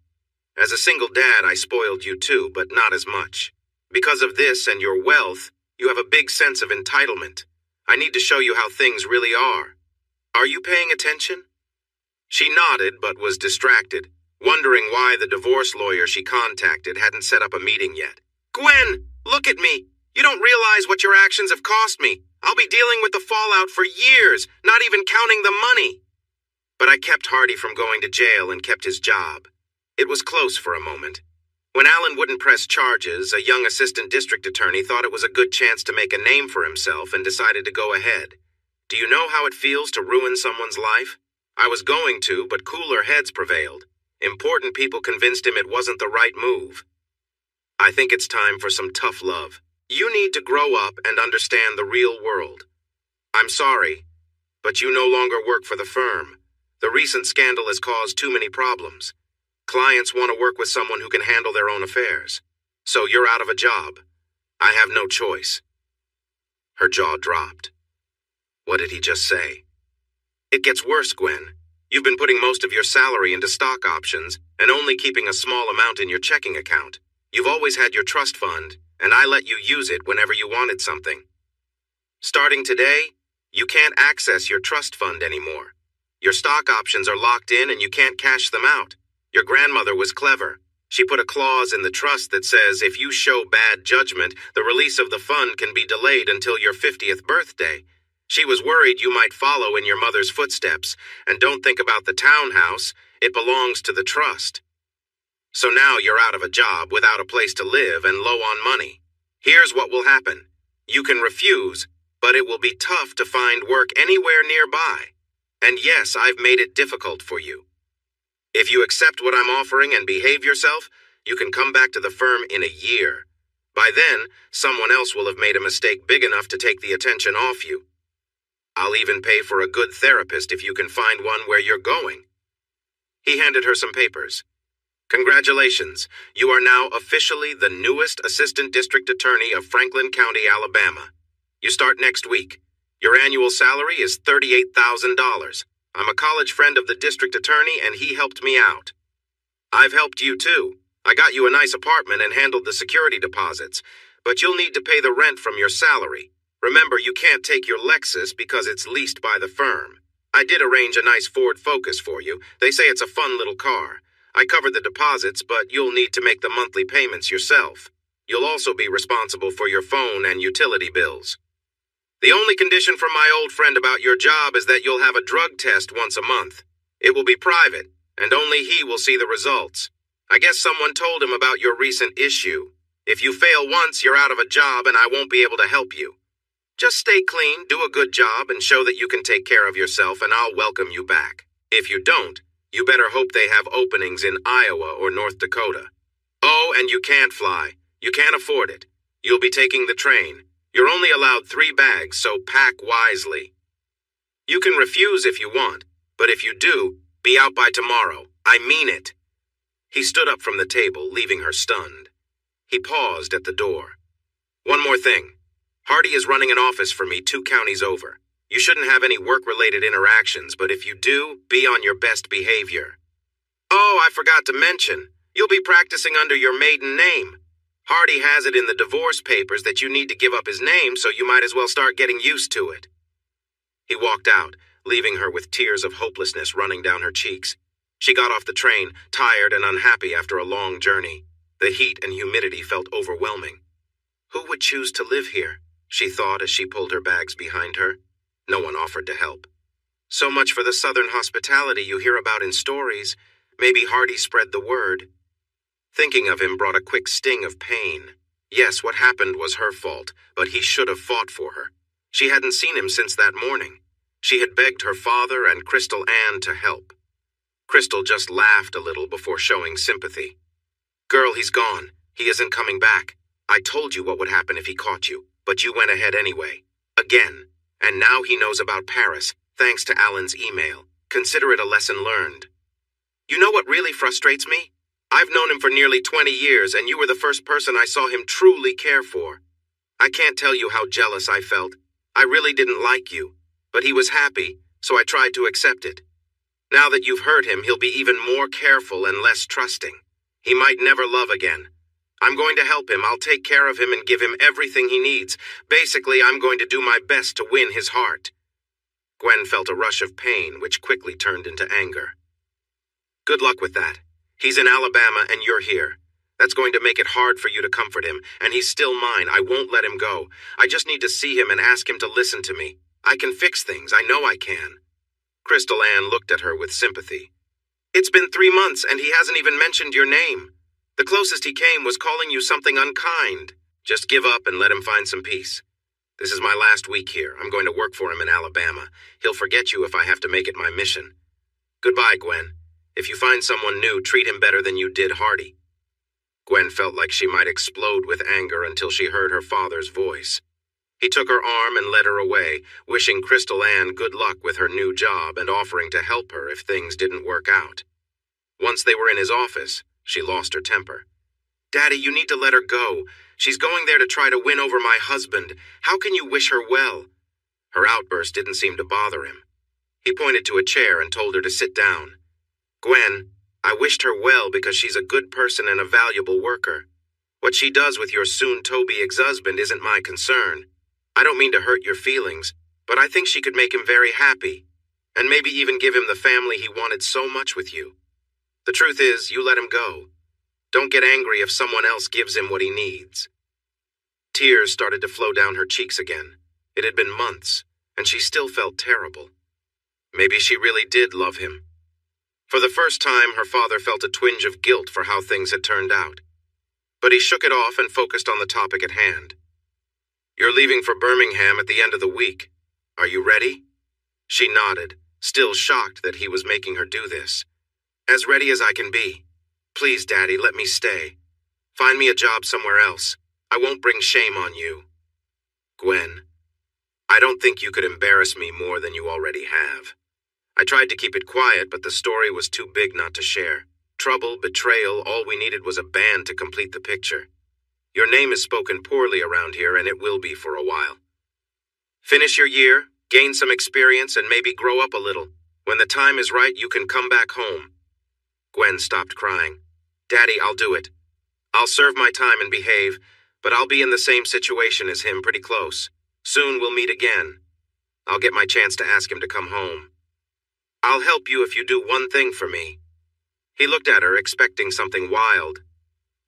A: As a single dad, I spoiled you too, but not as much. Because of this and your wealth, you have a big sense of entitlement. I need to show you how things really are. Are you paying attention? She nodded but was distracted, wondering why the divorce lawyer she contacted hadn't set up a meeting yet. Gwen, look at me. You don't realize what your actions have cost me. I'll be dealing with the fallout for years, not even counting the money. But I kept Hardy from going to jail and kept his job. It was close for a moment. When Alan wouldn't press charges, a young assistant district attorney thought it was a good chance to make a name for himself and decided to go ahead. Do you know how it feels to ruin someone's life? I was going to, but cooler heads prevailed. Important people convinced him it wasn't the right move. I think it's time for some tough love. You need to grow up and understand the real world. I'm sorry, but you no longer work for the firm. The recent scandal has caused too many problems. Clients want to work with someone who can handle their own affairs. So you're out of a job. I have no choice. Her jaw dropped. What did he just say? It gets worse, Gwen. You've been putting most of your salary into stock options and only keeping a small amount in your checking account. You've always had your trust fund, and I let you use it whenever you wanted something. Starting today, you can't access your trust fund anymore. Your stock options are locked in and you can't cash them out. Your grandmother was clever. She put a clause in the trust that says if you show bad judgment, the release of the fund can be delayed until your 50th birthday. She was worried you might follow in your mother's footsteps, and don't think about the townhouse. It belongs to the trust. So now you're out of a job without a place to live and low on money. Here's what will happen. You can refuse, but it will be tough to find work anywhere nearby. And yes, I've made it difficult for you. If you accept what I'm offering and behave yourself, you can come back to the firm in a year. By then, someone else will have made a mistake big enough to take the attention off you. I'll even pay for a good therapist if you can find one where you're going. He handed her some papers. Congratulations, you are now officially the newest Assistant District Attorney of Franklin County, Alabama. You start next week. Your annual salary is $38,000. I'm a college friend of the district attorney and he helped me out. I've helped you too. I got you a nice apartment and handled the security deposits, but you'll need to pay the rent from your salary. Remember, you can't take your Lexus because it's leased by the firm. I did arrange a nice Ford Focus for you. They say it's a fun little car. I covered the deposits, but you'll need to make the monthly payments yourself. You'll also be responsible for your phone and utility bills. The only condition from my old friend about your job is that you'll have a drug test once a month. It will be private, and only he will see the results. I guess someone told him about your recent issue. If you fail once, you're out of a job and I won't be able to help you. Just stay clean, do a good job, and show that you can take care of yourself, and I'll welcome you back. If you don't, you better hope they have openings in Iowa or North Dakota. Oh, and you can't fly. You can't afford it. You'll be taking the train. You're only allowed 3 bags, so pack wisely. You can refuse if you want, but if you do, be out by tomorrow. I mean it. He stood up from the table, leaving her stunned. He paused at the door. One more thing. Hardy is running an office for me 2 counties over. You shouldn't have any work-related interactions, but if you do, be on your best behavior. Oh, I forgot to mention, you'll be practicing under your maiden name. Hardy has it in the divorce papers that you need to give up his name, so you might as well start getting used to it. He walked out, leaving her with tears of hopelessness running down her cheeks. She got off the train, tired and unhappy after a long journey. The heat and humidity felt overwhelming. Who would choose to live here? She thought as she pulled her bags behind her. No one offered to help. So much for the southern hospitality you hear about in stories. Maybe Hardy spread the word. Thinking of him brought a quick sting of pain. Yes, what happened was her fault, but he should have fought for her. She hadn't seen him since that morning. She had begged her father and Crystal Ann to help. Crystal just laughed a little before showing sympathy. "Girl, he's gone. He isn't coming back. I told you what would happen if he caught you, but you went ahead anyway. Again. And now he knows about Paris, thanks to Alan's email. Consider it a lesson learned." "You know what really frustrates me? I've known him for nearly 20 years, and you were the first person I saw him truly care for. I can't tell you how jealous I felt. I really didn't like you, but he was happy, so I tried to accept it. Now that you've hurt him, he'll be even more careful and less trusting. He might never love again. I'm going to help him. I'll take care of him and give him everything he needs. Basically, I'm going to do my best to win his heart." Gwen felt a rush of pain, which quickly turned into anger. "Good luck with that. He's in Alabama and you're here. That's going to make it hard for you to comfort him, and he's still mine. I won't let him go. I just need to see him and ask him to listen to me. I can fix things. I know I can." Crystal Ann looked at her with sympathy. "It's been 3 months and he hasn't even mentioned your name. The closest he came was calling you something unkind. Just give up and let him find some peace. This is my last week here. I'm going to work for him in Alabama. He'll forget you if I have to make it my mission. Goodbye, Gwen. If you find someone new, treat him better than you did Hardy." Gwen felt like she might explode with anger until she heard her father's voice. He took her arm and led her away, wishing Crystal Ann good luck with her new job and offering to help her if things didn't work out. Once they were in his office, she lost her temper. "Daddy, you need to let her go. She's going there to try to win over my husband. How can you wish her well?" Her outburst didn't seem to bother him. He pointed to a chair and told her to sit down. "Gwen, I wished her well because she's a good person and a valuable worker. What she does with your soon-to-be ex-husband isn't my concern. I don't mean to hurt your feelings, but I think she could make him very happy, and maybe even give him the family he wanted so much with you. The truth is, you let him go. Don't get angry if someone else gives him what he needs." Tears started to flow down her cheeks again. It had been months, and she still felt terrible. Maybe she really did love him. For the first time, her father felt a twinge of guilt for how things had turned out. But he shook it off and focused on the topic at hand. "You're leaving for Birmingham at the end of the week. Are you ready?" She nodded, still shocked that he was making her do this. "As ready as I can be. Please, Daddy, let me stay. Find me a job somewhere else. I won't bring shame on you." "Gwen, I don't think you could embarrass me more than you already have. I tried to keep it quiet, but the story was too big not to share. Trouble, betrayal, all we needed was a band to complete the picture. Your name is spoken poorly around here, and it will be for a while. Finish your year, gain some experience, and maybe grow up a little. When the time is right, you can come back home." Gwen stopped crying. "Daddy, I'll do it. I'll serve my time and behave, but I'll be in the same situation as him, pretty close. Soon we'll meet again. I'll get my chance to ask him to come home. I'll help you if you do one thing for me." He looked at her, expecting something wild.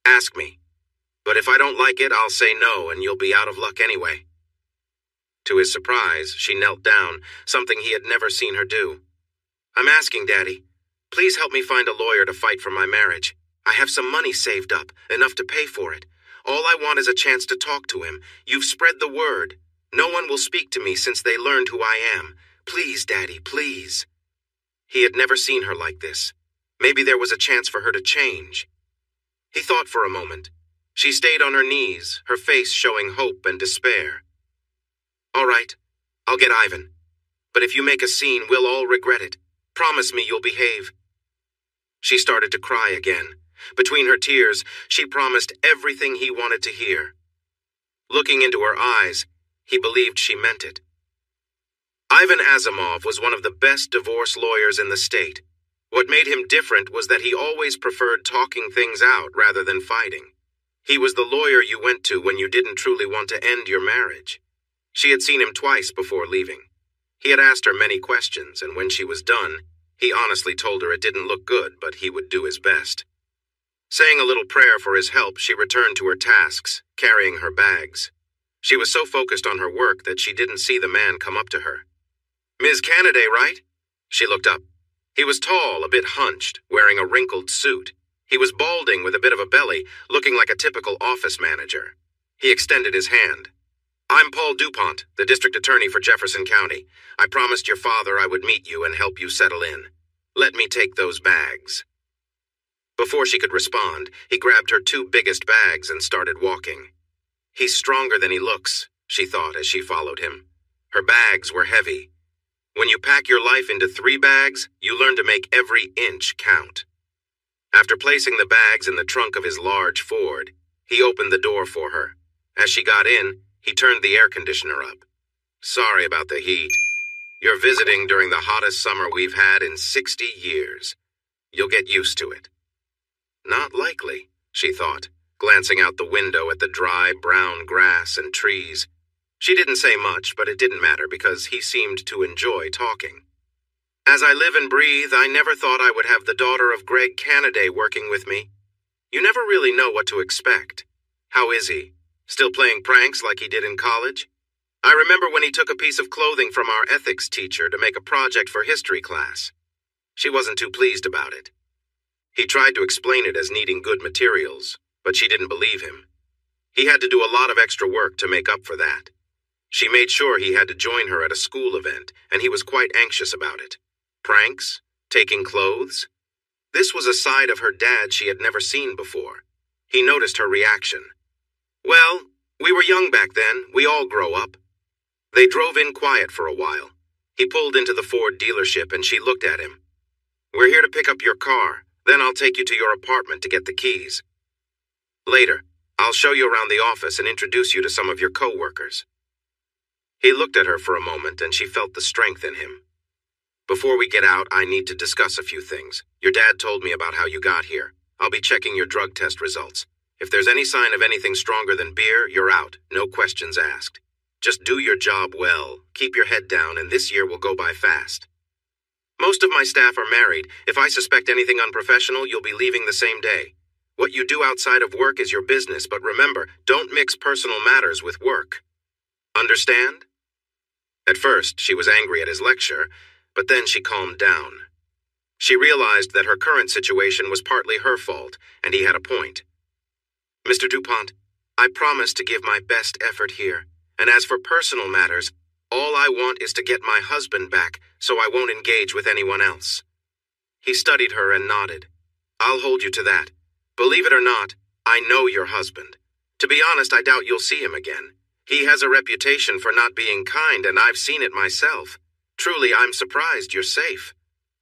A: "Ask me. But if I don't like it, I'll say no, and you'll be out of luck anyway." To his surprise, she knelt down, something he had never seen her do. "I'm asking, Daddy. Please help me find a lawyer to fight for my marriage. I have some money saved up, enough to pay for it. All I want is a chance to talk to him. You've spread the word. No one will speak to me since they learned who I am. Please, Daddy, please." He had never seen her like this. Maybe there was a chance for her to change. He thought for a moment. She stayed on her knees, her face showing hope and despair. "All right, I'll get Ivan. But if you make a scene, we'll all regret it. Promise me you'll behave." She started to cry again. Between her tears, she promised everything he wanted to hear. Looking into her eyes, he believed she meant it. Ivan Asimov was one of the best divorce lawyers in the state. What made him different was that he always preferred talking things out rather than fighting. He was the lawyer you went to when you didn't truly want to end your marriage. She had seen him twice before leaving. He had asked her many questions, and when she was done, he honestly told her it didn't look good, but he would do his best. Saying a little prayer for his help, she returned to her tasks, carrying her bags. She was so focused on her work that she didn't see the man come up to her. "Ms. Cannaday, right?" She looked up. He was tall, a bit hunched, wearing a wrinkled suit. He was balding with a bit of a belly, looking like a typical office manager. He extended his hand. "I'm Paul DuPont, the district attorney for Jefferson County. I promised your father I would meet you and help you settle in. Let me take those bags." Before she could respond, he grabbed her two biggest bags and started walking. "He's stronger than he looks," she thought as she followed him. Her bags were heavy. When you pack your life into 3 bags, you learn to make every inch count. After placing the bags in the trunk of his large Ford, he opened the door for her. As she got in, he turned the air conditioner up. "Sorry about the heat. You're visiting during the hottest summer we've had in 60 years. You'll get used to it." Not likely, she thought, glancing out the window at the dry, brown grass and trees. She didn't say much, but it didn't matter because he seemed to enjoy talking. "As I live and breathe, I never thought I would have the daughter of Greg Cannaday working with me. You never really know what to expect. How is he? Still playing pranks like he did in college? I remember when he took a piece of clothing from our ethics teacher to make a project for history class. She wasn't too pleased about it. He tried to explain it as needing good materials, but she didn't believe him. He had to do a lot of extra work to make up for that. She made sure he had to join her at a school event, and he was quite anxious about it. Pranks? Taking clothes? This was a side of her dad she had never seen before. He noticed her reaction. "Well, we were young back then. We all grow up." They drove in quiet for a while. He pulled into the Ford dealership and she looked at him. "We're here to pick up your car. Then I'll take you to your apartment to get the keys. Later, I'll show you around the office and introduce you to some of your co-workers." He looked at her for a moment and she felt the strength in him. "Before we get out, I need to discuss a few things. Your dad told me about how you got here. I'll be checking your drug test results. If there's any sign of anything stronger than beer, you're out. No questions asked. Just do your job well, keep your head down, and this year will go by fast. Most of my staff are married. If I suspect anything unprofessional, you'll be leaving the same day. What you do outside of work is your business, but remember, don't mix personal matters with work. Understand?" At first, she was angry at his lecture, but then she calmed down. She realized that her current situation was partly her fault, and he had a point. "Mr. DuPont, I promise to give my best effort here, and as for personal matters, all I want is to get my husband back so I won't engage with anyone else." He studied her and nodded. "I'll hold you to that. Believe it or not, I know your husband. To be honest, I doubt you'll see him again. He has a reputation for not being kind, and I've seen it myself. Truly, I'm surprised you're safe."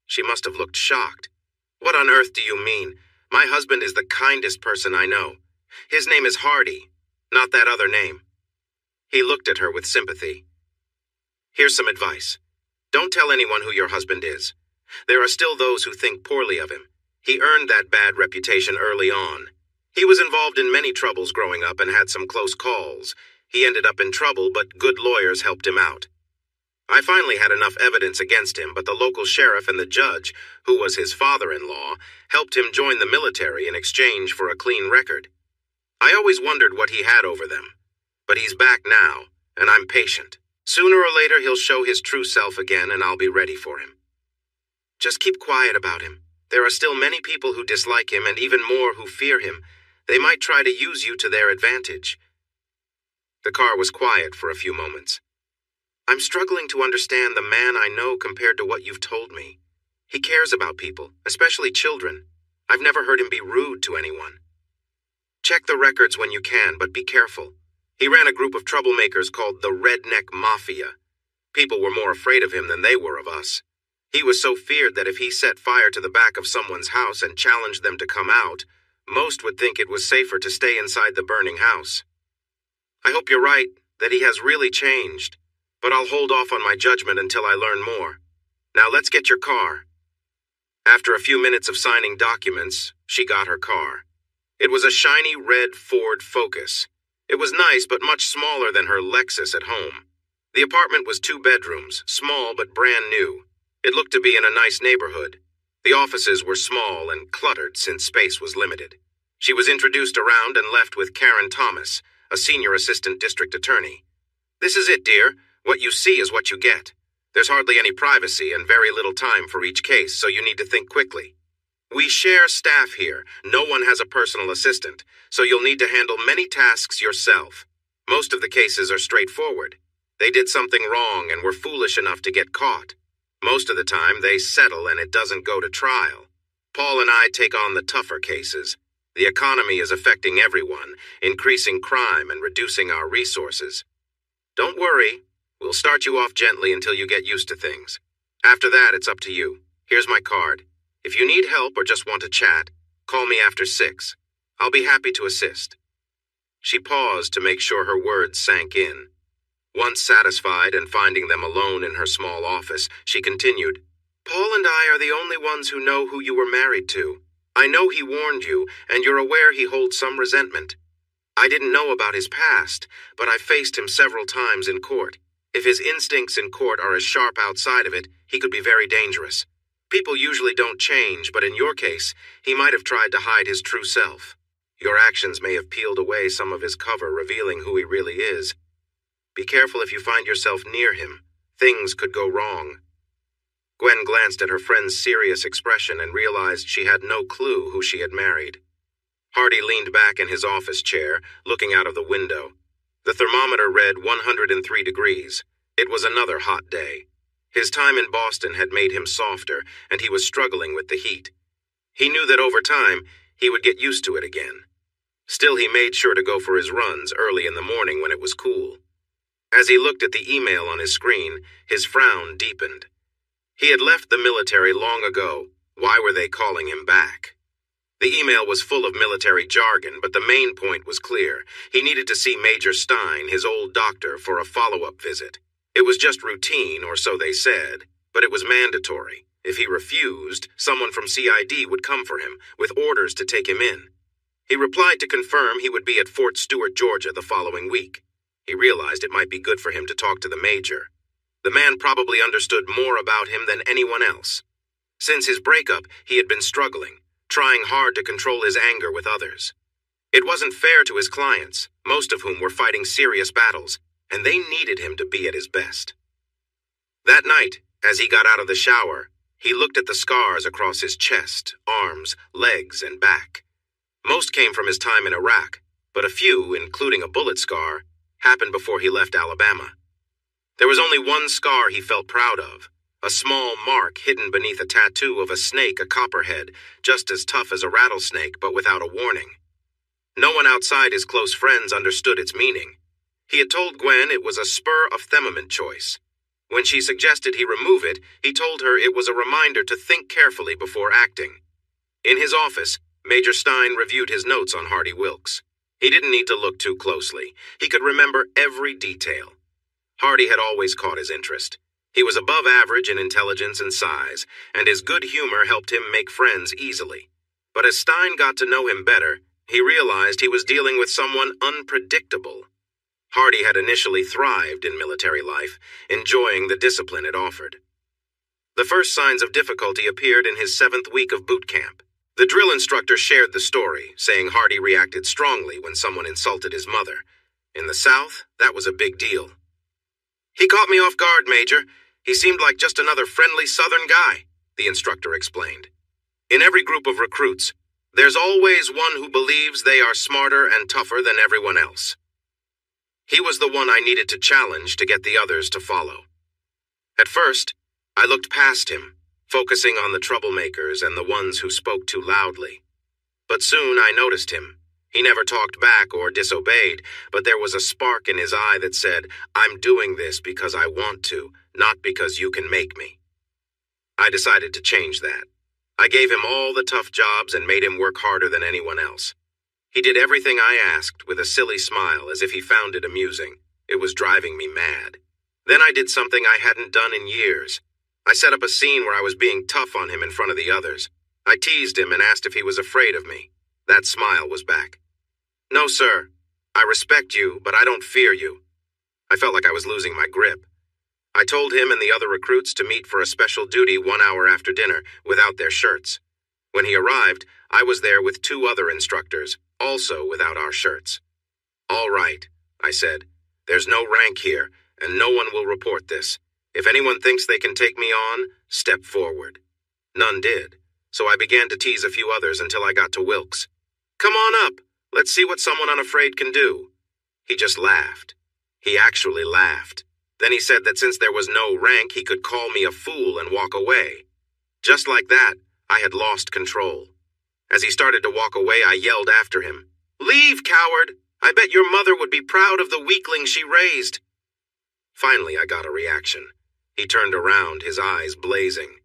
A: She must have looked shocked. "What on earth do you mean? My husband is the kindest person I know. His name is Hardy, not that other name." He looked at her with sympathy. "Here's some advice. Don't tell anyone who your husband is. There are still those who think poorly of him. He earned that bad reputation early on. He was involved in many troubles growing up and had some close calls. He ended up in trouble, but good lawyers helped him out. I finally had enough evidence against him, but the local sheriff and the judge, who was his father-in-law, helped him join the military in exchange for a clean record. I always wondered what he had over them. But he's back now, and I'm patient. Sooner or later he'll show his true self again, and I'll be ready for him. Just keep quiet about him. There are still many people who dislike him and even more who fear him. They might try to use you to their advantage." The car was quiet for a few moments. "I'm struggling to understand the man I know compared to what you've told me. He cares about people, especially children. I've never heard him be rude to anyone. Check the records when you can, but be careful. He ran a group of troublemakers called the Redneck Mafia. People were more afraid of him than they were of us. He was so feared that if he set fire to the back of someone's house and challenged them to come out, most would think it was safer to stay inside the burning house. I hope you're right, that he has really changed, but I'll hold off on my judgment until I learn more. Now let's get your car." After a few minutes of signing documents, she got her car. It was a shiny red Ford Focus. It was nice, but much smaller than her Lexus at home. The apartment was 2 bedrooms, small but brand new. It looked to be in a nice neighborhood. The offices were small and cluttered since space was limited. She was introduced around and left with Karen Thomas, a senior assistant district attorney. "This is it, dear. What you see is what you get. There's hardly any privacy and very little time for each case, so you need to think quickly. We share staff here. No one has a personal assistant, so you'll need to handle many tasks yourself. Most of the cases are straightforward. They did something wrong and were foolish enough to get caught. Most of the time, they settle and it doesn't go to trial. Paul and I take on the tougher cases. The economy is affecting everyone, increasing crime and reducing our resources. Don't worry. We'll start you off gently until you get used to things. After that, it's up to you. Here's my card. If you need help or just want to chat, call me after 6. I'll be happy to assist. She paused to make sure her words sank in. Once satisfied and finding them alone in her small office, she continued, Paul and I are the only ones who know who you were married to. I know he warned you, and you're aware he holds some resentment. I didn't know about his past, but I faced him several times in court. If his instincts in court are as sharp outside of it, he could be very dangerous. People usually don't change, but in your case, he might have tried to hide his true self. Your actions may have peeled away some of his cover, revealing who he really is. Be careful if you find yourself near him. Things could go wrong. Gwen glanced at her friend's serious expression and realized she had no clue who she had married. Hardy leaned back in his office chair, looking out of the window. The thermometer read 103 degrees. It was another hot day. His time in Boston had made him softer, and he was struggling with the heat. He knew that over time, he would get used to it again. Still, he made sure to go for his runs early in the morning when it was cool. As he looked at the email on his screen, his frown deepened. He had left the military long ago. Why were they calling him back? The email was full of military jargon, but the main point was clear. He needed to see Major Stein, his old doctor, for a follow-up visit. It was just routine, or so they said, but it was mandatory. If he refused, someone from CID would come for him, with orders to take him in. He replied to confirm he would be at Fort Stewart, Georgia, the following week. He realized it might be good for him to talk to the major. The man probably understood more about him than anyone else. Since his breakup, he had been struggling, trying hard to control his anger with others. It wasn't fair to his clients, most of whom were fighting serious battles, and they needed him to be at his best. That night, as he got out of the shower, he looked at the scars across his chest, arms, legs, and back. Most came from his time in Iraq, but a few, including a bullet scar, happened before he left Alabama. There was only one scar he felt proud of, a small mark hidden beneath a tattoo of a snake, a copperhead, just as tough as a rattlesnake, but without a warning. No one outside his close friends understood its meaning. He had told Gwen it was a spur of temperament choice. When she suggested he remove it, he told her it was a reminder to think carefully before acting. In his office, Major Stein reviewed his notes on Hardy Wilkes. He didn't need to look too closely. He could remember every detail. Hardy had always caught his interest. He was above average in intelligence and size, and his good humor helped him make friends easily. But as Stein got to know him better, he realized he was dealing with someone unpredictable. Hardy had initially thrived in military life, enjoying the discipline it offered. The first signs of difficulty appeared in his 7th week of boot camp. The drill instructor shared the story, saying Hardy reacted strongly when someone insulted his mother. In the South, that was a big deal. "He caught me off guard, Major. He seemed like just another friendly Southern guy," the instructor explained. In every group of recruits, there's always one who believes they are smarter and tougher than everyone else. He was the one I needed to challenge to get the others to follow. At first, I looked past him, focusing on the troublemakers and the ones who spoke too loudly. But soon I noticed him. He never talked back or disobeyed, but there was a spark in his eye that said, "I'm doing this because I want to, not because you can make me." I decided to change that. I gave him all the tough jobs and made him work harder than anyone else. He did everything I asked with a silly smile as if he found it amusing. It was driving me mad. Then I did something I hadn't done in years. I set up a scene where I was being tough on him in front of the others. I teased him and asked if he was afraid of me. That smile was back. "No, sir. I respect you, but I don't fear you." I felt like I was losing my grip. I told him and the other recruits to meet for a special duty 1 hour after dinner, without their shirts. When he arrived, I was there with 2 other instructors, also without our shirts. "All right," I said. "There's no rank here, and no one will report this. If anyone thinks they can take me on, step forward. None did, so I began to tease a few others until I got to Wilkes. Come on up. Let's see what someone unafraid can do. He just laughed. He actually laughed. Then he said that since there was no rank, he could call me a fool and walk away. Just like that, I had lost control. As he started to walk away, I yelled after him, "Leave, coward! I bet your mother would be proud of the weakling she raised." Finally, I got a reaction. He turned around, his eyes blazing.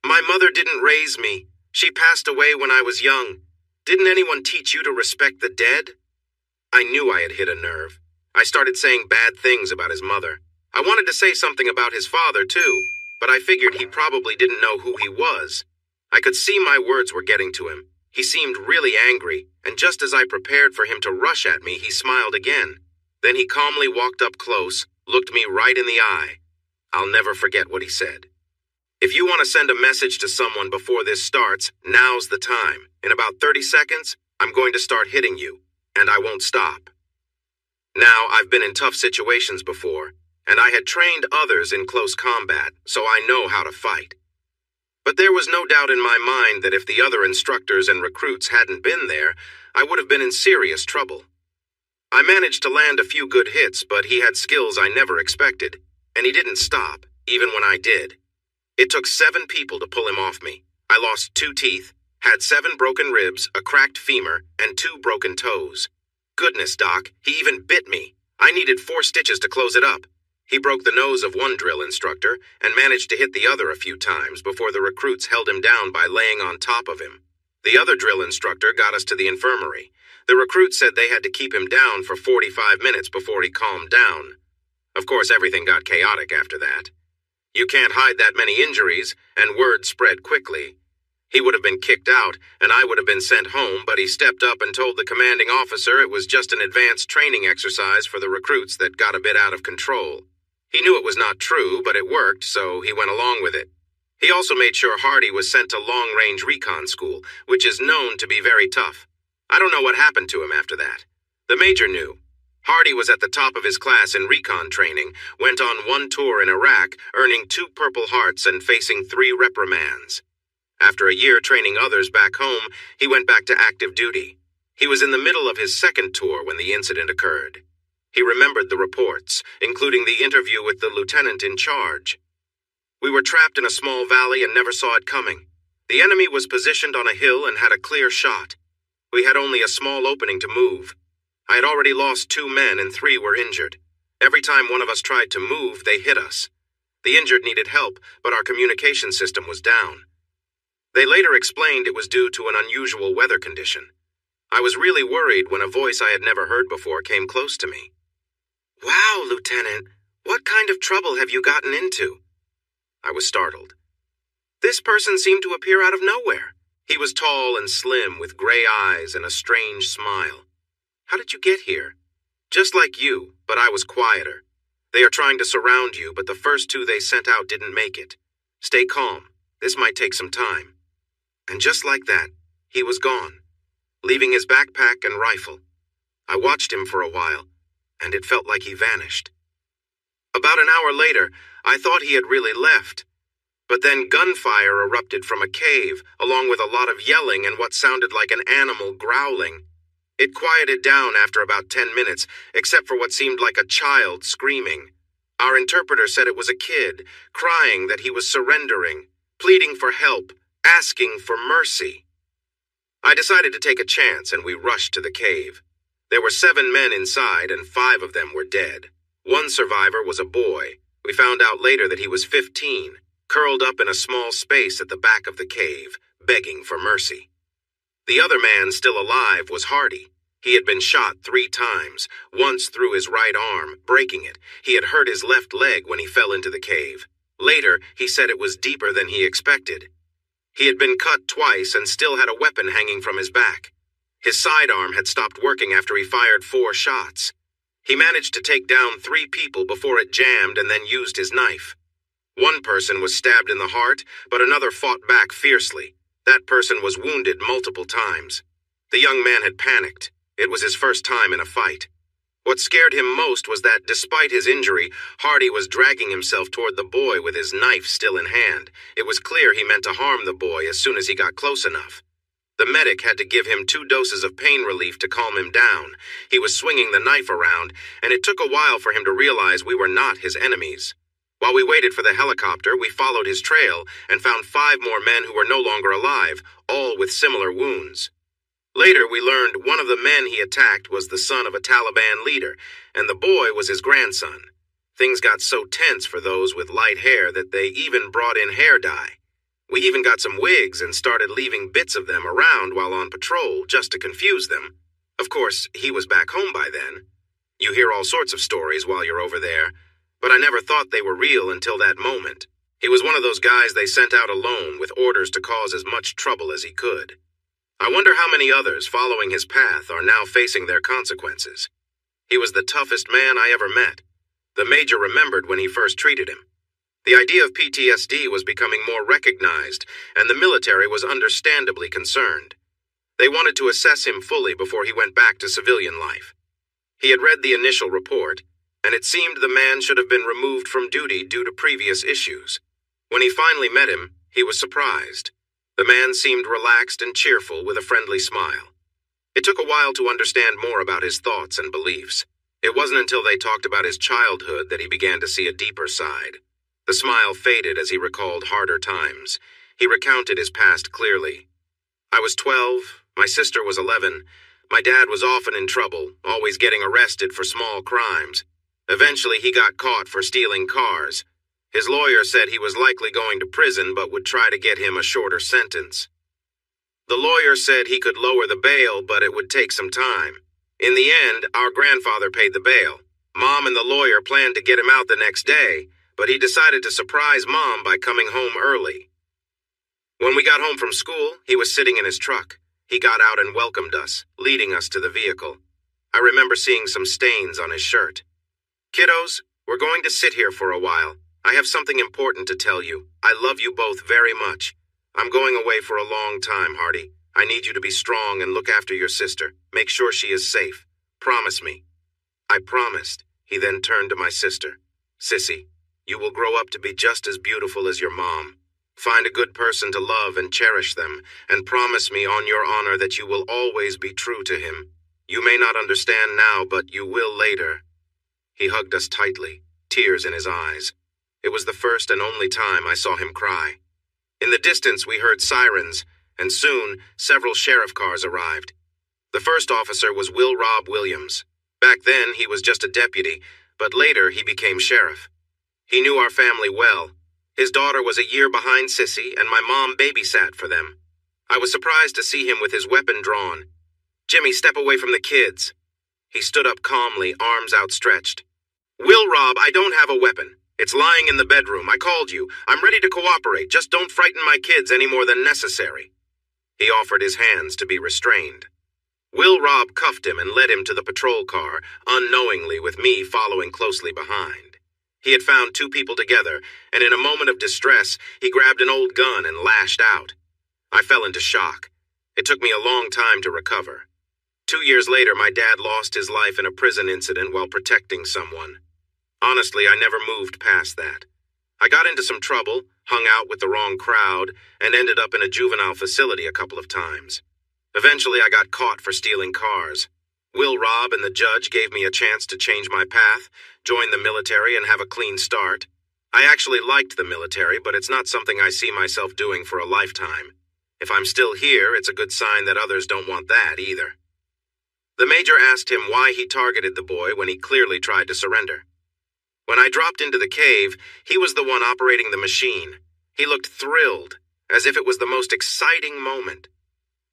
A: "My mother didn't raise me. She passed away when I was young. Didn't anyone teach you to respect the dead?" I knew I had hit a nerve. I started saying bad things about his mother. I wanted to say something about his father, too, but I figured he probably didn't know who he was. I could see my words were getting to him. He seemed really angry, and just as I prepared for him to rush at me, he smiled again. Then he calmly walked up close, looked me right in the eye. I'll never forget what he said. "If you want to send a message to someone before this starts, now's the time. In about 30 seconds, I'm going to start hitting you, and I won't stop." Now, I've been in tough situations before, and I had trained others in close combat, so I know how to fight. But there was no doubt in my mind that if the other instructors and recruits hadn't been there, I would have been in serious trouble. I managed to land a few good hits, but he had skills I never expected, and he didn't stop, even when I did. It took 7 people to pull him off me. I lost 2 teeth, had 7 broken ribs, a cracked femur, and 2 broken toes. Goodness, Doc, he even bit me. I needed 4 stitches to close it up. He broke the nose of one drill instructor and managed to hit the other a few times before the recruits held him down by laying on top of him. The other drill instructor got us to the infirmary. The recruits said they had to keep him down for 45 minutes before he calmed down. Of course, everything got chaotic after that. You can't hide that many injuries, and word spread quickly. He would have been kicked out, and I would have been sent home, but he stepped up and told the commanding officer it was just an advanced training exercise for the recruits that got a bit out of control. He knew it was not true, but it worked, so he went along with it. He also made sure Hardy was sent to long-range recon school, which is known to be very tough. I don't know what happened to him after that. The major knew. Hardy was at the top of his class in recon training, went on 1 tour in Iraq, earning 2 Purple Hearts and facing 3 reprimands. After a year training others back home, he went back to active duty. He was in the middle of his 2nd tour when the incident occurred. He remembered the reports, including the interview with the lieutenant in charge. "We were trapped in a small valley and never saw it coming. The enemy was positioned on a hill and had a clear shot. We had only a small opening to move. I had already lost 2 men and 3 were injured. Every time one of us tried to move, they hit us. The injured needed help, but our communication system was down. They later explained it was due to an unusual weather condition. I was really worried when a voice I had never heard before came close to me. "Wow, Lieutenant, what kind of trouble have you gotten into?" I was startled. This person seemed to appear out of nowhere. He was tall and slim with gray eyes and a strange smile. "How did you get here?" "Just like you, but I was quieter. They are trying to surround you, but the first 2 they sent out didn't make it. Stay calm. This might take some time." And just like that, he was gone, leaving his backpack and rifle. I watched him for a while, and it felt like he vanished. About an hour later, I thought he had really left. But then gunfire erupted from a cave, along with a lot of yelling and what sounded like an animal growling. It quieted down after about 10 minutes, except for what seemed like a child screaming. Our interpreter said it was a kid, crying that he was surrendering, pleading for help, asking for mercy. I decided to take a chance, and we rushed to the cave. There were 7 men inside, and 5 of them were dead. One survivor was a boy. We found out later that he was 15, curled up in a small space at the back of the cave, begging for mercy. The other man still alive was Hardy. He had been shot 3 times, once through his right arm, breaking it. He had hurt his left leg when he fell into the cave. Later, he said it was deeper than he expected. He had been cut twice and still had a weapon hanging from his back. His sidearm had stopped working after he fired 4 shots. He managed to take down 3 people before it jammed and then used his knife. One person was stabbed in the heart, but another fought back fiercely. That person was wounded multiple times. The young man had panicked. It was his first time in a fight. What scared him most was that, despite his injury, Hardy was dragging himself toward the boy with his knife still in hand. It was clear he meant to harm the boy as soon as he got close enough. The medic had to give him 2 doses of pain relief to calm him down. He was swinging the knife around, and it took a while for him to realize we were not his enemies. While we waited for the helicopter, we followed his trail and found 5 more men who were no longer alive, all with similar wounds. Later, we learned one of the men he attacked was the son of a Taliban leader, and the boy was his grandson. Things got so tense for those with light hair that they even brought in hair dye. We even got some wigs and started leaving bits of them around while on patrol just to confuse them. Of course, he was back home by then. You hear all sorts of stories while you're over there, but I never thought they were real until that moment. He was one of those guys they sent out alone with orders to cause as much trouble as he could. I wonder how many others following his path are now facing their consequences. He was the toughest man I ever met. The major remembered when he first treated him. The idea of PTSD was becoming more recognized, and the military was understandably concerned. They wanted to assess him fully before he went back to civilian life. He had read the initial report, and it seemed the man should have been removed from duty due to previous issues. When he finally met him, he was surprised. The man seemed relaxed and cheerful with a friendly smile. It took a while to understand more about his thoughts and beliefs. It wasn't until they talked about his childhood that he began to see a deeper side. The smile faded as he recalled harder times. He recounted his past clearly. I was 12, my sister was 11. My dad was often in trouble, always getting arrested for small crimes. Eventually he got caught for stealing cars. His lawyer said he was likely going to prison but would try to get him a shorter sentence. The lawyer said he could lower the bail, but it would take some time. In the end, our grandfather paid the bail. Mom and the lawyer planned to get him out the next day, but he decided to surprise Mom by coming home early. When we got home from school, he was sitting in his truck. He got out and welcomed us, leading us to the vehicle. I remember seeing some stains on his shirt. Kiddos, we're going to sit here for a while. I have something important to tell you. I love you both very much. I'm going away for a long time, Hardy. I need you to be strong and look after your sister. Make sure she is safe. Promise me. I promised. He then turned to my sister. Sissy, you will grow up to be just as beautiful as your mom. Find a good person to love and cherish them, and promise me on your honor that you will always be true to him. You may not understand now, but you will later. He hugged us tightly, tears in his eyes. It was the first and only time I saw him cry. In the distance, we heard sirens, and soon, several sheriff cars arrived. The first officer was Will Rob Williams. Back then, he was just a deputy, but later he became sheriff. He knew our family well. His daughter was a year behind Sissy, and my mom babysat for them. I was surprised to see him with his weapon drawn. Jimmy, step away from the kids. He stood up calmly, arms outstretched. Will Rob, I don't have a weapon. It's lying in the bedroom. I called you. I'm ready to cooperate. Just don't frighten my kids any more than necessary. He offered his hands to be restrained. Will Rob cuffed him and led him to the patrol car, unknowingly with me following closely behind. He had found 2 people together, and in a moment of distress, he grabbed an old gun and lashed out. I fell into shock. It took me a long time to recover. 2 years later, my dad lost his life in a prison incident while protecting someone. Honestly, I never moved past that. I got into some trouble, hung out with the wrong crowd, and ended up in a juvenile facility a couple of times. Eventually, I got caught for stealing cars. Will Rob and the judge gave me a chance to change my path, join the military, and have a clean start. I actually liked the military, but it's not something I see myself doing for a lifetime. If I'm still here, it's a good sign that others don't want that either. The major asked him why he targeted the boy when he clearly tried to surrender. When I dropped into the cave, he was the one operating the machine. He looked thrilled, as if it was the most exciting moment.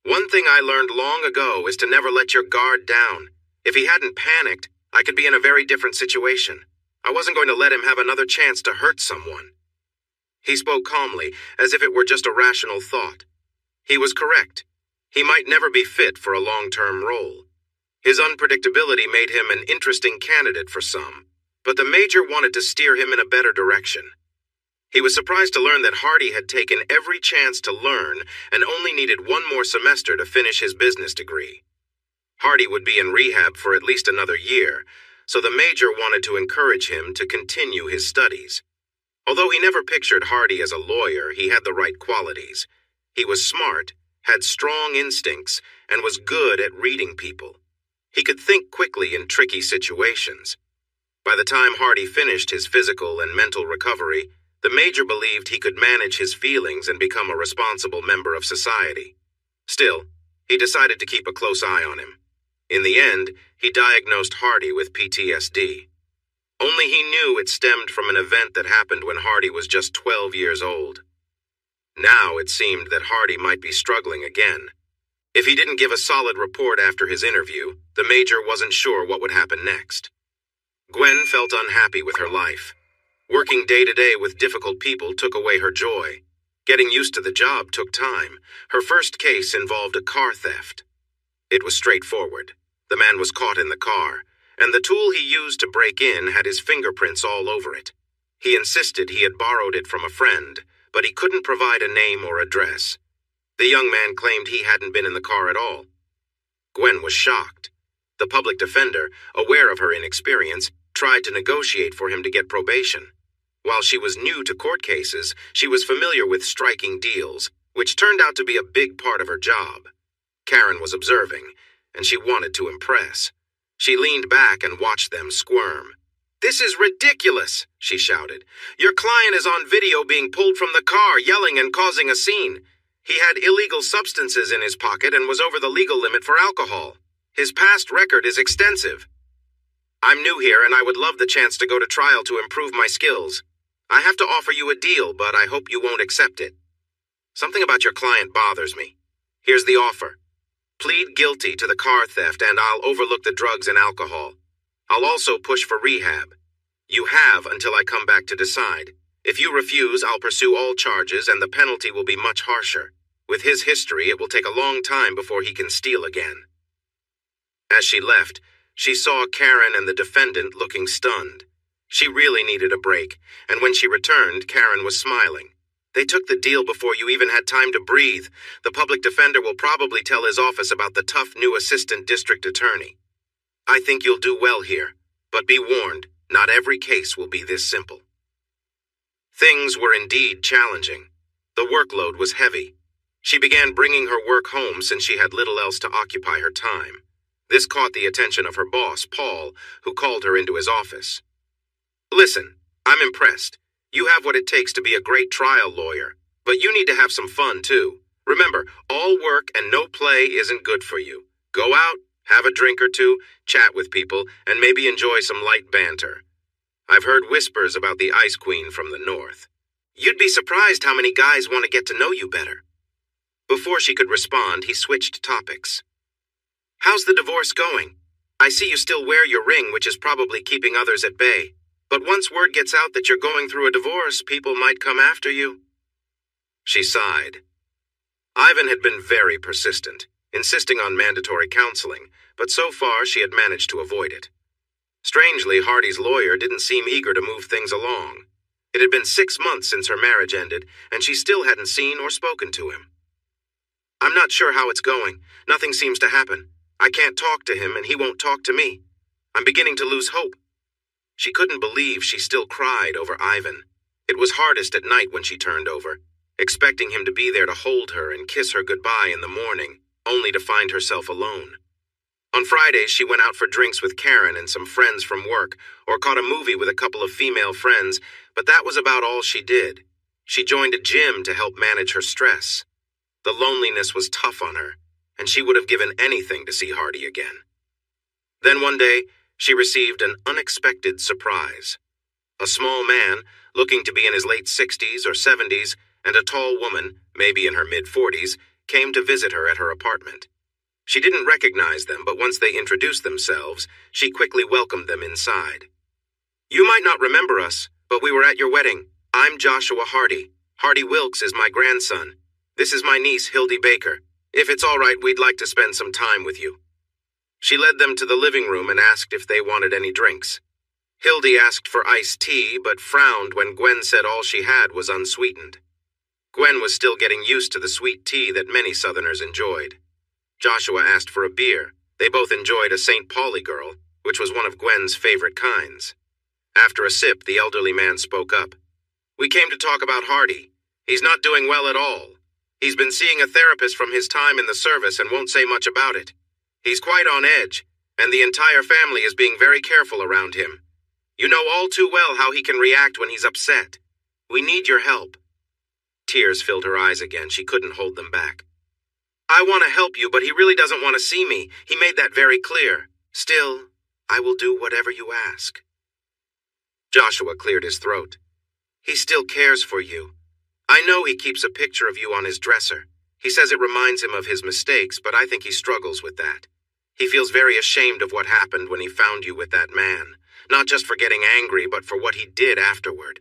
A: One thing I learned long ago is to never let your guard down. If he hadn't panicked, I could be in a very different situation. I wasn't going to let him have another chance to hurt someone. He spoke calmly, as if it were just a rational thought. He was correct. He might never be fit for a long-term role. His unpredictability made him an interesting candidate for some, but the major wanted to steer him in a better direction. He was surprised to learn that Hardy had taken every chance to learn and only needed 1 more semester to finish his business degree. Hardy would be in rehab for at least another year, so the major wanted to encourage him to continue his studies. Although he never pictured Hardy as a lawyer, he had the right qualities. He was smart, had strong instincts, and was good at reading people. He could think quickly in tricky situations. By the time Hardy finished his physical and mental recovery, the major believed he could manage his feelings and become a responsible member of society. Still, he decided to keep a close eye on him. In the end, he diagnosed Hardy with PTSD. Only he knew it stemmed from an event that happened when Hardy was just 12 years old. Now it seemed that Hardy might be struggling again. If he didn't give a solid report after his interview, the major wasn't sure what would happen next. Gwen felt unhappy with her life. Working day to day with difficult people took away her joy. Getting used to the job took time. Her first case involved a car theft. It was straightforward. The man was caught in the car, and the tool he used to break in had his fingerprints all over it. He insisted he had borrowed it from a friend, but he couldn't provide a name or address. The young man claimed he hadn't been in the car at all. Gwen was shocked. The public defender, aware of her inexperience, tried to negotiate for him to get probation. While she was new to court cases, she was familiar with striking deals, which turned out to be a big part of her job. Karen was observing, and she wanted to impress. She leaned back and watched them squirm. "This is ridiculous," she shouted. "Your client is on video being pulled from the car, yelling and causing a scene. He had illegal substances in his pocket and was over the legal limit for alcohol. His past record is extensive. I'm new here and I would love the chance to go to trial to improve my skills. I have to offer you a deal, but I hope you won't accept it. Something about your client bothers me. Here's the offer. Plead guilty to the car theft and I'll overlook the drugs and alcohol. I'll also push for rehab. You have until I come back to decide. If you refuse, I'll pursue all charges and the penalty will be much harsher. With his history, it will take a long time before he can steal again." As she left, she saw Karen and the defendant looking stunned. She really needed a break, and when she returned, Karen was smiling. "They took the deal before you even had time to breathe. The public defender will probably tell his office about the tough new assistant district attorney. I think you'll do well here, but be warned, not every case will be this simple." Things were indeed challenging. The workload was heavy. She began bringing her work home since she had little else to occupy her time. This caught the attention of her boss, Paul, who called her into his office. "Listen, I'm impressed. You have what it takes to be a great trial lawyer, but you need to have some fun too. Remember, all work and no play isn't good for you. Go out, have a drink or two, chat with people, and maybe enjoy some light banter. I've heard whispers about the Ice Queen from the north. You'd be surprised how many guys want to get to know you better." Before she could respond, he switched topics. "How's the divorce going? I see you still wear your ring, which is probably keeping others at bay. But once word gets out that you're going through a divorce, people might come after you." She sighed. Ivan had been very persistent, insisting on mandatory counseling, but so far she had managed to avoid it. Strangely, Hardy's lawyer didn't seem eager to move things along. It had been 6 months since her marriage ended, and she still hadn't seen or spoken to him. "I'm not sure how it's going. Nothing seems to happen. I can't talk to him, and he won't talk to me. I'm beginning to lose hope." She couldn't believe she still cried over Ivan. It was hardest at night when she turned over, expecting him to be there to hold her and kiss her goodbye in the morning, only to find herself alone. On Fridays, she went out for drinks with Karen and some friends from work, or caught a movie with a couple of female friends, but that was about all she did. She joined a gym to help manage her stress. The loneliness was tough on her, and she would have given anything to see Hardy again. Then one day, she received an unexpected surprise. A small man, looking to be in his late 60s or 70s, and a tall woman, maybe in her mid-40s, came to visit her at her apartment. She didn't recognize them, but once they introduced themselves, she quickly welcomed them inside. "You might not remember us, but we were at your wedding. I'm Joshua Hardy. Hardy Wilkes is my grandson. This is my niece, Hildy Baker. If it's all right, we'd like to spend some time with you." She led them to the living room and asked if they wanted any drinks. Hildy asked for iced tea, but frowned when Gwen said all she had was unsweetened. Gwen was still getting used to the sweet tea that many Southerners enjoyed. Joshua asked for a beer, They both enjoyed a St. Pauli girl, which was one of Gwen's favorite kinds. After a sip, the elderly man spoke up. "We came to talk about Hardy. He's not doing well at all. He's been seeing a therapist from his time in the service and won't say much about it. He's quite on edge, and the entire family is being very careful around him. You know all too well how he can react when he's upset. We need your help." Tears filled her eyes again. She couldn't hold them back. "I want to help you, but he really doesn't want to see me. He made that very clear. Still, I will do whatever you ask." Joshua cleared his throat. "He still cares for you. I know he keeps a picture of you on his dresser. He says it reminds him of his mistakes, but I think he struggles with that. He feels very ashamed of what happened when he found you with that man, not just for getting angry, but for what he did afterward."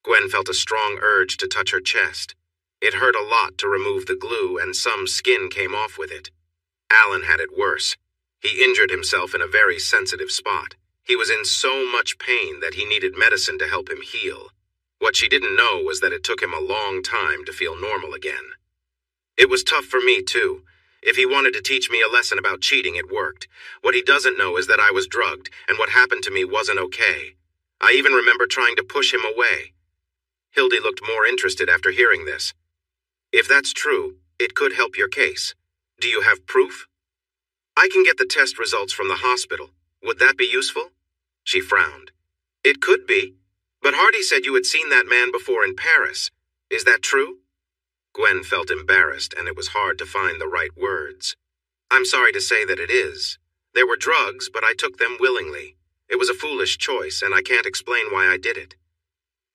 A: Gwen felt a strong urge to touch her chest. It hurt a lot to remove the glue, and some skin came off with it. Alan had it worse. He injured himself in a very sensitive spot. He was in so much pain that he needed medicine to help him heal. What she didn't know was that it took him a long time to feel normal again. "It was tough for me, too. If he wanted to teach me a lesson about cheating, it worked. What he doesn't know is that I was drugged, and what happened to me wasn't okay. I even remember trying to push him away." Hildy looked more interested after hearing this. "If that's true, it could help your case. Do you have proof?" "I can get the test results from the hospital. Would that be useful?" She frowned. "It could be. But Hardy said you had seen that man before in Paris. Is that true?" Gwen felt embarrassed, and it was hard to find the right words. "I'm sorry to say that it is. There were drugs, but I took them willingly. It was a foolish choice, and I can't explain why I did it."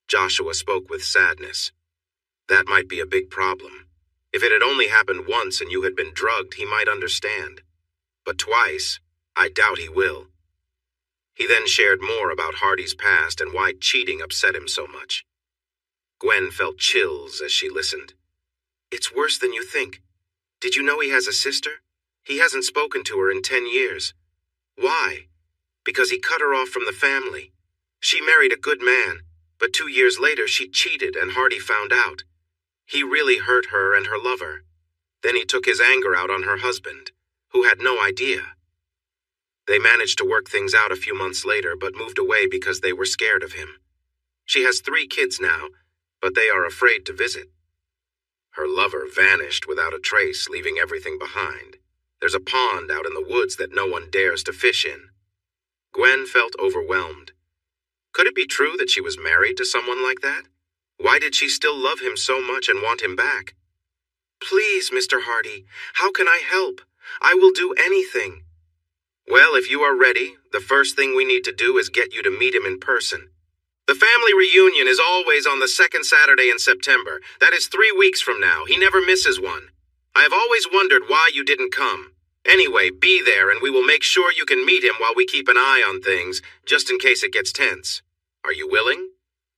A: Joshua spoke with sadness. "That might be a big problem. If it had only happened once and you had been drugged, he might understand. But twice, I doubt he will." He then shared more about Hardy's past and why cheating upset him so much. Gwen felt chills as she listened. "It's worse than you think. Did you know he has a sister? He hasn't spoken to her in 10 years. Why? Because he cut her off from the family. She married a good man, but 2 years later she cheated and Hardy found out. He really hurt her and her lover. Then he took his anger out on her husband, who had no idea. They managed to work things out a few months later, but moved away because they were scared of him. She has 3 kids now, but they are afraid to visit. Her lover vanished without a trace, leaving everything behind. There's a pond out in the woods that no one dares to fish in." Gwen felt overwhelmed. Could it be true that she was married to someone like that? Why did she still love him so much and want him back? "Please, Mr. Hardy, how can I help? I will do anything." "Well, if you are ready, the first thing we need to do is get you to meet him in person. The family reunion is always on the second Saturday in September. That is 3 weeks from now. He never misses one. I have always wondered why you didn't come. Anyway, be there and we will make sure you can meet him while we keep an eye on things, just in case it gets tense. Are you willing?"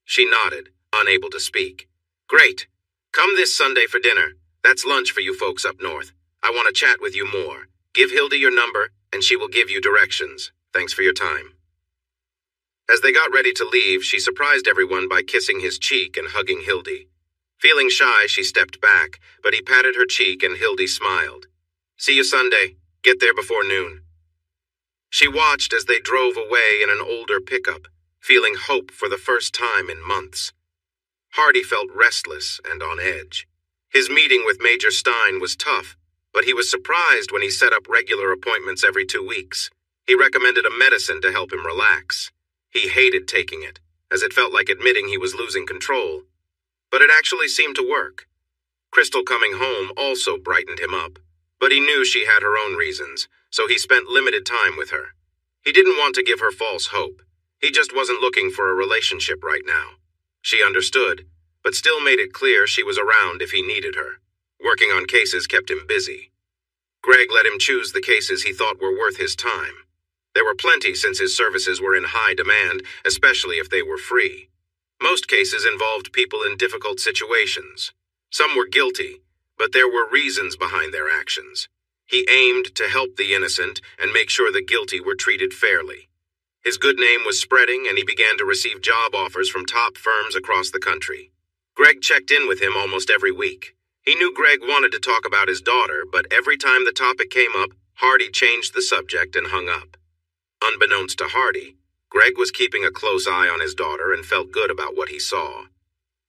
A: She nodded, unable to speak. "Great. Come this Sunday for dinner. That's lunch for you folks up north. I want to chat with you more. Give Hildy your number, and she will give you directions. Thanks for your time." As they got ready to leave, she surprised everyone by kissing his cheek and hugging Hildy. Feeling shy, she stepped back, but he patted her cheek and Hildy smiled. "See you Sunday. Get there before noon." She watched as they drove away in an older pickup, feeling hope for the first time in months. Hardy felt restless and on edge. His meeting with Major Stein was tough, but he was surprised when he set up regular appointments every 2 weeks. He recommended a medicine to help him relax. He hated taking it, as it felt like admitting he was losing control. But it actually seemed to work. Crystal coming home also brightened him up, but he knew she had her own reasons, so he spent limited time with her. He didn't want to give her false hope. He just wasn't looking for a relationship right now. She understood, but still made it clear she was around if he needed her. Working on cases kept him busy. Greg let him choose the cases he thought were worth his time. There were plenty since his services were in high demand, especially if they were free. Most cases involved people in difficult situations. Some were guilty, but there were reasons behind their actions. He aimed to help the innocent and make sure the guilty were treated fairly. His good name was spreading, and he began to receive job offers from top firms across the country. Greg checked in with him almost every week. He knew Greg wanted to talk about his daughter, but every time the topic came up, Hardy changed the subject and hung up. Unbeknownst to Hardy, Greg was keeping a close eye on his daughter and felt good about what he saw.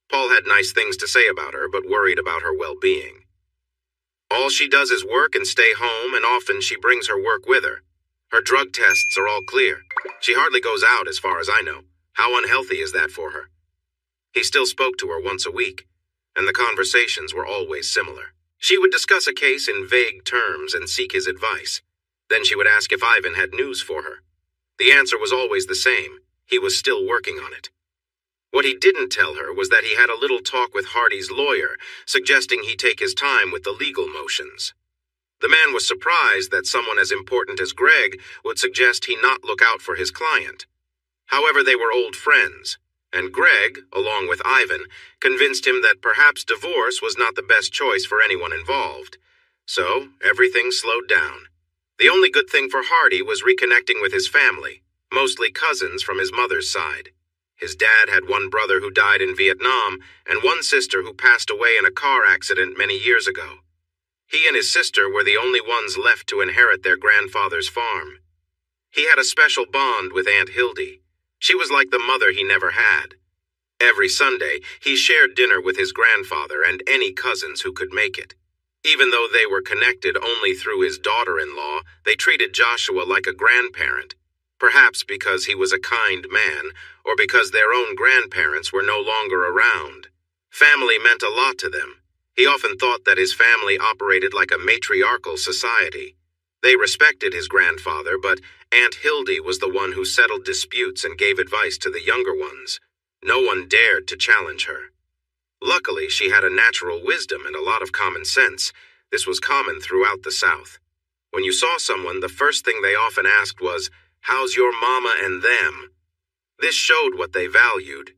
A: Paul had nice things to say about her, but worried about her well-being. All she does is work and stay home, and often she brings her work with her. Her drug tests are all clear. She hardly goes out, as far as I know. How unhealthy is that for her? He still spoke to her once a week, and the conversations were always similar. She would discuss a case in vague terms and seek his advice. Then she would ask if Ivan had news for her. The answer was always the same. He was still working on it. What he didn't tell her was that he had a little talk with Hardy's lawyer, suggesting he take his time with the legal motions. The man was surprised that someone as important as Greg would suggest he not look out for his client. However, they were old friends, and Greg, along with Ivan, convinced him that perhaps divorce was not the best choice for anyone involved. So, everything slowed down. The only good thing for Hardy was reconnecting with his family, mostly cousins from his mother's side. His dad had one brother who died in Vietnam and one sister who passed away in a car accident many years ago. He and his sister were the only ones left to inherit their grandfather's farm. He had a special bond with Aunt Hildy. She was like the mother he never had. Every Sunday, he shared dinner with his grandfather and any cousins who could make it. Even though they were connected only through his daughter-in-law, they treated Joshua like a grandparent, perhaps because he was a kind man, or because their own grandparents were no longer around. Family meant a lot to them. He often thought that his family operated like a matriarchal society. They respected his grandfather, but Aunt Hildy was the one who settled disputes and gave advice to the younger ones. No one dared to challenge her. Luckily, she had a natural wisdom and a lot of common sense. This was common throughout the South. When you saw someone, the first thing they often asked was, "How's your mama and them?" This showed what they valued.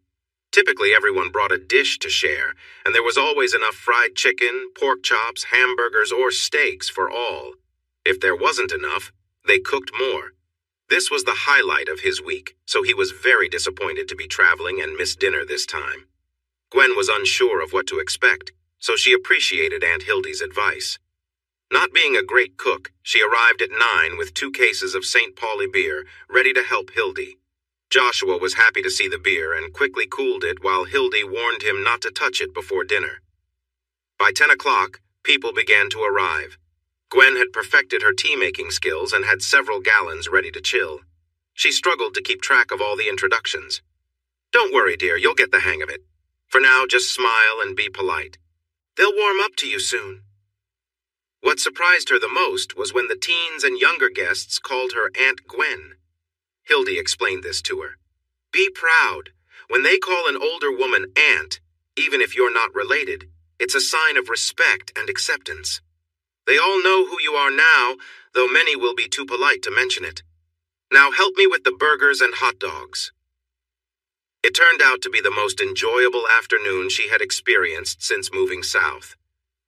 A: Typically, everyone brought a dish to share, and there was always enough fried chicken, pork chops, hamburgers, or steaks for all. If there wasn't enough, they cooked more. This was the highlight of his week, so he was very disappointed to be traveling and miss dinner this time. Gwen was unsure of what to expect, so she appreciated Aunt Hildy's advice. Not being a great cook, she arrived at 9 with 2 cases of St. Pauli beer, ready to help Hildy. Joshua was happy to see the beer and quickly cooled it while Hildy warned him not to touch it before dinner. By 10 o'clock, people began to arrive. Gwen had perfected her tea-making skills and had several gallons ready to chill. She struggled to keep track of all the introductions. "Don't worry, dear, you'll get the hang of it. For now, just smile and be polite. They'll warm up to you soon." What surprised her the most was when the teens and younger guests called her Aunt Gwen. Hildy explained this to her. "Be proud. When they call an older woman aunt, even if you're not related, it's a sign of respect and acceptance. They all know who you are now, though many will be too polite to mention it. Now help me with the burgers and hot dogs." It turned out to be the most enjoyable afternoon she had experienced since moving south.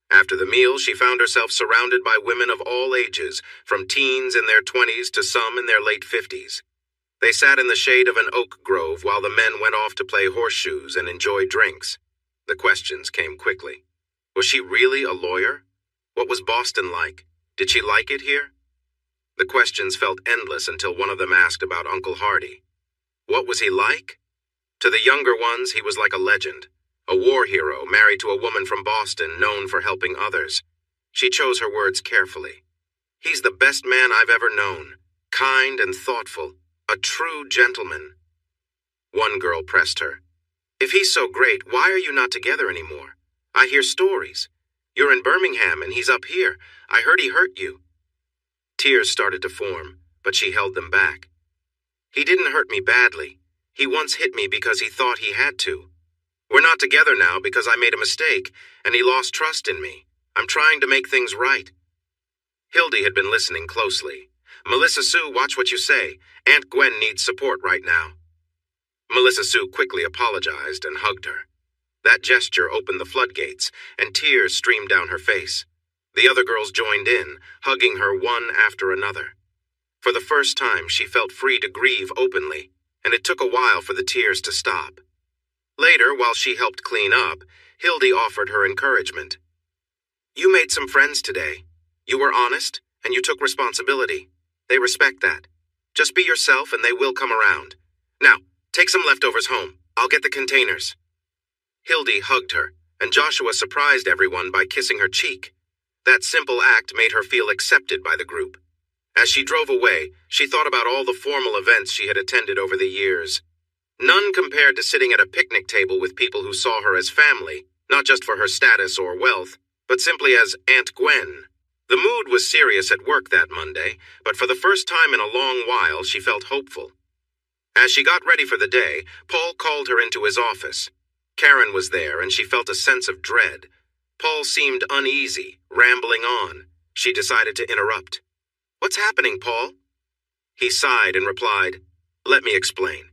A: After the meal, she found herself surrounded by women of all ages, from teens in their 20s to some in their late 50s. They sat in the shade of an oak grove while the men went off to play horseshoes and enjoy drinks. The questions came quickly. Was she really a lawyer? What was Boston like? Did she like it here? The questions felt endless until one of them asked about Uncle Hardy. What was he like? To the younger ones, he was like a legend, a war hero married to a woman from Boston known for helping others. She chose her words carefully. "He's the best man I've ever known, kind and thoughtful, a true gentleman." One girl pressed her. "If he's so great, why are you not together anymore? I hear stories. You're in Birmingham and he's up here. I heard he hurt you." Tears started to form, but she held them back. "He didn't hurt me badly. He once hit me because he thought he had to. We're not together now because I made a mistake, and he lost trust in me. I'm trying to make things right." Hildy had been listening closely. "Melissa Sue, watch what you say. Aunt Gwen needs support right now." Melissa Sue quickly apologized and hugged her. That gesture opened the floodgates, and tears streamed down her face. The other girls joined in, hugging her one after another. For the first time, she felt free to grieve openly, and it took a while for the tears to stop. Later, while she helped clean up, Hildy offered her encouragement. "You made some friends today. You were honest, and you took responsibility. They respect that. Just be yourself and they will come around. Now, take some leftovers home. I'll get the containers." Hildy hugged her, and Joshua surprised everyone by kissing her cheek. That simple act made her feel accepted by the group. As she drove away, she thought about all the formal events she had attended over the years. None compared to sitting at a picnic table with people who saw her as family, not just for her status or wealth, but simply as Aunt Gwen. The mood was serious at work that Monday, but for the first time in a long while she felt hopeful. As she got ready for the day, Paul called her into his office. Karen was there, and she felt a sense of dread. Paul seemed uneasy, rambling on. She decided to interrupt. "What's happening, Paul?" He sighed and replied, "Let me explain.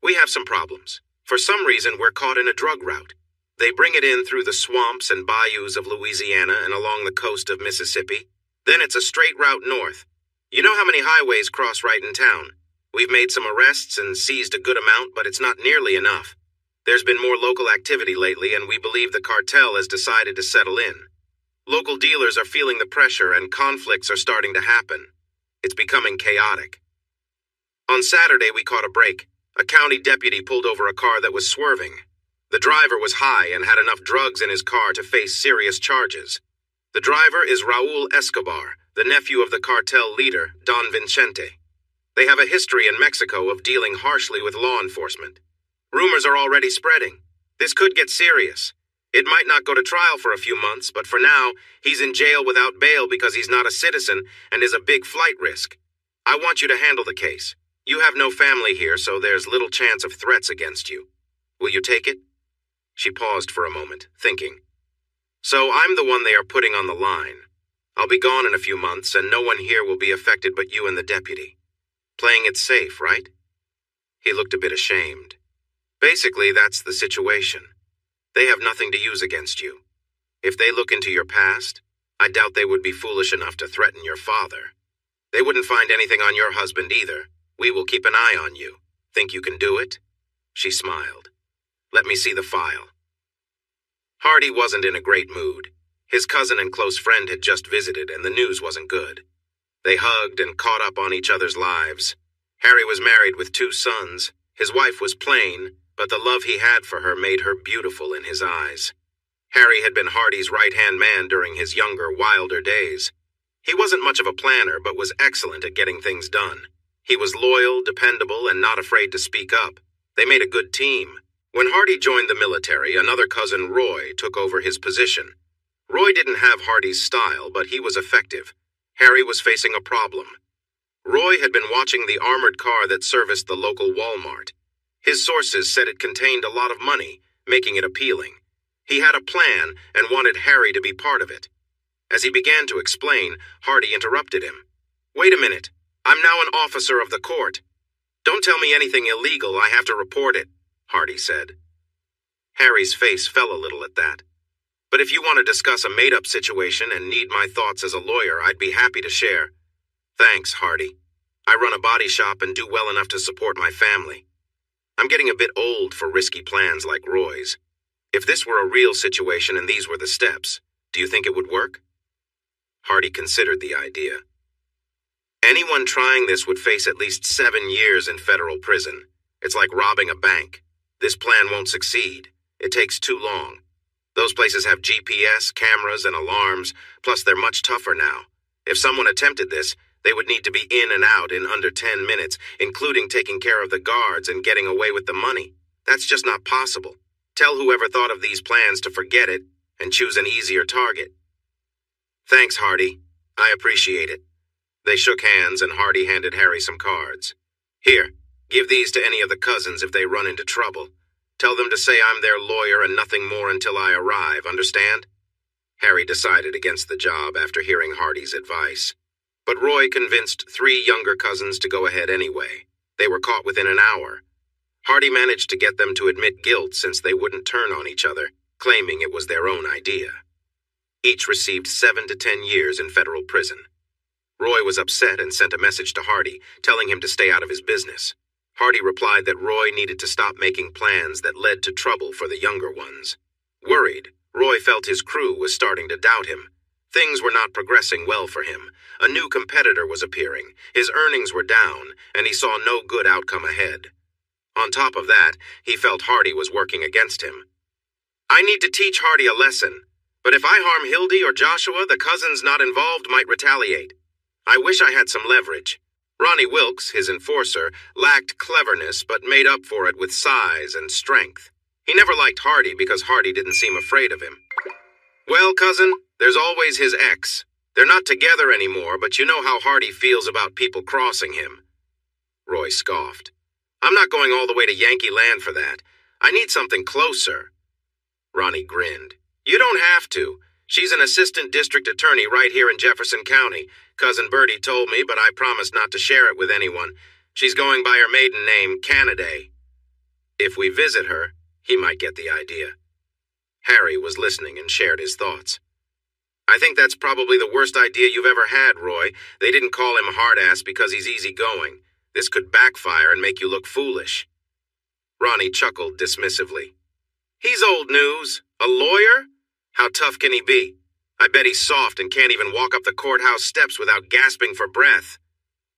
A: We have some problems. For some reason, we're caught in a drug route. They bring it in through the swamps and bayous of Louisiana and along the coast of Mississippi. Then it's a straight route north. You know how many highways cross right in town? We've made some arrests and seized a good amount, but it's not nearly enough. There's been more local activity lately, and we believe the cartel has decided to settle in. Local dealers are feeling the pressure, and conflicts are starting to happen. It's becoming chaotic. On Saturday, we caught a break. A county deputy pulled over a car that was swerving. The driver was high and had enough drugs in his car to face serious charges. The driver is Raul Escobar, the nephew of the cartel leader, Don Vincente. They have a history in Mexico of dealing harshly with law enforcement. Rumors are already spreading. This could get serious. It might not go to trial for a few months, but for now, he's in jail without bail because he's not a citizen and is a big flight risk. I want you to handle the case. You have no family here, so there's little chance of threats against you. Will you take it?" She paused for a moment, thinking. "So I'm the one they are putting on the line. I'll be gone in a few months, and no one here will be affected but you and the deputy. Playing it safe, right?" He looked a bit ashamed. "Basically, that's the situation. They have nothing to use against you. If they look into your past, I doubt they would be foolish enough to threaten your father. They wouldn't find anything on your husband either. We will keep an eye on you. Think you can do it?" She smiled. "Let me see the file." Hardy wasn't in a great mood. His cousin and close friend had just visited, and the news wasn't good. They hugged and caught up on each other's lives. Harry was married with 2 sons. His wife was plain, but the love he had for her made her beautiful in his eyes. Harry had been Hardy's right-hand man during his younger, wilder days. He wasn't much of a planner, but was excellent at getting things done. He was loyal, dependable, and not afraid to speak up. They made a good team. When Hardy joined the military, another cousin, Roy, took over his position. Roy didn't have Hardy's style, but he was effective. Harry was facing a problem. Roy had been watching the armored car that serviced the local Walmart. His sources said it contained a lot of money, making it appealing. He had a plan and wanted Harry to be part of it. As he began to explain, Hardy interrupted him. "Wait a minute. I'm now an officer of the court. Don't tell me anything illegal. I have to report it," Hardy said. Harry's face fell a little at that. "But if you want to discuss a made-up situation and need my thoughts as a lawyer, I'd be happy to share." "Thanks, Hardy. I run a body shop and do well enough to support my family. I'm getting a bit old for risky plans like Roy's. If this were a real situation and these were the steps, do you think it would work?" Hardy considered the idea. "Anyone trying this would face at least 7 years in federal prison. It's like robbing a bank. This plan won't succeed. It takes too long. Those places have GPS, cameras, and alarms, plus they're much tougher now. If someone attempted this, they would need to be in and out in under 10 minutes, including taking care of the guards and getting away with the money. That's just not possible. Tell whoever thought of these plans to forget it and choose an easier target." "Thanks, Hardy. I appreciate it." They shook hands and Hardy handed Harry some cards. "Here, give these to any of the cousins if they run into trouble. Tell them to say I'm their lawyer and nothing more until I arrive, understand?" Harry decided against the job after hearing Hardy's advice. But Roy convinced 3 younger cousins to go ahead anyway. They were caught within an hour. Hardy managed to get them to admit guilt since they wouldn't turn on each other, claiming it was their own idea. Each received 7 to 10 years in federal prison. Roy was upset and sent a message to Hardy, telling him to stay out of his business. Hardy replied that Roy needed to stop making plans that led to trouble for the younger ones. Worried, Roy felt his crew was starting to doubt him. Things were not progressing well for him. A new competitor was appearing, his earnings were down, and he saw no good outcome ahead. On top of that, he felt Hardy was working against him. I need to teach Hardy a lesson, but if I harm Hildy or Joshua, the cousins not involved might retaliate. I wish I had some leverage. Ronnie Wilkes, his enforcer, lacked cleverness but made up for it with size and strength. He never liked Hardy because Hardy didn't seem afraid of him. Well, cousin, there's always his ex. They're not together anymore, but you know how Hardy feels about people crossing him. Roy scoffed. I'm not going all the way to Yankee Land for that. I need something closer. Ronnie grinned. You don't have to. She's an assistant district attorney right here in Jefferson County. Cousin Bertie told me, but I promised not to share it with anyone. She's going by her maiden name, Canaday. If we visit her, he might get the idea. Harry was listening and shared his thoughts. I think that's probably the worst idea you've ever had, Roy. They didn't call him hard-ass because he's easygoing. This could backfire and make you look foolish. Ronnie chuckled dismissively. He's old news. A lawyer? How tough can he be? I bet he's soft and can't even walk up the courthouse steps without gasping for breath.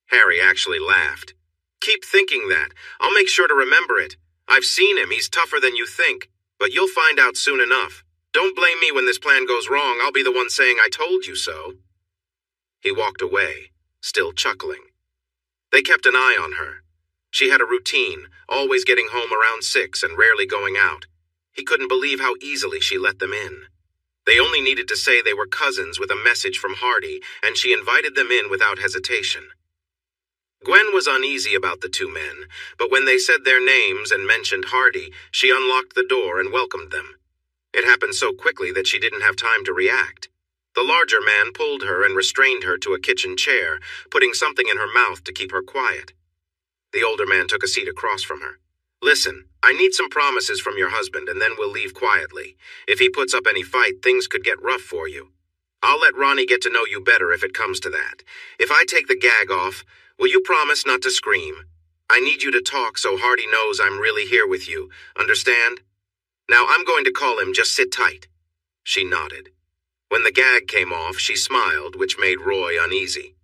A: Harry actually laughed. Keep thinking that. I'll make sure to remember it. I've seen him. He's tougher than you think. But you'll find out soon enough. Don't blame me when this plan goes wrong. I'll be the one saying I told you so. He walked away, still chuckling. They kept an eye on her. She had a routine, always getting home around 6 and rarely going out. He couldn't believe how easily she let them in. They only needed to say they were cousins with a message from Hardy, and she invited them in without hesitation. Gwen was uneasy about the two men, but when they said their names and mentioned Hardy, she unlocked the door and welcomed them. It happened so quickly that she didn't have time to react. The larger man pulled her and restrained her to a kitchen chair, putting something in her mouth to keep her quiet. The older man took a seat across from her. Listen, I need some promises from your husband, and then we'll leave quietly. If he puts up any fight, things could get rough for you. I'll let Ronnie get to know you better if it comes to that. If I take the gag off, will you promise not to scream? I need you to talk so Hardy knows I'm really here with you. Understand? Now I'm going to call him. Just sit tight. She nodded. When the gag came off, she smiled, which made Roy uneasy.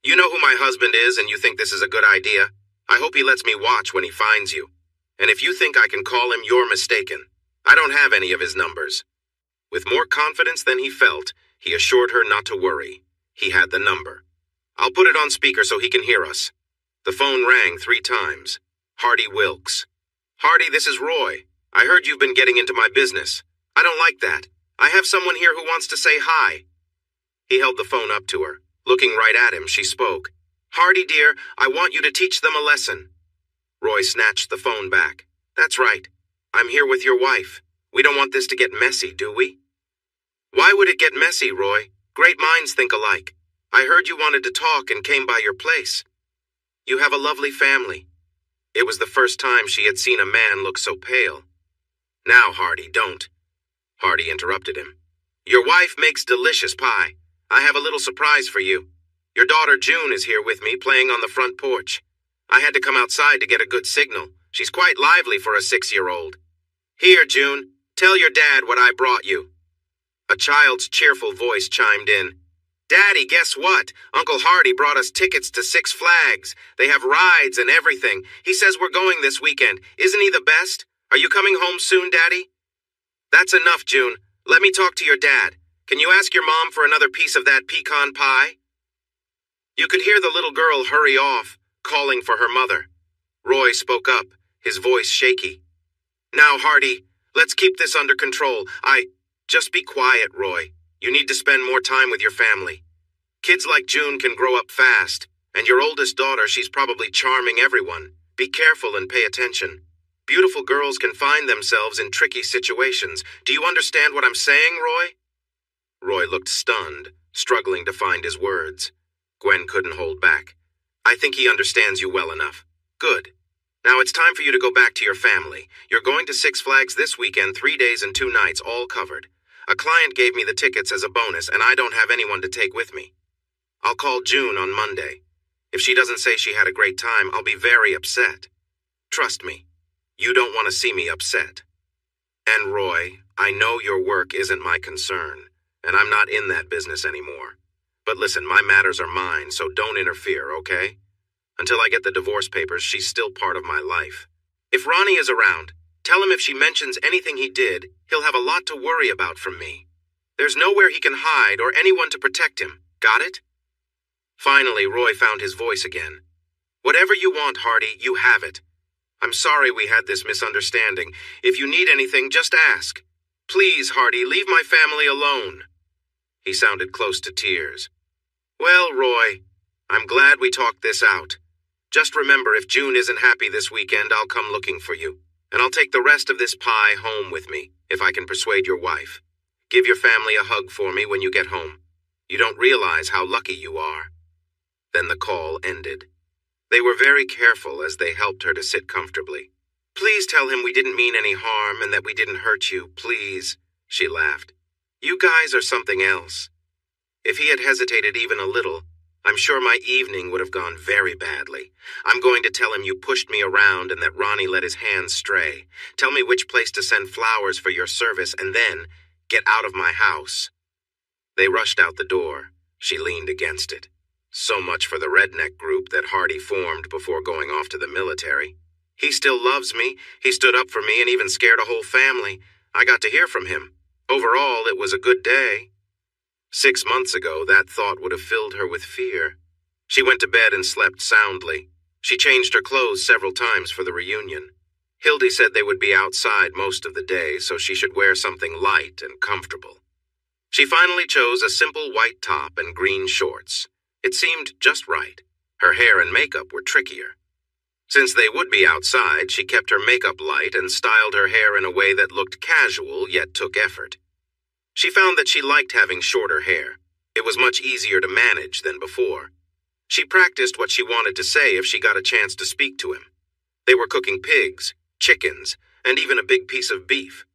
A: You know who my husband is, and you think this is a good idea? I hope he lets me watch when he finds you. And if you think I can call him, you're mistaken. I don't have any of his numbers. With more confidence than he felt, he assured her not to worry. He had the number. I'll put it on speaker so he can hear us. The phone rang 3 times. Hardy Wilkes. Hardy, this is Roy. I heard you've been getting into my business. I don't like that. I have someone here who wants to say hi. He held the phone up to her. Looking right at him, she spoke. Hardy, dear, I want you to teach them a lesson. Roy snatched the phone back. That's right. I'm here with your wife. We don't want this to get messy, do we? Why would it get messy, Roy? Great minds think alike. I heard you wanted to talk and came by your place. You have a lovely family. It was the first time she had seen a man look so pale. Now, Hardy, don't. Hardy interrupted him. Your wife makes delicious pie. I have a little surprise for you. Your daughter June is here with me, playing on the front porch. I had to come outside to get a good signal. She's quite lively for a 6-year-old. Here, June, tell your dad what I brought you. A child's cheerful voice chimed in. Daddy, guess what? Uncle Hardy brought us tickets to 6 Flags. They have rides and everything. He says we're going this weekend. Isn't he the best? Are you coming home soon, Daddy? That's enough, June. Let me talk to your dad. Can you ask your mom for another piece of that pecan pie? You could hear the little girl hurry off, calling for her mother. Roy spoke up, his voice shaky. Now, Hardy, let's keep this under control. Just be quiet, Roy. You need to spend more time with your family. Kids like June can grow up fast, and your oldest daughter, she's probably charming everyone. Be careful and pay attention. Beautiful girls can find themselves in tricky situations. Do you understand what I'm saying, Roy? Roy looked stunned, struggling to find his words. Gwen couldn't hold back. I think he understands you well enough. Good. Now it's time for you to go back to your family. You're going to 6 Flags this weekend, 3 days and 2 nights, all covered. A client gave me the tickets as a bonus, and I don't have anyone to take with me. I'll call June on Monday. If she doesn't say she had a great time, I'll be very upset. Trust me, you don't want to see me upset. And Roy, I know your work isn't my concern, and I'm not in that business anymore. But listen, my matters are mine, so don't interfere, okay? Until I get the divorce papers, she's still part of my life. If Ronnie is around, tell him if she mentions anything he did, he'll have a lot to worry about from me. There's nowhere he can hide or anyone to protect him. Got it? Finally, Roy found his voice again. Whatever you want, Hardy, you have it. I'm sorry we had this misunderstanding. If you need anything, just ask. Please, Hardy, leave my family alone. He sounded close to tears. Well, Roy, I'm glad we talked this out. Just remember, if June isn't happy this weekend, I'll come looking for you. And I'll take the rest of this pie home with me, if I can persuade your wife. Give your family a hug for me when you get home. You don't realize how lucky you are. Then the call ended. They were very careful as they helped her to sit comfortably. Please tell him we didn't mean any harm and that we didn't hurt you, please, she laughed. You guys are something else. If he had hesitated even a little, I'm sure my evening would have gone very badly. I'm going to tell him you pushed me around and that Ronnie let his hands stray. Tell me which place to send flowers for your service and then get out of my house. They rushed out the door. She leaned against it. So much for the redneck group that Hardy formed before going off to the military. He still loves me. He stood up for me and even scared a whole family. I got to hear from him. Overall, it was a good day. 6 months ago, that thought would have filled her with fear. She went to bed and slept soundly. She changed her clothes several times for the reunion. Hildy said they would be outside most of the day, so she should wear something light and comfortable. She finally chose a simple white top and green shorts. It seemed just right. Her hair and makeup were trickier. Since they would be outside, she kept her makeup light and styled her hair in a way that looked casual yet took effort. She found that she liked having shorter hair. It was much easier to manage than before. She practiced what she wanted to say if she got a chance to speak to him. They were cooking pigs, chickens, and even a big piece of beef.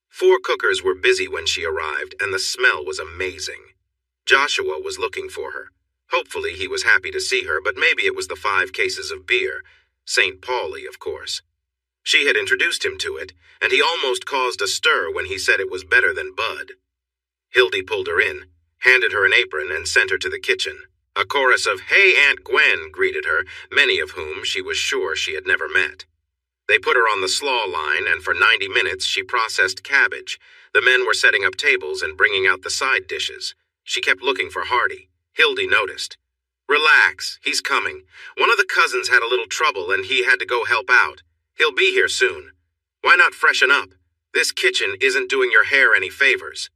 A: 4 cookers were busy when she arrived, and the smell was amazing. Joshua was looking for her. Hopefully he was happy to see her, but maybe it was the 5 cases of beer. St. Pauli, of course. She had introduced him to it, and he almost caused a stir when he said it was better than Bud. Hildy pulled her in, handed her an apron, and sent her to the kitchen. A chorus of "Hey, Aunt Gwen" greeted her, many of whom she was sure she had never met. They put her on the slaw line, and for 90 minutes she processed cabbage. The men were setting up tables and bringing out the side dishes. She kept looking for Hardy. Hildy noticed. Relax, he's coming. One of the cousins had a little trouble and he had to go help out. He'll be here soon. Why not freshen up? This kitchen isn't doing your hair any favors.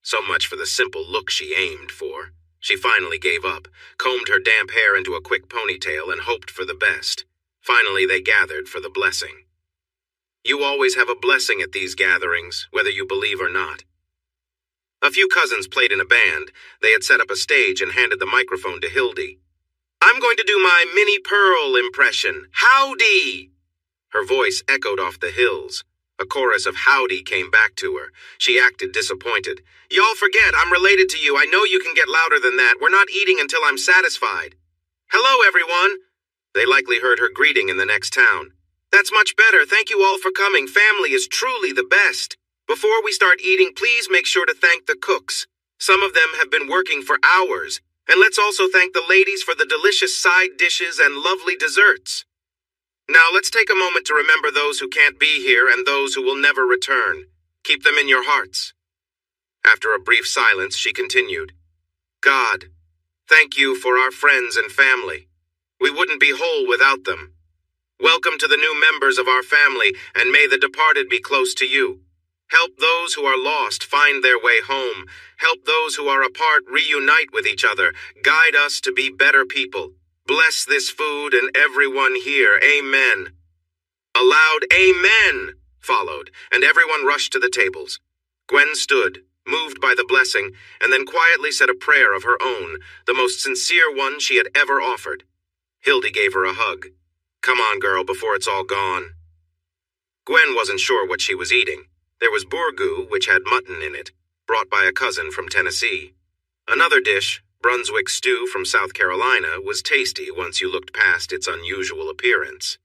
A: So much for the simple look she aimed for. She finally gave up, combed her damp hair into a quick ponytail, and hoped for the best. Finally, they gathered for the blessing. You always have a blessing at these gatherings, whether you believe or not. A few cousins played in a band. They had set up a stage and handed the microphone to Hildy. I'm going to do my Minnie Pearl impression. Howdy! Her voice echoed off the hills. A chorus of howdy came back to her. She acted disappointed. Y'all forget, I'm related to you. I know you can get louder than that. We're not eating until I'm satisfied. Hello, everyone. They likely heard her greeting in the next town. That's much better. Thank you all for coming. Family is truly the best. Before we start eating, please make sure to thank the cooks. Some of them have been working for hours. And let's also thank the ladies for the delicious side dishes and lovely desserts. Now let's take a moment to remember those who can't be here and those who will never return. Keep them in your hearts. After a brief silence, she continued. God, thank you for our friends and family. We wouldn't be whole without them. Welcome to the new members of our family, and may the departed be close to you. Help those who are lost find their way home. Help those who are apart reunite with each other. Guide us to be better people. Bless this food and everyone here. Amen. A loud amen followed, and everyone rushed to the tables. Gwen stood, moved by the blessing, and then quietly said a prayer of her own, the most sincere one she had ever offered. Hildy gave her a hug. Come on, girl, before it's all gone. Gwen wasn't sure what she was eating. There was burgoo, which had mutton in it, brought by a cousin from Tennessee. Another dish, Brunswick stew from South Carolina, was tasty once you looked past its unusual appearance.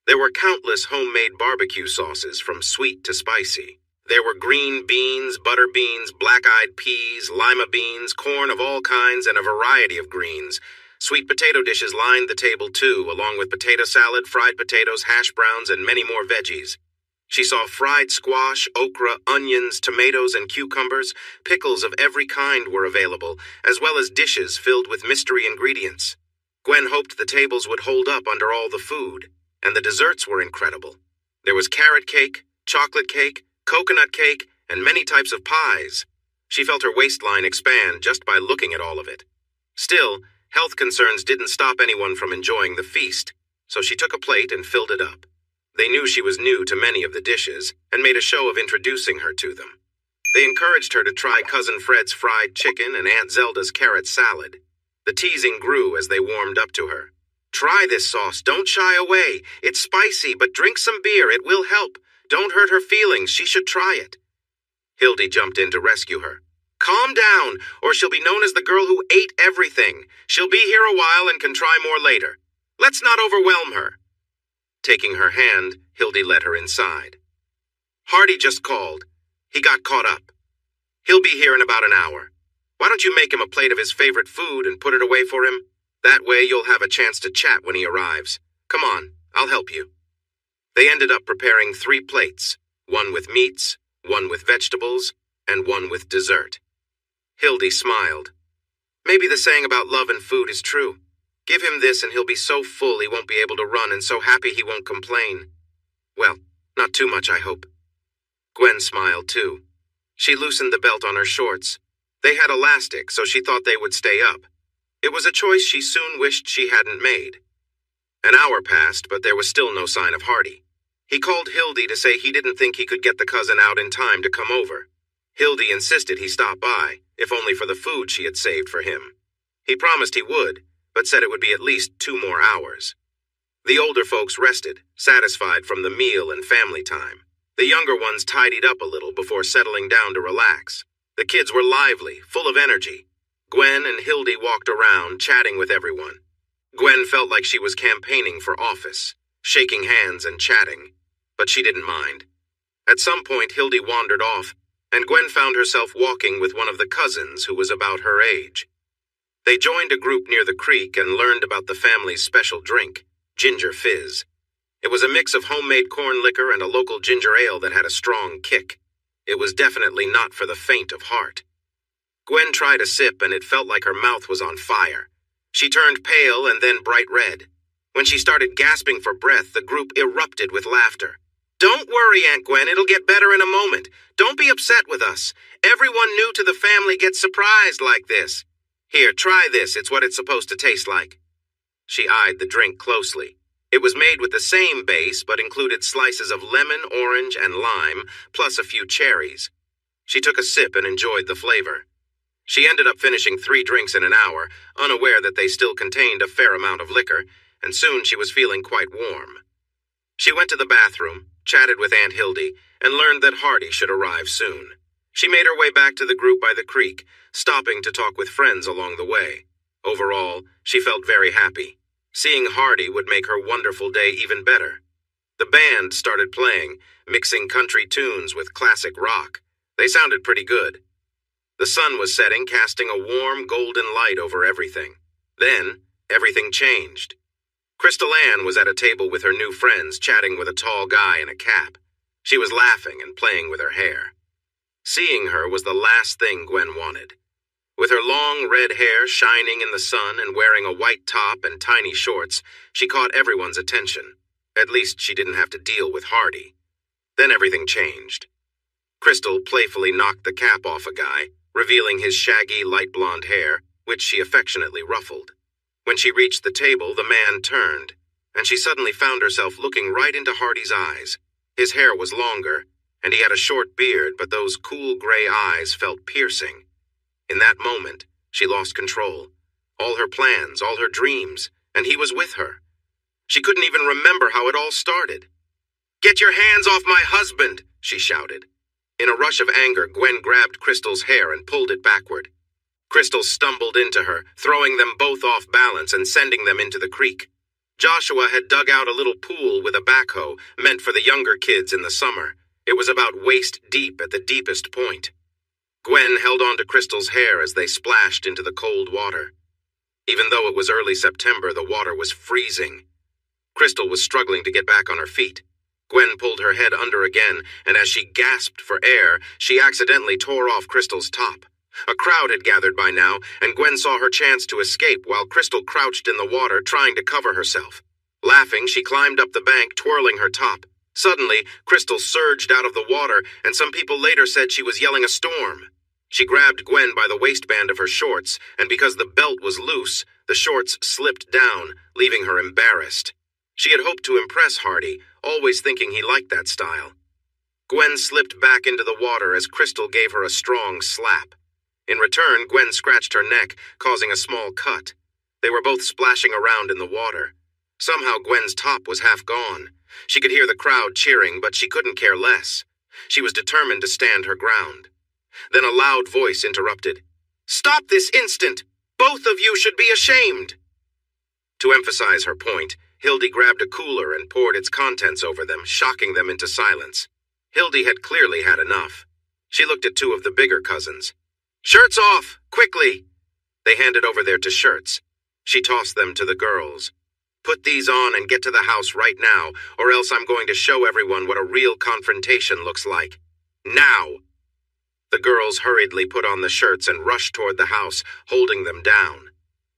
A: There were countless homemade barbecue sauces from sweet to spicy. There were green beans, butter beans, black-eyed peas, lima beans, corn of all kinds, and a variety of greens. Sweet potato dishes lined the table too, along with potato salad, fried potatoes, hash browns, and many more veggies. She saw fried squash, okra, onions, tomatoes, and cucumbers. Pickles of every kind were available, as well as dishes filled with mystery ingredients. Gwen hoped the tables would hold up under all the food, and the desserts were incredible. There was carrot cake, chocolate cake, coconut cake, and many types of pies. She felt her waistline expand just by looking at all of it. Still, health concerns didn't stop anyone from enjoying the feast, so she took a plate and filled it up. They knew she was new to many of the dishes and made a show of introducing her to them. They encouraged her to try Cousin Fred's fried chicken and Aunt Zelda's carrot salad. The teasing grew as they warmed up to her. "Try this sauce, don't shy away. It's spicy, but drink some beer, it will help. Don't hurt her feelings, she should try it." Hildy jumped in to rescue her. "Calm down, or she'll be known as the girl who ate everything. She'll be here a while and can try more later. Let's not overwhelm her." Taking her hand, Hildy led her inside. "Hardy just called. He got caught up. He'll be here in about an hour. Why don't you make him a plate of his favorite food and put it away for him? That way you'll have a chance to chat when he arrives. Come on, I'll help you." They ended up preparing 3 plates, one with meats, one with vegetables, and one with dessert. Hildy smiled. Maybe the saying about love and food is true. Give him this and he'll be so full he won't be able to run and so happy he won't complain. Well, not too much, I hope. Gwen smiled too. She loosened the belt on her shorts. They had elastic, so she thought they would stay up. It was a choice she soon wished she hadn't made. An hour passed, but there was still no sign of Hardy. He called Hildy to say he didn't think he could get the cousin out in time to come over. Hildy insisted he stop by, if only for the food she had saved for him. He promised he would, but said it would be at least 2 more hours. The older folks rested, satisfied from the meal and family time. The younger ones tidied up a little before settling down to relax. The kids were lively, full of energy. Gwen and Hildy walked around, chatting with everyone. Gwen felt like she was campaigning for office, shaking hands and chatting, but she didn't mind. At some point, Hildy wandered off, and Gwen found herself walking with one of the cousins who was about her age. They joined a group near the creek and learned about the family's special drink, ginger fizz. It was a mix of homemade corn liquor and a local ginger ale that had a strong kick. It was definitely not for the faint of heart. Gwen tried a sip and it felt like her mouth was on fire. She turned pale and then bright red. When she started gasping for breath, the group erupted with laughter. "Don't worry, Aunt Gwen, it'll get better in a moment. Don't be upset with us. Everyone new to the family gets surprised like this. Here, try this, it's what it's supposed to taste like." She eyed the drink closely. It was made with the same base, but included slices of lemon, orange, and lime, plus a few cherries. She took a sip and enjoyed the flavor. She ended up finishing 3 drinks in an hour, unaware that they still contained a fair amount of liquor, and soon she was feeling quite warm. She went to the bathroom, chatted with Aunt Hildy, and learned that Hardy should arrive soon. She made her way back to the group by the creek, stopping to talk with friends along the way. Overall, she felt very happy. Seeing Hardy would make her wonderful day even better. The band started playing, mixing country tunes with classic rock. They sounded pretty good. The sun was setting, casting a warm, golden light over everything. Then, everything changed. Crystal Ann was at a table with her new friends, chatting with a tall guy in a cap. She was laughing and playing with her hair. Seeing her was the last thing Gwen wanted. With her long red hair shining in the sun and wearing a white top and tiny shorts, she caught everyone's attention. At least she didn't have to deal with Hardy. Then everything changed. Crystal playfully knocked the cap off a guy, revealing his shaggy light blonde hair, which she affectionately ruffled. When she reached the table, the man turned, and she suddenly found herself looking right into Hardy's eyes. His hair was longer, and he had a short beard, but those cool gray eyes felt piercing. In that moment, she lost control. All her plans, all her dreams, and he was with her. She couldn't even remember how it all started. "Get your hands off my husband!" she shouted. In a rush of anger, Gwen grabbed Crystal's hair and pulled it backward. Crystal stumbled into her, throwing them both off balance and sending them into the creek. Joshua had dug out a little pool with a backhoe, meant for the younger kids in the summer. It was about waist deep at the deepest point. Gwen held on to Crystal's hair as they splashed into the cold water. Even though it was early September, the water was freezing. Crystal was struggling to get back on her feet. Gwen pulled her head under again, and as she gasped for air, she accidentally tore off Crystal's top. A crowd had gathered by now, and Gwen saw her chance to escape while Crystal crouched in the water trying to cover herself. Laughing, she climbed up the bank, twirling her top. Suddenly, Crystal surged out of the water, and some people later said she was yelling a storm. She grabbed Gwen by the waistband of her shorts, and because the belt was loose, the shorts slipped down, leaving her embarrassed. She had hoped to impress Hardy, always thinking he liked that style. Gwen slipped back into the water as Crystal gave her a strong slap. In return, Gwen scratched her neck, causing a small cut. They were both splashing around in the water. Somehow Gwen's top was half gone. She could hear the crowd cheering, but she couldn't care less. She was determined to stand her ground. Then a loud voice interrupted. "Stop this instant! Both of you should be ashamed!" To emphasize her point, Hildy grabbed a cooler and poured its contents over them, shocking them into silence. Hildy had clearly had enough. She looked at two of the bigger cousins. "Shirts off! Quickly!" They handed over their t-shirts. She tossed them to the girls. "Put these on and get to the house right now, or else I'm going to show everyone what a real confrontation looks like. Now!" The girls hurriedly put on the shirts and rushed toward the house, holding them down.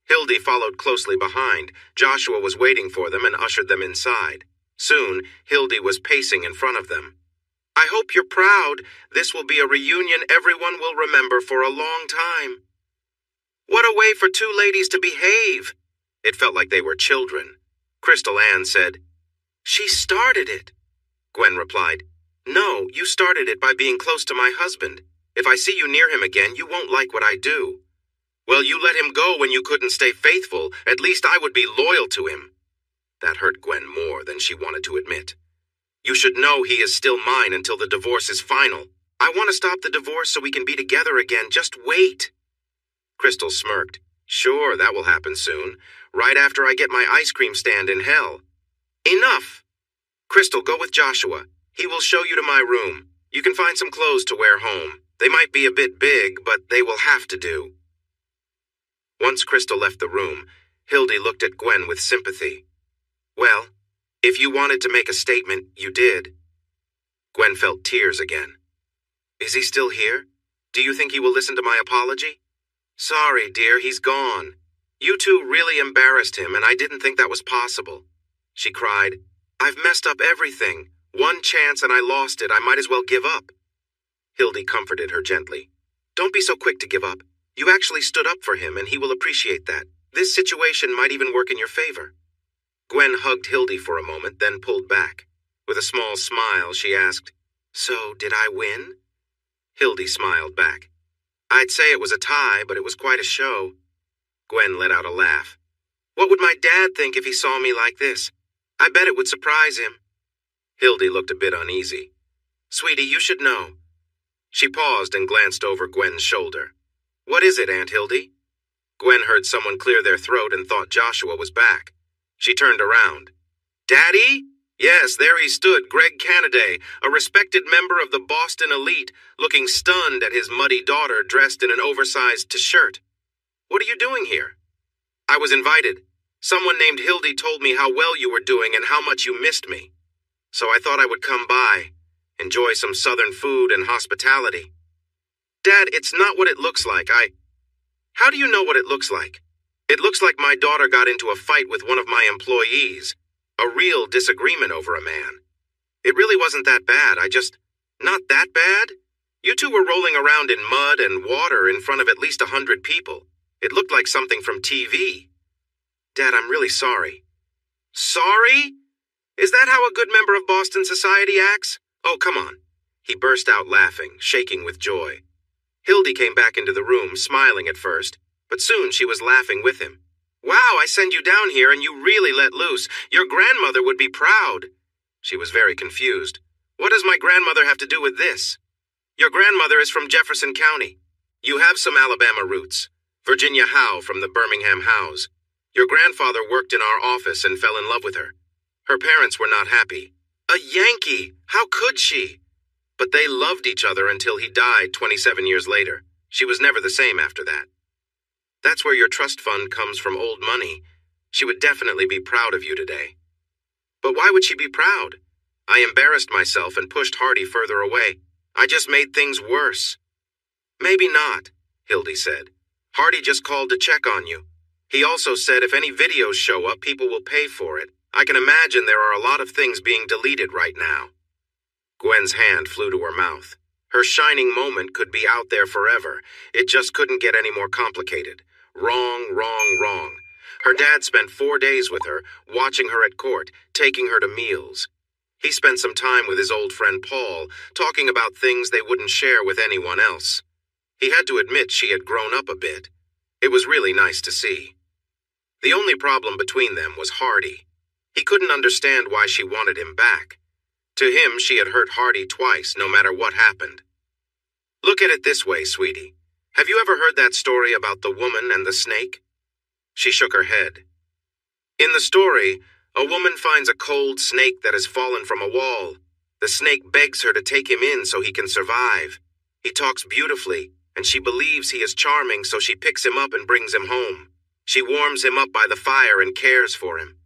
A: Hildy followed closely behind. Joshua was waiting for them and ushered them inside. Soon, Hildy was pacing in front of them. "I hope you're proud. This will be a reunion everyone will remember for a long time." "What a way for two ladies to behave." It felt like they were children. Crystal Ann said, "She started it." Gwen replied, "No, you started it by being close to my husband. If I see you near him again, you won't like what I do." "Well, you let him go when you couldn't stay faithful. At least I would be loyal to him." That hurt Gwen more than she wanted to admit. "You should know he is still mine until the divorce is final. I want to stop the divorce so we can be together again. Just wait." Crystal smirked. "Sure, that will happen soon. Right after I get my ice cream stand in hell." "Enough! Crystal, go with Joshua. He will show you to my room. You can find some clothes to wear home. They might be a bit big, but they will have to do." Once Crystal left the room, Hildy looked at Gwen with sympathy. "Well, if you wanted to make a statement, you did." Gwen felt tears again. "Is he still here? Do you think he will listen to my apology?" "Sorry, dear, he's gone. You two really embarrassed him, and I didn't think that was possible." She cried, "I've messed up everything. One chance and I lost it. I might as well give up." Hildy comforted her gently. "Don't be so quick to give up. You actually stood up for him, and he will appreciate that. This situation might even work in your favor." Gwen hugged Hildy for a moment, then pulled back. With a small smile, she asked, "So, did I win?" Hildy smiled back. "I'd say it was a tie, but it was quite a show." Gwen let out a laugh. "What would my dad think if he saw me like this? I bet it would surprise him." Hildy looked a bit uneasy. "Sweetie, you should know." She paused and glanced over Gwen's shoulder. "What is it, Aunt Hildy?" Gwen heard someone clear their throat and thought Joshua was back. She turned around. "Daddy?" Yes, there he stood, Greg Canaday, a respected member of the Boston elite, looking stunned at his muddy daughter dressed in an oversized t-shirt. "What are you doing here?" "I was invited. Someone named Hildy told me how well you were doing and how much you missed me. So I thought I would come by, enjoy some southern food and hospitality." "Dad, it's not what it looks like. How do you know what it looks like?" "It looks like my daughter got into a fight with one of my employees. A real disagreement over a man. It really wasn't that bad. Not that bad? You two were rolling around in mud and water in front of at least 100 people. It looked like something from TV. Dad, I'm really sorry." "Sorry? Is that how a good member of Boston society acts? Oh, come on." He burst out laughing, shaking with joy. Hildy came back into the room, smiling at first, but soon she was laughing with him. "Wow, I send you down here and you really let loose. Your grandmother would be proud." She was very confused. "What does my grandmother have to do with this?" "Your grandmother is from Jefferson County. You have some Alabama roots. Virginia Howe from the Birmingham Hows. Your grandfather worked in our office and fell in love with her. Her parents were not happy." "A Yankee! How could she?" But they loved each other until he died 27 years later. She was never the same after that. That's where your trust fund comes from, old money. She would definitely be proud of you today. But why would she be proud? I embarrassed myself and pushed Hardy further away. I just made things worse. Maybe not, Hildy said. Hardy just called to check on you. He also said if any videos show up, people will pay for it. I can imagine there are a lot of things being deleted right now. Gwen's hand flew to her mouth. Her shining moment could be out there forever. It just couldn't get any more complicated. Wrong, wrong, wrong. Her dad spent 4 days with her, watching her at court, taking her to meals. He spent some time with his old friend Paul, talking about things they wouldn't share with anyone else. He had to admit she had grown up a bit. It was really nice to see. The only problem between them was Hardy. He couldn't understand why she wanted him back. To him, she had hurt Hardy twice, no matter what happened. Look at it this way, sweetie. Have you ever heard that story about the woman and the snake? She shook her head. In the story, a woman finds a cold snake that has fallen from a wall. The snake begs her to take him in so he can survive. He talks beautifully, and she believes he is charming, so she picks him up and brings him home. She warms him up by the fire and cares for him.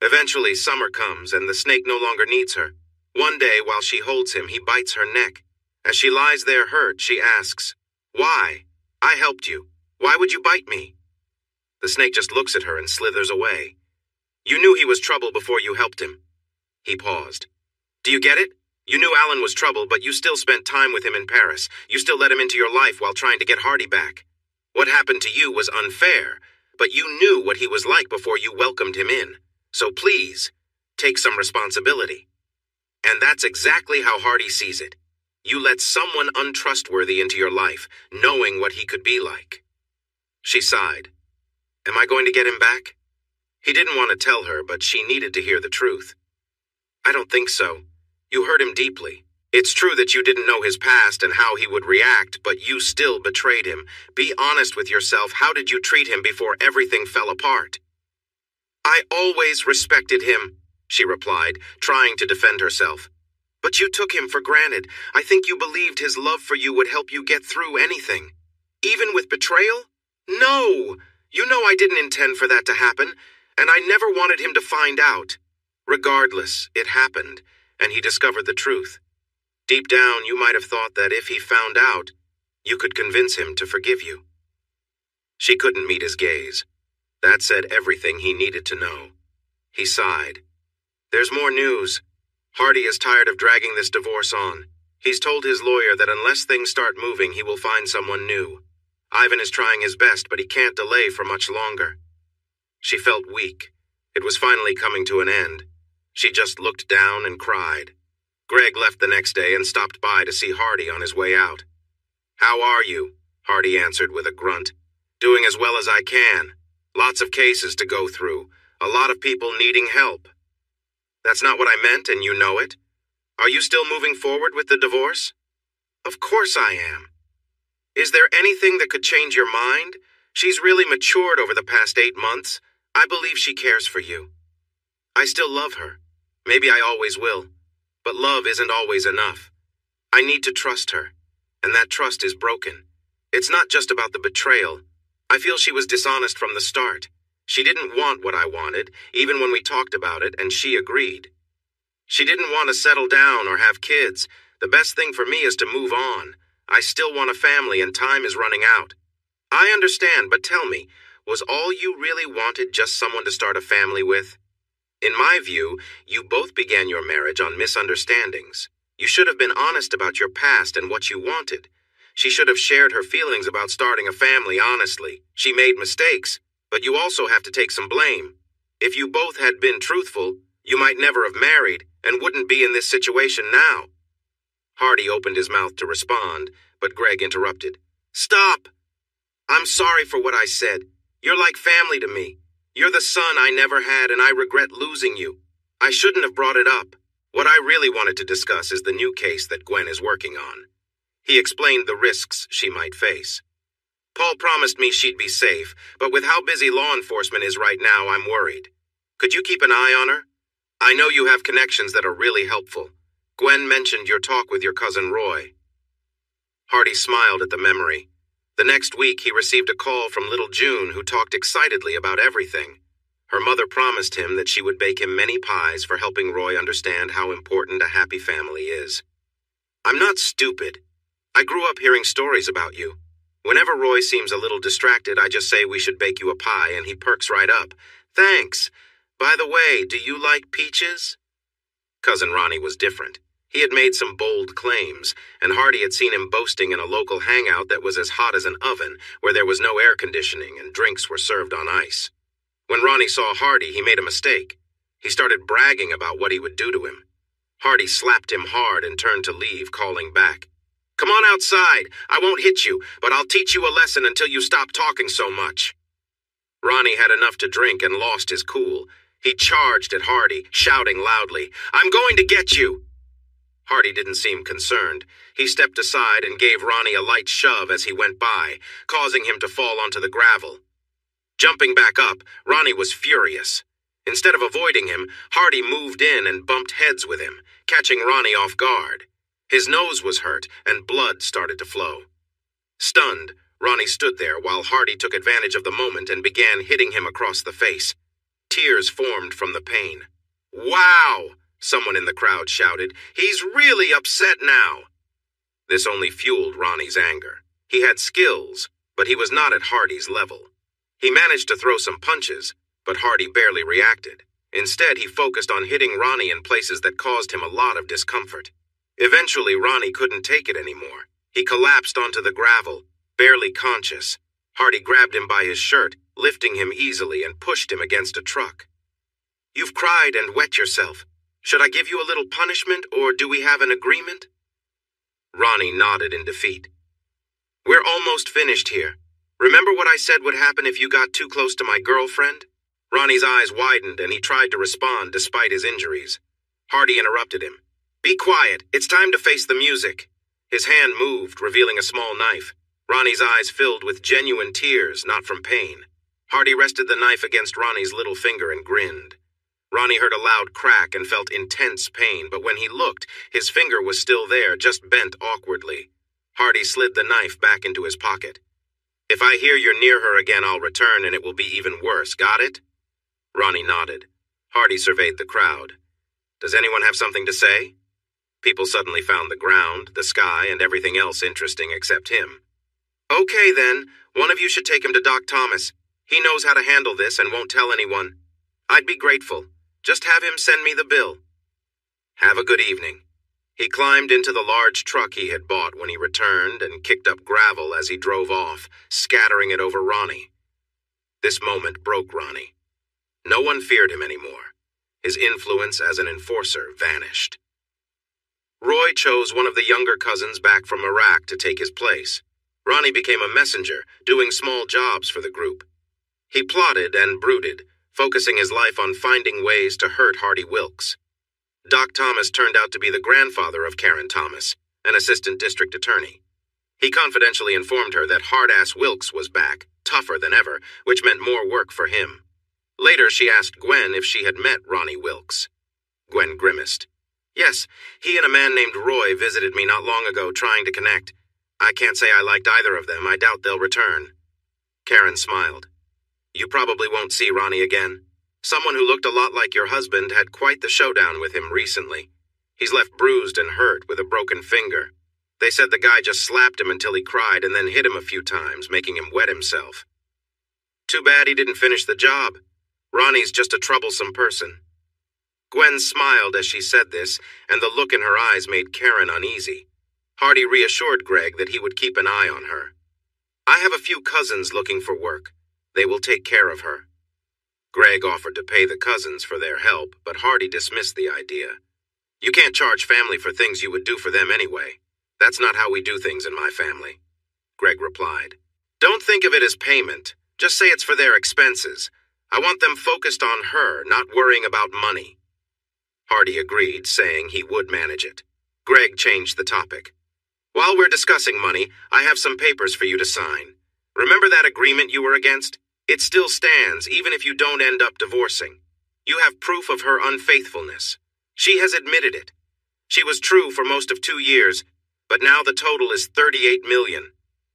A: Eventually, summer comes, and the snake no longer needs her. One day, while she holds him, he bites her neck. As she lies there hurt, she asks, "Why? I helped you. Why would you bite me?" The snake just looks at her and slithers away. You knew he was trouble before you helped him. He paused. Do you get it? You knew Alan was trouble, but you still spent time with him in Paris. You still let him into your life while trying to get Hardy back. What happened to you was unfair, but you knew what he was like before you welcomed him in. So please, take some responsibility. And that's exactly how Hardy sees it. You let someone untrustworthy into your life, knowing what he could be like. She sighed. Am I going to get him back? He didn't want to tell her, but she needed to hear the truth. I don't think so. You hurt him deeply. It's true that you didn't know his past and how he would react, but you still betrayed him. Be honest with yourself. How did you treat him before everything fell apart? I always respected him, she replied, trying to defend herself. But you took him for granted. I think you believed his love for you would help you get through anything. Even with betrayal? No! You know I didn't intend for that to happen, and I never wanted him to find out. Regardless, it happened, and he discovered the truth. Deep down, you might have thought that if he found out, you could convince him to forgive you. She couldn't meet his gaze. That said everything he needed to know. He sighed. There's more news. Hardy is tired of dragging this divorce on. He's told his lawyer that unless things start moving, he will find someone new. Ivan is trying his best, but he can't delay for much longer. She felt weak. It was finally coming to an end. She just looked down and cried. Greg left the next day and stopped by to see Hardy on his way out. How are you? Hardy answered with a grunt. Doing as well as I can. Lots of cases to go through. A lot of people needing help. That's not what I meant, and you know it. Are you still moving forward with the divorce? Of course I am. Is there anything that could change your mind? She's really matured over the past 8 months. I believe she cares for you. I still love her. Maybe I always will. But love isn't always enough. I need to trust her, and that trust is broken. It's not just about the betrayal. I feel she was dishonest from the start. She didn't want what I wanted, even when we talked about it, and she agreed. She didn't want to settle down or have kids. The best thing for me is to move on. I still want a family, and time is running out. I understand, but tell me, was all you really wanted just someone to start a family with? In my view, you both began your marriage on misunderstandings. You should have been honest about your past and what you wanted. She should have shared her feelings about starting a family honestly. She made mistakes, but you also have to take some blame. If you both had been truthful, you might never have married and wouldn't be in this situation now. Hardy opened his mouth to respond, but Greg interrupted. Stop! I'm sorry for what I said. You're like family to me. You're the son I never had, and I regret losing you. I shouldn't have brought it up. What I really wanted to discuss is the new case that Gwen is working on. He explained the risks she might face. Paul promised me she'd be safe, but with how busy law enforcement is right now, I'm worried. Could you keep an eye on her? I know you have connections that are really helpful. Gwen mentioned your talk with your cousin Roy. Hardy smiled at the memory. The next week, he received a call from little June, who talked excitedly about everything. Her mother promised him that she would bake him many pies for helping Roy understand how important a happy family is. I'm not stupid. I grew up hearing stories about you. Whenever Roy seems a little distracted, I just say we should bake you a pie, and he perks right up. Thanks. By the way, do you like peaches? Cousin Ronnie was different. He had made some bold claims, and Hardy had seen him boasting in a local hangout that was as hot as an oven, where there was no air conditioning and drinks were served on ice. When Ronnie saw Hardy, he made a mistake. He started bragging about what he would do to him. Hardy slapped him hard and turned to leave, calling back, "Come on outside. I won't hit you, but I'll teach you a lesson until you stop talking so much." Ronnie had enough to drink and lost his cool. He charged at Hardy, shouting loudly, "I'm going to get you!" Hardy didn't seem concerned. He stepped aside and gave Ronnie a light shove as he went by, causing him to fall onto the gravel. Jumping back up, Ronnie was furious. Instead of avoiding him, Hardy moved in and bumped heads with him, catching Ronnie off guard. His nose was hurt, and blood started to flow. Stunned, Ronnie stood there while Hardy took advantage of the moment and began hitting him across the face. Tears formed from the pain. "Wow!" someone in the crowd shouted. "He's really upset now." This only fueled Ronnie's anger. He had skills, but he was not at Hardy's level. He managed to throw some punches, but Hardy barely reacted. Instead, he focused on hitting Ronnie in places that caused him a lot of discomfort. Eventually, Ronnie couldn't take it anymore. He collapsed onto the gravel, barely conscious. Hardy grabbed him by his shirt, lifting him easily, and pushed him against a truck. "You've cried and wet yourself. Should I give you a little punishment, or do we have an agreement?" Ronnie nodded in defeat. "We're almost finished here. Remember what I said would happen if you got too close to my girlfriend?" Ronnie's eyes widened, and he tried to respond despite his injuries. Hardy interrupted him. "Be quiet. It's time to face the music." His hand moved, revealing a small knife. Ronnie's eyes filled with genuine tears, not from pain. Hardy rested the knife against Ronnie's little finger and grinned. Ronnie heard a loud crack and felt intense pain, but when he looked, his finger was still there, just bent awkwardly. Hardy slid the knife back into his pocket. "If I hear you're near her again, I'll return, and it will be even worse. Got it?" Ronnie nodded. Hardy surveyed the crowd. "Does anyone have something to say?" People suddenly found the ground, the sky, and everything else interesting except him. "Okay, then. One of you should take him to Doc Thomas. He knows how to handle this and won't tell anyone. I'd be grateful. Just have him send me the bill." "Have a good evening." He climbed into the large truck he had bought when he returned and kicked up gravel as he drove off, scattering it over Ronnie. This moment broke Ronnie. No one feared him anymore. His influence as an enforcer vanished. Roy chose one of the younger cousins back from Iraq to take his place. Ronnie became a messenger, doing small jobs for the group. He plotted and brooded, focusing his life on finding ways to hurt Hardy Wilkes. Doc Thomas turned out to be the grandfather of Karen Thomas, an assistant district attorney. He confidentially informed her that hard-ass Wilkes was back, tougher than ever, which meant more work for him. Later, she asked Gwen if she had met Ronnie Wilkes. Gwen grimaced. "Yes, he and a man named Roy visited me not long ago trying to connect. I can't say I liked either of them. I doubt they'll return." Karen smiled. "You probably won't see Ronnie again. Someone who looked a lot like your husband had quite the showdown with him recently. He's left bruised and hurt with a broken finger. They said the guy just slapped him until he cried and then hit him a few times, making him wet himself. Too bad he didn't finish the job. Ronnie's just a troublesome person." Gwen smiled as she said this, and the look in her eyes made Karen uneasy. Hardy reassured Greg that he would keep an eye on her. "I have a few cousins looking for work. They will take care of her." Greg offered to pay the cousins for their help, but Hardy dismissed the idea. "You can't charge family for things you would do for them anyway. That's not how we do things in my family," Greg replied. "Don't think of it as payment. Just say it's for their expenses. I want them focused on her, not worrying about money." Hardy agreed, saying he would manage it. Greg changed the topic. "While we're discussing money, I have some papers for you to sign. Remember that agreement you were against? It still stands, even if you don't end up divorcing. You have proof of her unfaithfulness. She has admitted it. She was true for most of 2 years, but now the total is 38 million.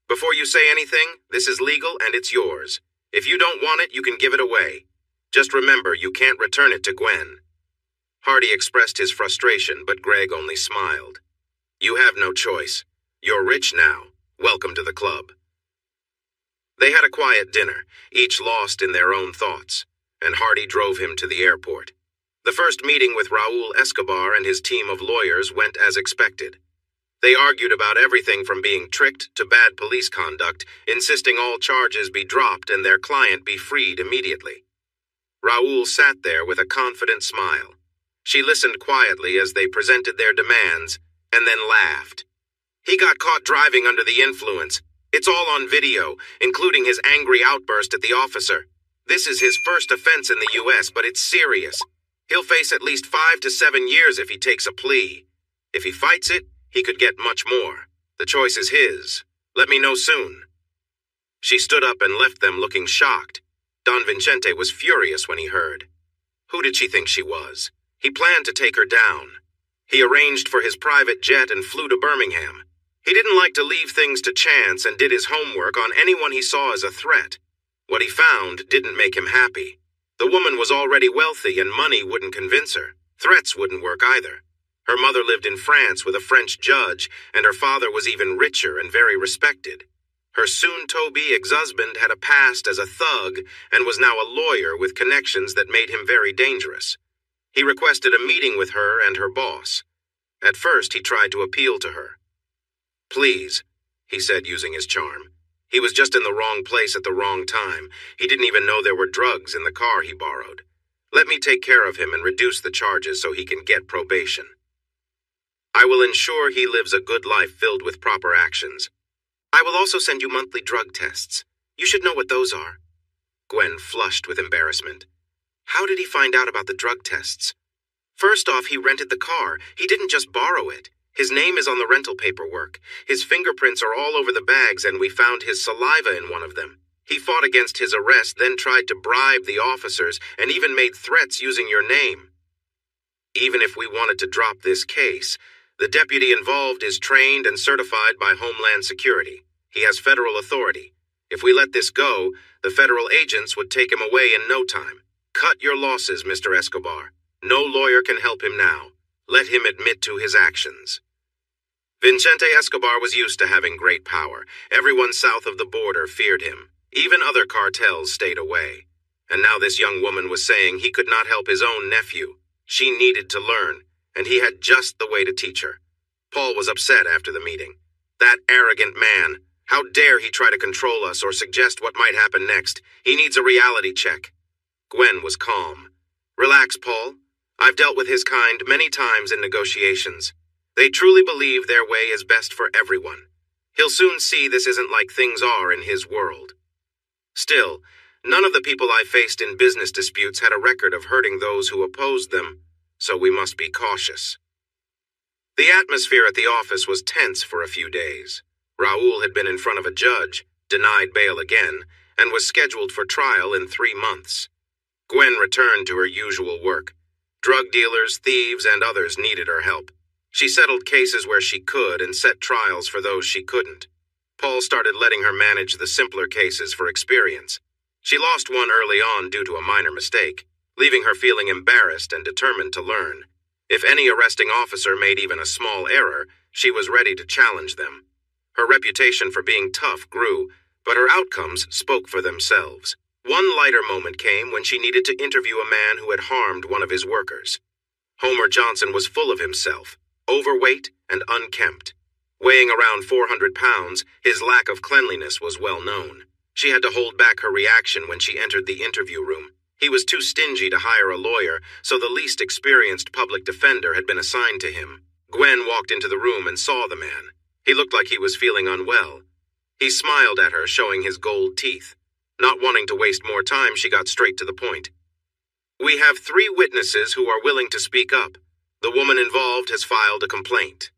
A: Before you say anything, this is legal and it's yours. If you don't want it, you can give it away. Just remember, you can't return it to Gwen. Hardy expressed his frustration, but Greg only smiled. You have no choice. You're rich now. Welcome to the club. They had a quiet dinner, each lost in their own thoughts, and Hardy drove him to the airport. The first meeting with Raul Escobar and his team of lawyers went as expected. They argued about everything from being tricked to bad police conduct, insisting all charges be dropped and their client be freed immediately. Raul sat there with a confident smile. She listened quietly as they presented their demands, and then laughed. He got caught driving under the influence. It's all on video, including his angry outburst at the officer. This is his first offense in the U.S., but it's serious. He'll face at least 5 to 7 years if he takes a plea. If he fights it, he could get much more. The choice is his. Let me know soon. She stood up and left them looking shocked. Don Vincente was furious when he heard. Who did she think she was? He planned to take her down. He arranged for his private jet and flew to Birmingham. He didn't like to leave things to chance and did his homework on anyone he saw as a threat. What he found didn't make him happy. The woman was already wealthy and money wouldn't convince her. Threats wouldn't work either. Her mother lived in France with a French judge, and her father was even richer and very respected. Her soon-to-be ex-husband had a past as a thug and was now a lawyer with connections that made him very dangerous. He requested a meeting with her and her boss. At first, he tried to appeal to her. Please, he said using his charm. He was just in the wrong place at the wrong time. He didn't even know there were drugs in the car he borrowed. Let me take care of him and reduce the charges so he can get probation. I will ensure he lives a good life filled with proper actions. I will also send you monthly drug tests. You should know what those are. Gwen flushed with embarrassment. How did he find out about the drug tests? First off, he rented the car. He didn't just borrow it. His name is on the rental paperwork. His fingerprints are all over the bags, and we found his saliva in one of them. He fought against his arrest, then tried to bribe the officers, and even made threats using your name. Even if we wanted to drop this case, the deputy involved is trained and certified by Homeland Security. He has federal authority. If we let this go, the federal agents would take him away in no time. Cut your losses, Mr. Escobar. No lawyer can help him now. Let him admit to his actions. Vincente Escobar was used to having great power. Everyone south of the border feared him. Even other cartels stayed away. And now this young woman was saying he could not help his own nephew. She needed to learn, and he had just the way to teach her. Paul was upset after the meeting. That arrogant man. How dare he try to control us or suggest what might happen next? He needs a reality check. Gwen was calm. Relax, Paul. I've dealt with his kind many times in negotiations. They truly believe their way is best for everyone. He'll soon see this isn't like things are in his world. Still, none of the people I faced in business disputes had a record of hurting those who opposed them, so we must be cautious. The atmosphere at the office was tense for a few days. Raul had been in front of a judge, denied bail again, and was scheduled for trial in 3 months. Gwen returned to her usual work. Drug dealers, thieves, and others needed her help. She settled cases where she could and set trials for those she couldn't. Paul started letting her manage the simpler cases for experience. She lost one early on due to a minor mistake, leaving her feeling embarrassed and determined to learn. If any arresting officer made even a small error, she was ready to challenge them. Her reputation for being tough grew, but her outcomes spoke for themselves. One lighter moment came when she needed to interview a man who had harmed one of his workers. Homer Johnson was full of himself, overweight and unkempt. Weighing around 400 pounds, his lack of cleanliness was well known. She had to hold back her reaction when she entered the interview room. He was too stingy to hire a lawyer, so the least experienced public defender had been assigned to him. Gwen walked into the room and saw the man. He looked like he was feeling unwell. He smiled at her, showing his gold teeth. Not wanting to waste more time, she got straight to the point. We have 3 witnesses who are willing to speak up. The woman involved has filed a complaint.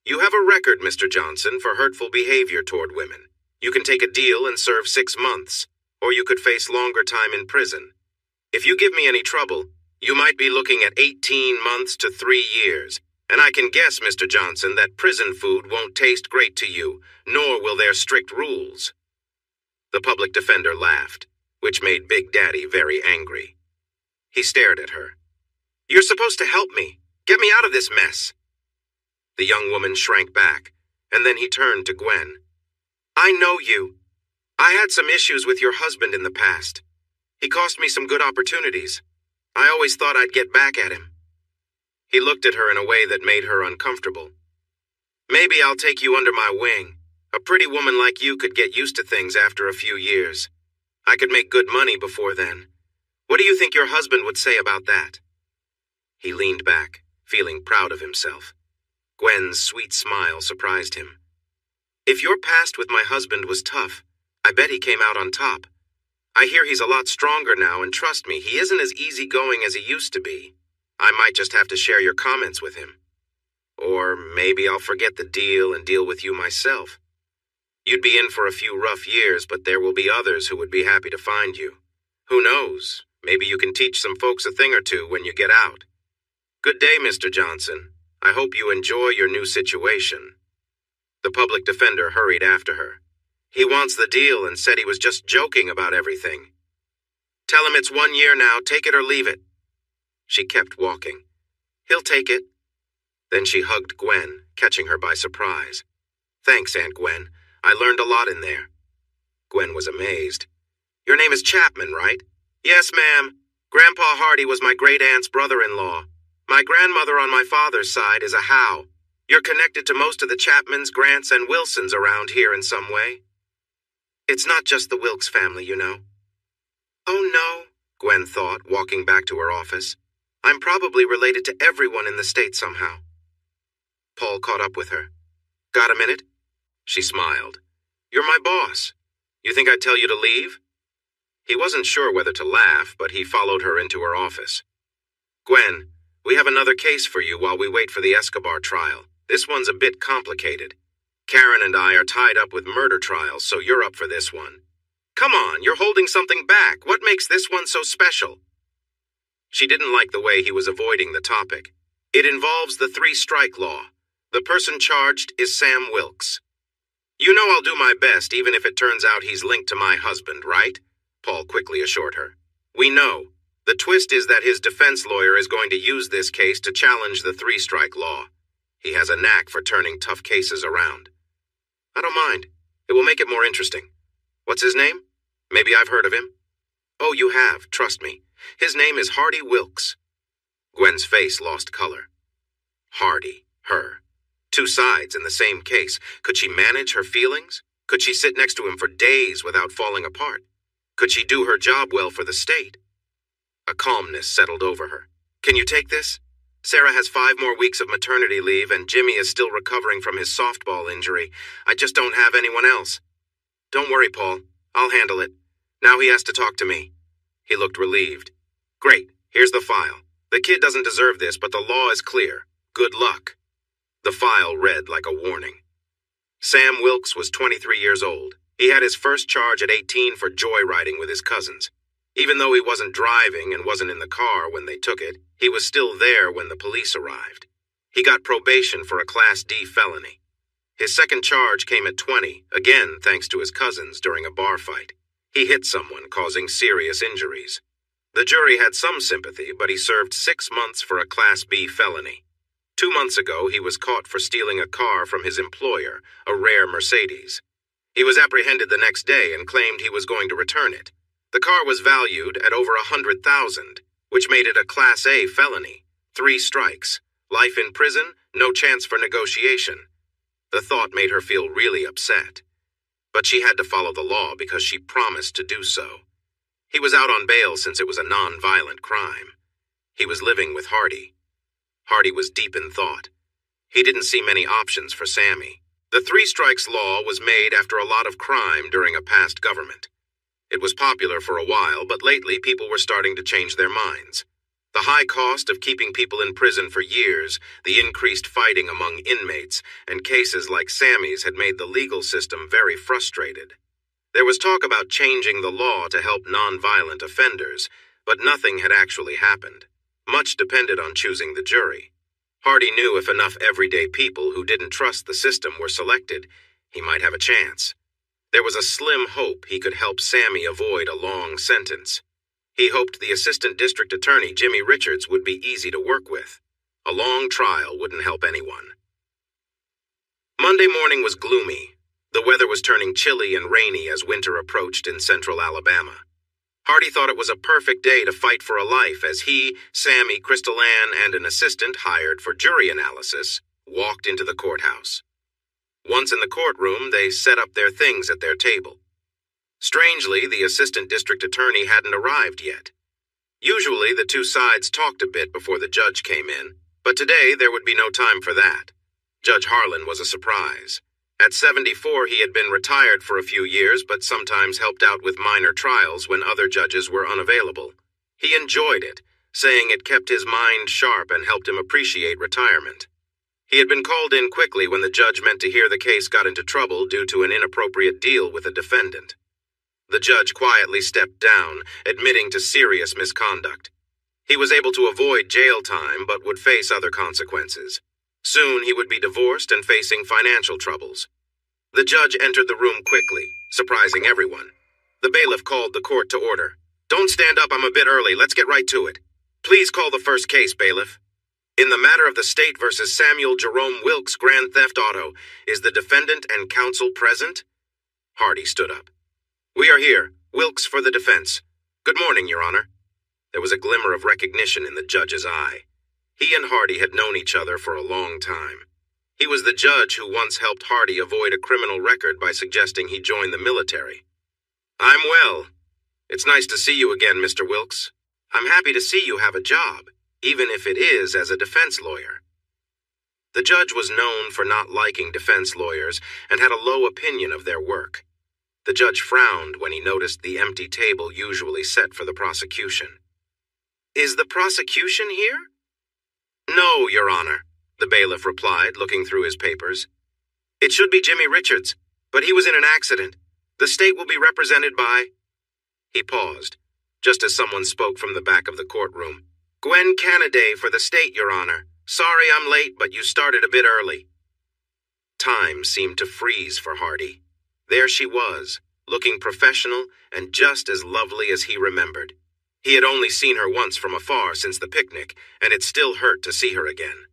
A: You have a record, Mr. Johnson, for hurtful behavior toward women. You can take a deal and serve 6 months, or you could face longer time in prison. If you give me any trouble, you might be looking at 18 months to 3 years, And I can guess, Mr. Johnson, that prison food won't taste great to you, nor will their strict rules." The public defender laughed, which made Big Daddy very angry. He stared at her. "You're supposed to help me. Get me out of this mess." The young woman shrank back, and then he turned to Gwen. "I know you. I had some issues with your husband in the past. He cost me some good opportunities. I always thought I'd get back at him." He looked at her in a way that made her uncomfortable. "Maybe I'll take you under my wing. A pretty woman like you could get used to things after a few years. I could make good money before then. What do you think your husband would say about that?" He leaned back, feeling proud of himself. Gwen's sweet smile surprised him. "If your past with my husband was tough, I bet he came out on top. I hear he's a lot stronger now, and trust me, he isn't as easygoing as he used to be. I might just have to share your comments with him. Or maybe I'll forget the deal and deal with you myself. You'd be in for a few rough years, but there will be others who would be happy to find you. Who knows? Maybe you can teach some folks a thing or two when you get out. Good day, Mr. Johnson. I hope you enjoy your new situation." The public defender hurried after her. "He wants the deal and said he was just joking about everything. Tell him it's 1 year now, take it or leave it." She kept walking. "He'll take it." Then she hugged Gwen, catching her by surprise. "Thanks, Aunt Gwen. I learned a lot in there." Gwen was amazed. "Your name is Chapman, right?" "Yes, ma'am. Grandpa Hardy was my great-aunt's brother-in-law. My grandmother on my father's side is a Howe. You're connected to most of the Chapmans, Grants, and Wilsons around here in some way." "It's not just the Wilkes family, you know." "Oh, no," Gwen thought, walking back to her office. "I'm probably related to everyone in the state somehow." Paul caught up with her. "Got a minute?" She smiled. "You're my boss. You think I'd tell you to leave?" He wasn't sure whether to laugh, but he followed her into her office. "Gwen, we have another case for you while we wait for the Escobar trial. This one's a bit complicated. Karen and I are tied up with murder trials, so you're up for this one. Come on, you're holding something back. What makes this one so special?" She didn't like the way he was avoiding the topic. "It involves the three-strike law. The person charged is Sam Wilkes." "You know I'll do my best, even if it turns out he's linked to my husband, right?" Paul quickly assured her. "We know. The twist is that his defense lawyer is going to use this case to challenge the three-strike law. He has a knack for turning tough cases around." "I don't mind. It will make it more interesting. What's his name? Maybe I've heard of him." "Oh, you have, trust me. His name is Hardy Wilkes." Gwen's face lost color. Hardy, her. Two sides in the same case. Could she manage her feelings? Could she sit next to him for days without falling apart? Could she do her job well for the state? A calmness settled over her. "Can you take this? Sarah has 5 more weeks of maternity leave, and Jimmy is still recovering from his softball injury. I just don't have anyone else." "Don't worry, Paul. I'll handle it. Now he has to talk to me." He looked relieved. "Great. Here's the file. The kid doesn't deserve this, but the law is clear. Good luck." The file read like a warning. Sam Wilkes was 23 years old. He had his first charge at 18 for joyriding with his cousins. Even though he wasn't driving and wasn't in the car when they took it, he was still there when the police arrived. He got probation for a Class D felony. His second charge came at 20, again thanks to his cousins during a bar fight. He hit someone, causing serious injuries. The jury had some sympathy, but he served 6 months for a Class B felony. 2 months ago, he was caught for stealing a car from his employer, a rare Mercedes. He was apprehended the next day and claimed he was going to return it. The car was valued at over $100,000, which made it a Class A felony. 3 strikes, life in prison, no chance for negotiation. The thought made her feel really upset. But she had to follow the law because she promised to do so. He was out on bail since it was a non-violent crime. He was living with Hardy. Hardy was deep in thought. He didn't see many options for Sammy. The 3 strikes law was made after a lot of crime during a past government. It was popular for a while, but lately people were starting to change their minds. The high cost of keeping people in prison for years, the increased fighting among inmates, and cases like Sammy's had made the legal system very frustrated. There was talk about changing the law to help non-violent offenders, but nothing had actually happened. Much depended on choosing the jury. Hardy knew if enough everyday people who didn't trust the system were selected, he might have a chance. There was a slim hope he could help Sammy avoid a long sentence. He hoped the assistant district attorney, Jimmy Richards, would be easy to work with. A long trial wouldn't help anyone. Monday morning was gloomy. The weather was turning chilly and rainy as winter approached in central Alabama. Hardy thought it was a perfect day to fight for a life as he, Sammy, Crystal Ann, and an assistant hired for jury analysis walked into the courthouse. Once in the courtroom, they set up their things at their table. Strangely, the assistant district attorney hadn't arrived yet. Usually, the two sides talked a bit before the judge came in, but today there would be no time for that. Judge Harlan was a surprise. At 74, he had been retired for a few years, but sometimes helped out with minor trials when other judges were unavailable. He enjoyed it, saying it kept his mind sharp and helped him appreciate retirement. He had been called in quickly when the judge meant to hear the case got into trouble due to an inappropriate deal with a defendant. The judge quietly stepped down, admitting to serious misconduct. He was able to avoid jail time, but would face other consequences. Soon he would be divorced and facing financial troubles. The judge entered the room quickly, surprising everyone. The bailiff called the court to order. "Don't stand up, I'm a bit early, let's get right to it. Please call the first case, bailiff. In the matter of the State versus Samuel Jerome Wilkes grand theft auto, is the defendant and counsel present?" Hardy stood up. "We are here. Wilkes for the defense. Good morning, Your Honor." There was a glimmer of recognition in the judge's eye. He and Hardy had known each other for a long time. He was the judge who once helped Hardy avoid a criminal record by suggesting he join the military. "I'm well. It's nice to see you again, Mr. Wilkes. I'm happy to see you have a job, even if it is as a defense lawyer." The judge was known for not liking defense lawyers and had a low opinion of their work. The judge frowned when he noticed the empty table usually set for the prosecution. "Is the prosecution here?" "No, Your Honor," the bailiff replied, looking through his papers. "It should be Jimmy Richards, but he was in an accident. The state will be represented by—" He paused, just as someone spoke from the back of the courtroom. "Gwen Cannaday for the state, Your Honor. Sorry I'm late, but you started a bit early." Time seemed to freeze for Hardy. There she was, looking professional and just as lovely as he remembered. He had only seen her once from afar since the picnic, and it still hurt to see her again.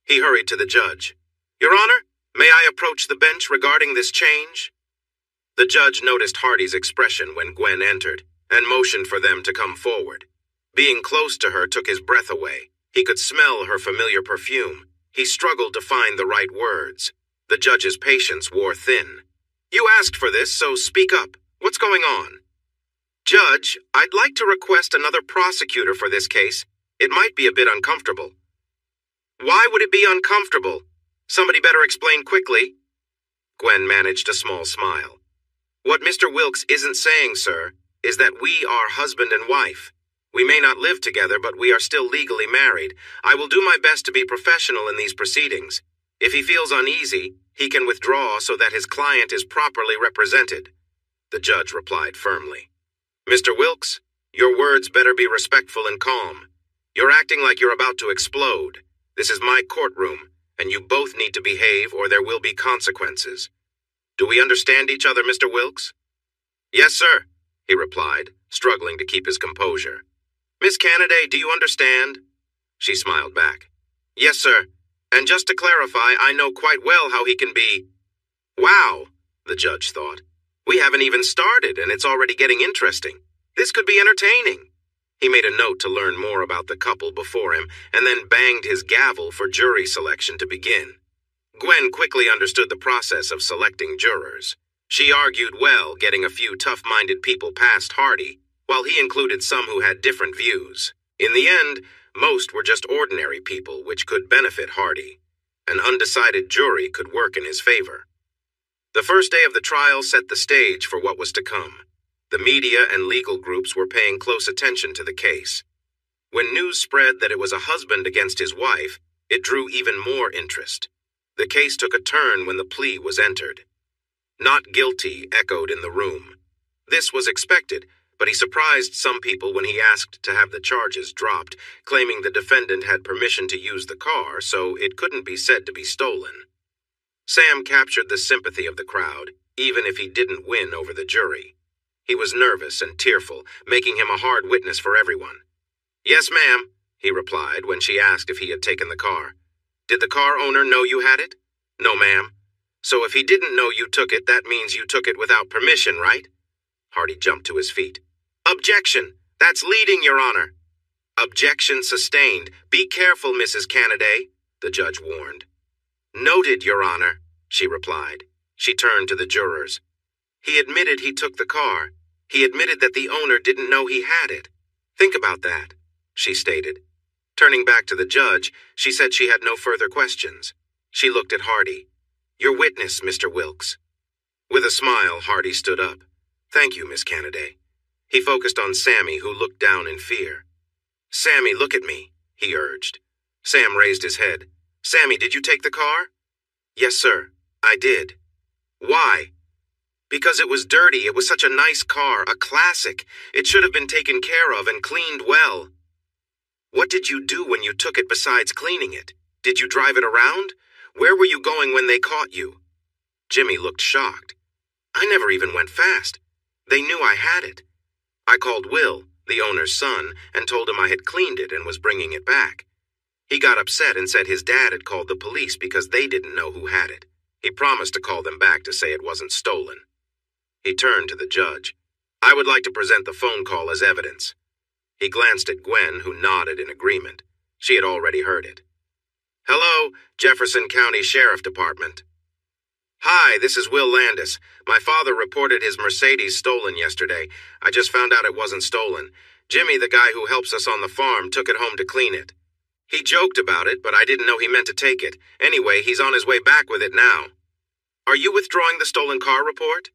A: He hurried to the judge. "Your Honor, may I approach the bench regarding this change?" The judge noticed Hardy's expression when Gwen entered, and motioned for them to come forward. Being close to her took his breath away. He could smell her familiar perfume. He struggled to find the right words. The judge's patience wore thin. "You asked for this, so speak up. What's going on?" "Judge, I'd like to request another prosecutor for this case. It might be a bit uncomfortable." "Why would it be uncomfortable? Somebody better explain quickly." Gwen managed a small smile. "What Mr. Wilkes isn't saying, sir, is that we are husband and wife. We may not live together, but we are still legally married. I will do my best to be professional in these proceedings. If he feels uneasy, he can withdraw so that his client is properly represented." The judge replied firmly. "Mr. Wilkes, your words better be respectful and calm. You're acting like you're about to explode. This is my courtroom, and you both need to behave or there will be consequences. Do we understand each other, Mr. Wilkes?" "Yes, sir," he replied, struggling to keep his composure. "Miss Cannaday, do you understand?" She smiled back. "Yes, sir. And just to clarify, I know quite well how he can be—" "Wow," the judge thought. "We haven't even started, and it's already getting interesting. This could be entertaining." He made a note to learn more about the couple before him, and then banged his gavel for jury selection to begin. Gwen quickly understood the process of selecting jurors. She argued well, getting a few tough-minded people past Hardy, while he included some who had different views. In the end, most were just ordinary people, which could benefit Hardy. An undecided jury could work in his favor. The first day of the trial set the stage for what was to come. The media and legal groups were paying close attention to the case. When news spread that it was a husband against his wife, it drew even more interest. The case took a turn when the plea was entered. "Not guilty" echoed in the room. This was expected, but he surprised some people when he asked to have the charges dropped, claiming the defendant had permission to use the car, so it couldn't be said to be stolen. Sam captured the sympathy of the crowd, even if he didn't win over the jury. He was nervous and tearful, making him a hard witness for everyone. "Yes, ma'am," he replied when she asked if he had taken the car. "Did the car owner know you had it?" "No, ma'am." "So if he didn't know you took it, that means you took it without permission, right?" Hardy jumped to his feet. "Objection! That's leading, Your Honor." "Objection sustained. Be careful, Mrs. Cannaday," the judge warned. "Noted, Your Honor," she replied. She turned to the jurors. "He admitted he took the car. He admitted that the owner didn't know he had it. Think about that," she stated. Turning back to the judge, she said she had no further questions. She looked at Hardy. "Your witness, Mr. Wilkes." With a smile, Hardy stood up. "Thank you, Miss Cannaday." He focused on Sammy, who looked down in fear. "Sammy, look at me," he urged. Sam raised his head. "Sammy, did you take the car?" "Yes, sir, I did." "Why?" "Because it was dirty. It was such a nice car, a classic. It should have been taken care of and cleaned well." "What did you do when you took it besides cleaning it? Did you drive it around? Where were you going when they caught you?" Jimmy looked shocked. "I never even went fast. They knew I had it. I called Will, the owner's son, and told him I had cleaned it and was bringing it back. He got upset and said his dad had called the police because they didn't know who had it. He promised to call them back to say it wasn't stolen." He turned to the judge. "I would like to present the phone call as evidence." He glanced at Gwen, who nodded in agreement. She had already heard it. "Hello, Jefferson County Sheriff Department." "Hi, this is Will Landis. My father reported his Mercedes stolen yesterday. I just found out it wasn't stolen. Jimmy, the guy who helps us on the farm, took it home to clean it. He joked about it, but I didn't know he meant to take it. Anyway, he's on his way back with it now." "Are you withdrawing the stolen car report?"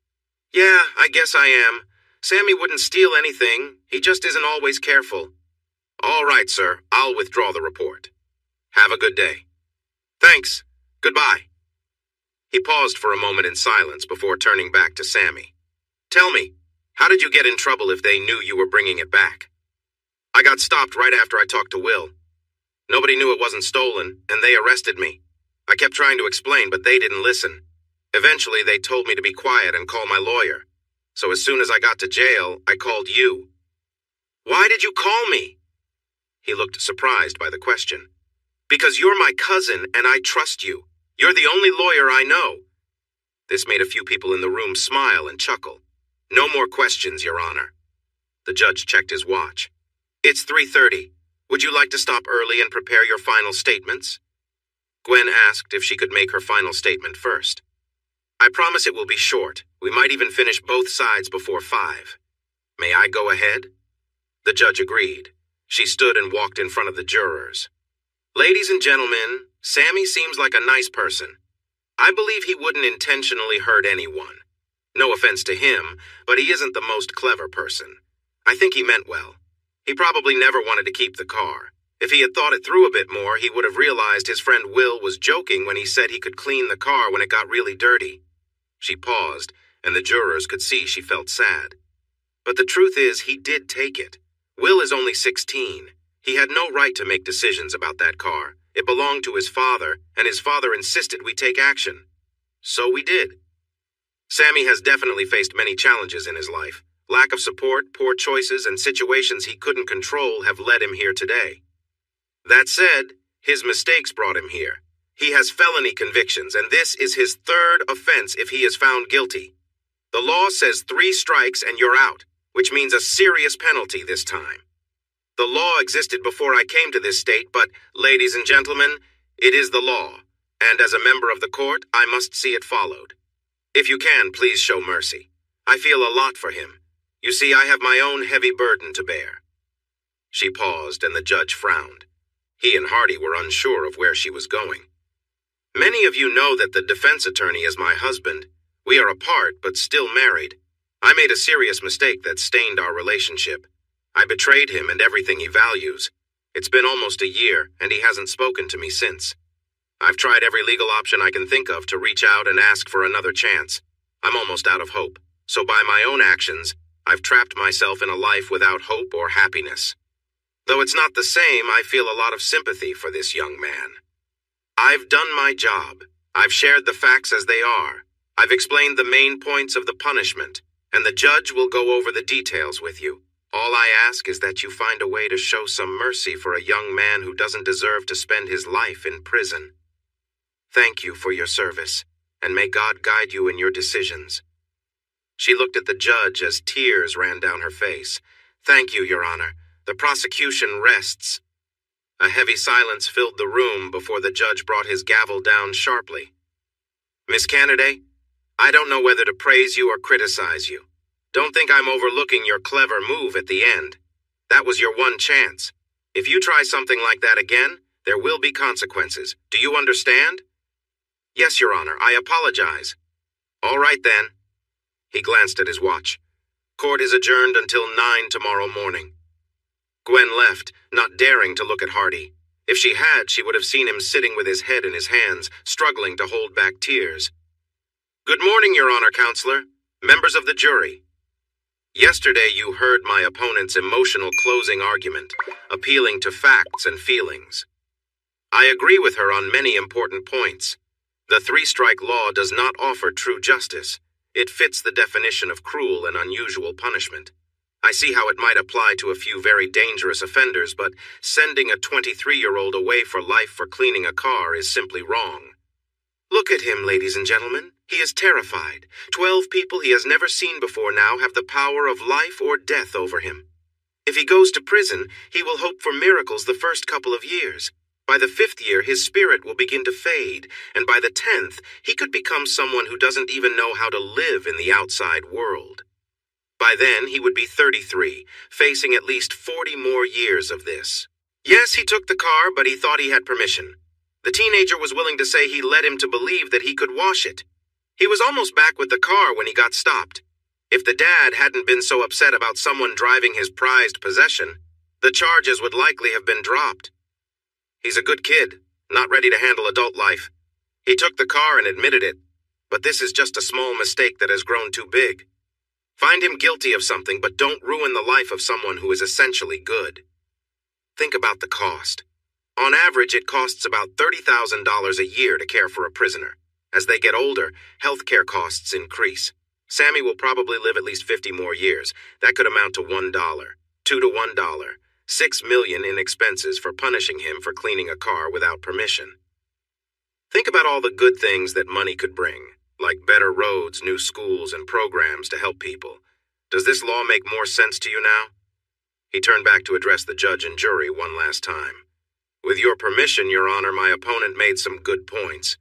A: "Yeah, I guess I am. Sammy wouldn't steal anything. He just isn't always careful." "All right, sir. I'll withdraw the report. Have a good day." "Thanks. Goodbye." He paused for a moment in silence before turning back to Sammy. "Tell me, how did you get in trouble if they knew you were bringing it back?" "I got stopped right after I talked to Will. Nobody knew it wasn't stolen, and they arrested me. I kept trying to explain, but they didn't listen. Eventually, they told me to be quiet and call my lawyer. So as soon as I got to jail, I called you." "Why did you call me?" He looked surprised by the question. "Because you're my cousin, and I trust you. You're the only lawyer I know." This made a few people in the room smile and chuckle. "No more questions, Your Honor." The judge checked his watch. "It's 3:30. Would you like to stop early and prepare your final statements?" Gwen asked if she could make her final statement first. "I promise it will be short. We might even finish both sides before 5. May I go ahead?" The judge agreed. She stood and walked in front of the jurors. "Ladies and gentlemen, Sammy seems like a nice person. I believe he wouldn't intentionally hurt anyone. No offense to him, but he isn't the most clever person. I think he meant well. He probably never wanted to keep the car. If he had thought it through a bit more, he would have realized his friend Will was joking when he said he could clean the car when it got really dirty." She paused, and the jurors could see she felt sad. "But the truth is, he did take it. Will is only 16. He had no right to make decisions about that car. It belonged to his father, and his father insisted we take action. So we did." Sammy has definitely faced many challenges in his life. Lack of support, poor choices, and situations he couldn't control have led him here today. That said, his mistakes brought him here. He has felony convictions, and this is his 3rd offense if he is found guilty. The law says 3 strikes and you're out, which means a serious penalty this time. The law existed before I came to this state, but, ladies and gentlemen, it is the law, and as a member of the court, I must see it followed. If you can, please show mercy. I feel a lot for him. You see, I have my own heavy burden to bear." She paused, and the judge frowned. He and Hardy were unsure of where she was going. "Many of you know that the defense attorney is my husband. We are apart, but still married. I made a serious mistake that stained our relationship. I betrayed him and everything he values. It's been almost a year, and he hasn't spoken to me since. I've tried every legal option I can think of to reach out and ask for another chance. I'm almost out of hope. So by my own actions, I've trapped myself in a life without hope or happiness. Though it's not the same, I feel a lot of sympathy for this young man. I've done my job. I've shared the facts as they are. I've explained the main points of the punishment, and the judge will go over the details with you. All I ask is that you find a way to show some mercy for a young man who doesn't deserve to spend his life in prison. Thank you for your service, and may God guide you in your decisions." She looked at the judge as tears ran down her face. "Thank you, Your Honor. The prosecution rests." A heavy silence filled the room before the judge brought his gavel down sharply. "Miss Cannaday, I don't know whether to praise you or criticize you. Don't think I'm overlooking your clever move at the end. That was your one chance. If you try something like that again, there will be consequences. Do you understand?" "Yes, Your Honor, I apologize." "All right then." He glanced at his watch. "Court is adjourned until 9 tomorrow morning." Gwen left, not daring to look at Hardy. If she had, she would have seen him sitting with his head in his hands, struggling to hold back tears. "Good morning, Your Honor, Counselor. Members of the jury. Yesterday you heard my opponent's emotional closing argument, appealing to facts and feelings. I agree with her on many important points. The three-strike law does not offer true justice. It fits the definition of cruel and unusual punishment. I see how it might apply to a few very dangerous offenders, but sending a 23-year-old away for life for cleaning a car is simply wrong. Look at him, ladies and gentlemen. He is terrified. 12 people he has never seen before now have the power of life or death over him. If he goes to prison, he will hope for miracles the first couple of years. By the 5th year, his spirit will begin to fade, and by the 10th, he could become someone who doesn't even know how to live in the outside world. By then, he would be 33, facing at least 40 more years of this. Yes, he took the car, but he thought he had permission. The teenager was willing to say he led him to believe that he could wash it. He was almost back with the car when he got stopped. If the dad hadn't been so upset about someone driving his prized possession, the charges would likely have been dropped. He's a good kid, not ready to handle adult life. He took the car and admitted it, but this is just a small mistake that has grown too big. Find him guilty of something, but don't ruin the life of someone who is essentially good. Think about the cost. On average, it costs about $30,000 a year to care for a prisoner. As they get older, healthcare costs increase. Sammy will probably live at least 50 more years. That could amount to $1, 2 to $1, $6 million in expenses for punishing him for cleaning a car without permission. Think about all the good things that money could bring, like better roads, new schools, and programs to help people. Does this law make more sense to you now? He turned back to address the judge and jury one last time. With your permission, Your Honor, my opponent made some good points.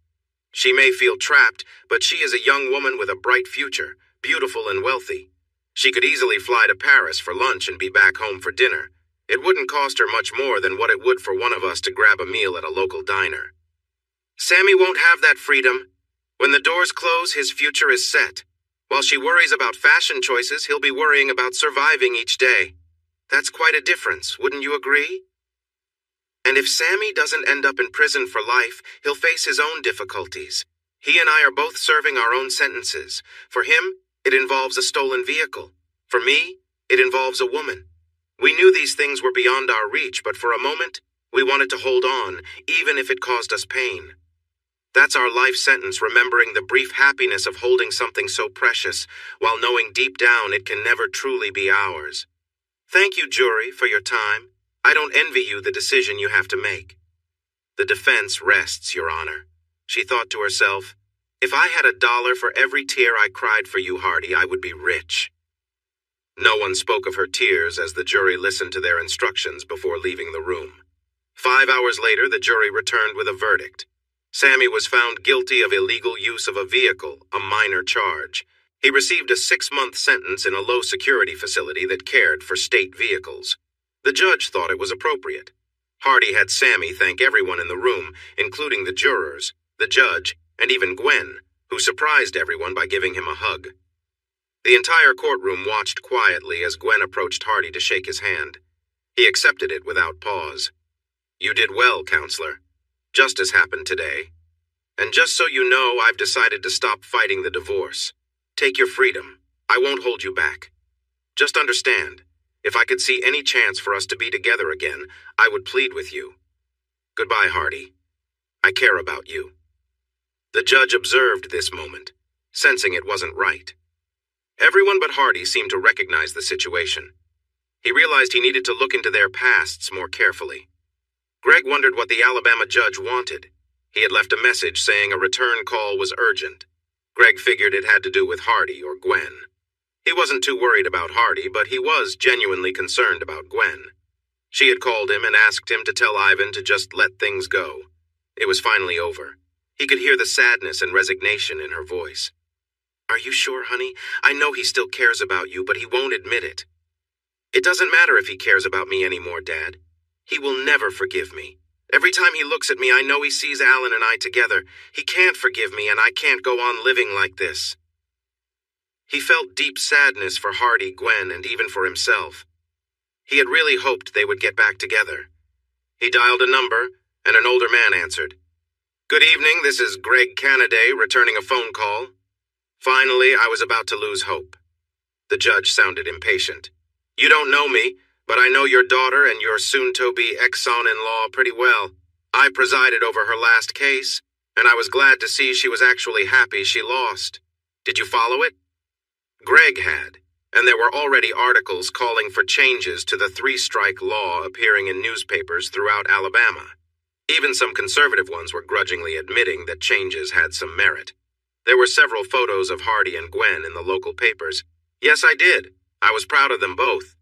A: She may feel trapped, but she is a young woman with a bright future, beautiful and wealthy. She could easily fly to Paris for lunch and be back home for dinner. It wouldn't cost her much more than what it would for one of us to grab a meal at a local diner. Sammy won't have that freedom. When the doors close, his future is set. While she worries about fashion choices, he'll be worrying about surviving each day. That's quite a difference, wouldn't you agree? And if Sammy doesn't end up in prison for life, he'll face his own difficulties. He and I are both serving our own sentences. For him, it involves a stolen vehicle. For me, it involves a woman. We knew these things were beyond our reach, but for a moment, we wanted to hold on, even if it caused us pain. That's our life sentence, remembering the brief happiness of holding something so precious, while knowing deep down it can never truly be ours. Thank you, jury, for your time. I don't envy you the decision you have to make. The defense rests, Your Honor. She thought to herself, if I had $1 for every tear I cried for you, Hardy, I would be rich. No one spoke of her tears as the jury listened to their instructions before leaving the room. 5 hours later, the jury returned with a verdict. Sammy was found guilty of illegal use of a vehicle, a minor charge. He received a 6-month sentence in a low-security facility that cared for state vehicles. The judge thought it was appropriate. Hardy had Sammy thank everyone in the room, including the jurors, the judge, and even Gwen, who surprised everyone by giving him a hug. The entire courtroom watched quietly as Gwen approached Hardy to shake his hand. He accepted it without pause. You did well, counselor. Justice happened today. And just so you know, I've decided to stop fighting the divorce. Take your freedom. I won't hold you back. Just understand, if I could see any chance for us to be together again, I would plead with you. Goodbye, Hardy. I care about you." The judge observed this moment, sensing it wasn't right. Everyone but Hardy seemed to recognize the situation. He realized he needed to look into their pasts more carefully. Greg wondered what the Alabama judge wanted. He had left a message saying a return call was urgent. Greg figured it had to do with Hardy or Gwen. He wasn't too worried about Hardy, but he was genuinely concerned about Gwen. She had called him and asked him to tell Ivan to just let things go. It was finally over. He could hear the sadness and resignation in her voice. "Are you sure, honey? I know he still cares about you, but he won't admit it." "It doesn't matter if he cares about me anymore, Dad. He will never forgive me. Every time he looks at me, I know he sees Alan and I together. He can't forgive me, and I can't go on living like this." He felt deep sadness for Hardy, Gwen, and even for himself. He had really hoped they would get back together. He dialed a number, and an older man answered. "Good evening, this is Greg Canaday returning a phone call. Finally, I was about to lose hope." The judge sounded impatient. "You don't know me, but I know your daughter and your soon-to-be ex-son-in-law pretty well. I presided over her last case, and I was glad to see she was actually happy she lost. Did you follow it?" Greg had, and there were already articles calling for changes to the three-strike law appearing in newspapers throughout Alabama. Even some conservative ones were grudgingly admitting that changes had some merit. There were several photos of Hardy and Gwen in the local papers. "Yes, I did. I was proud of them both."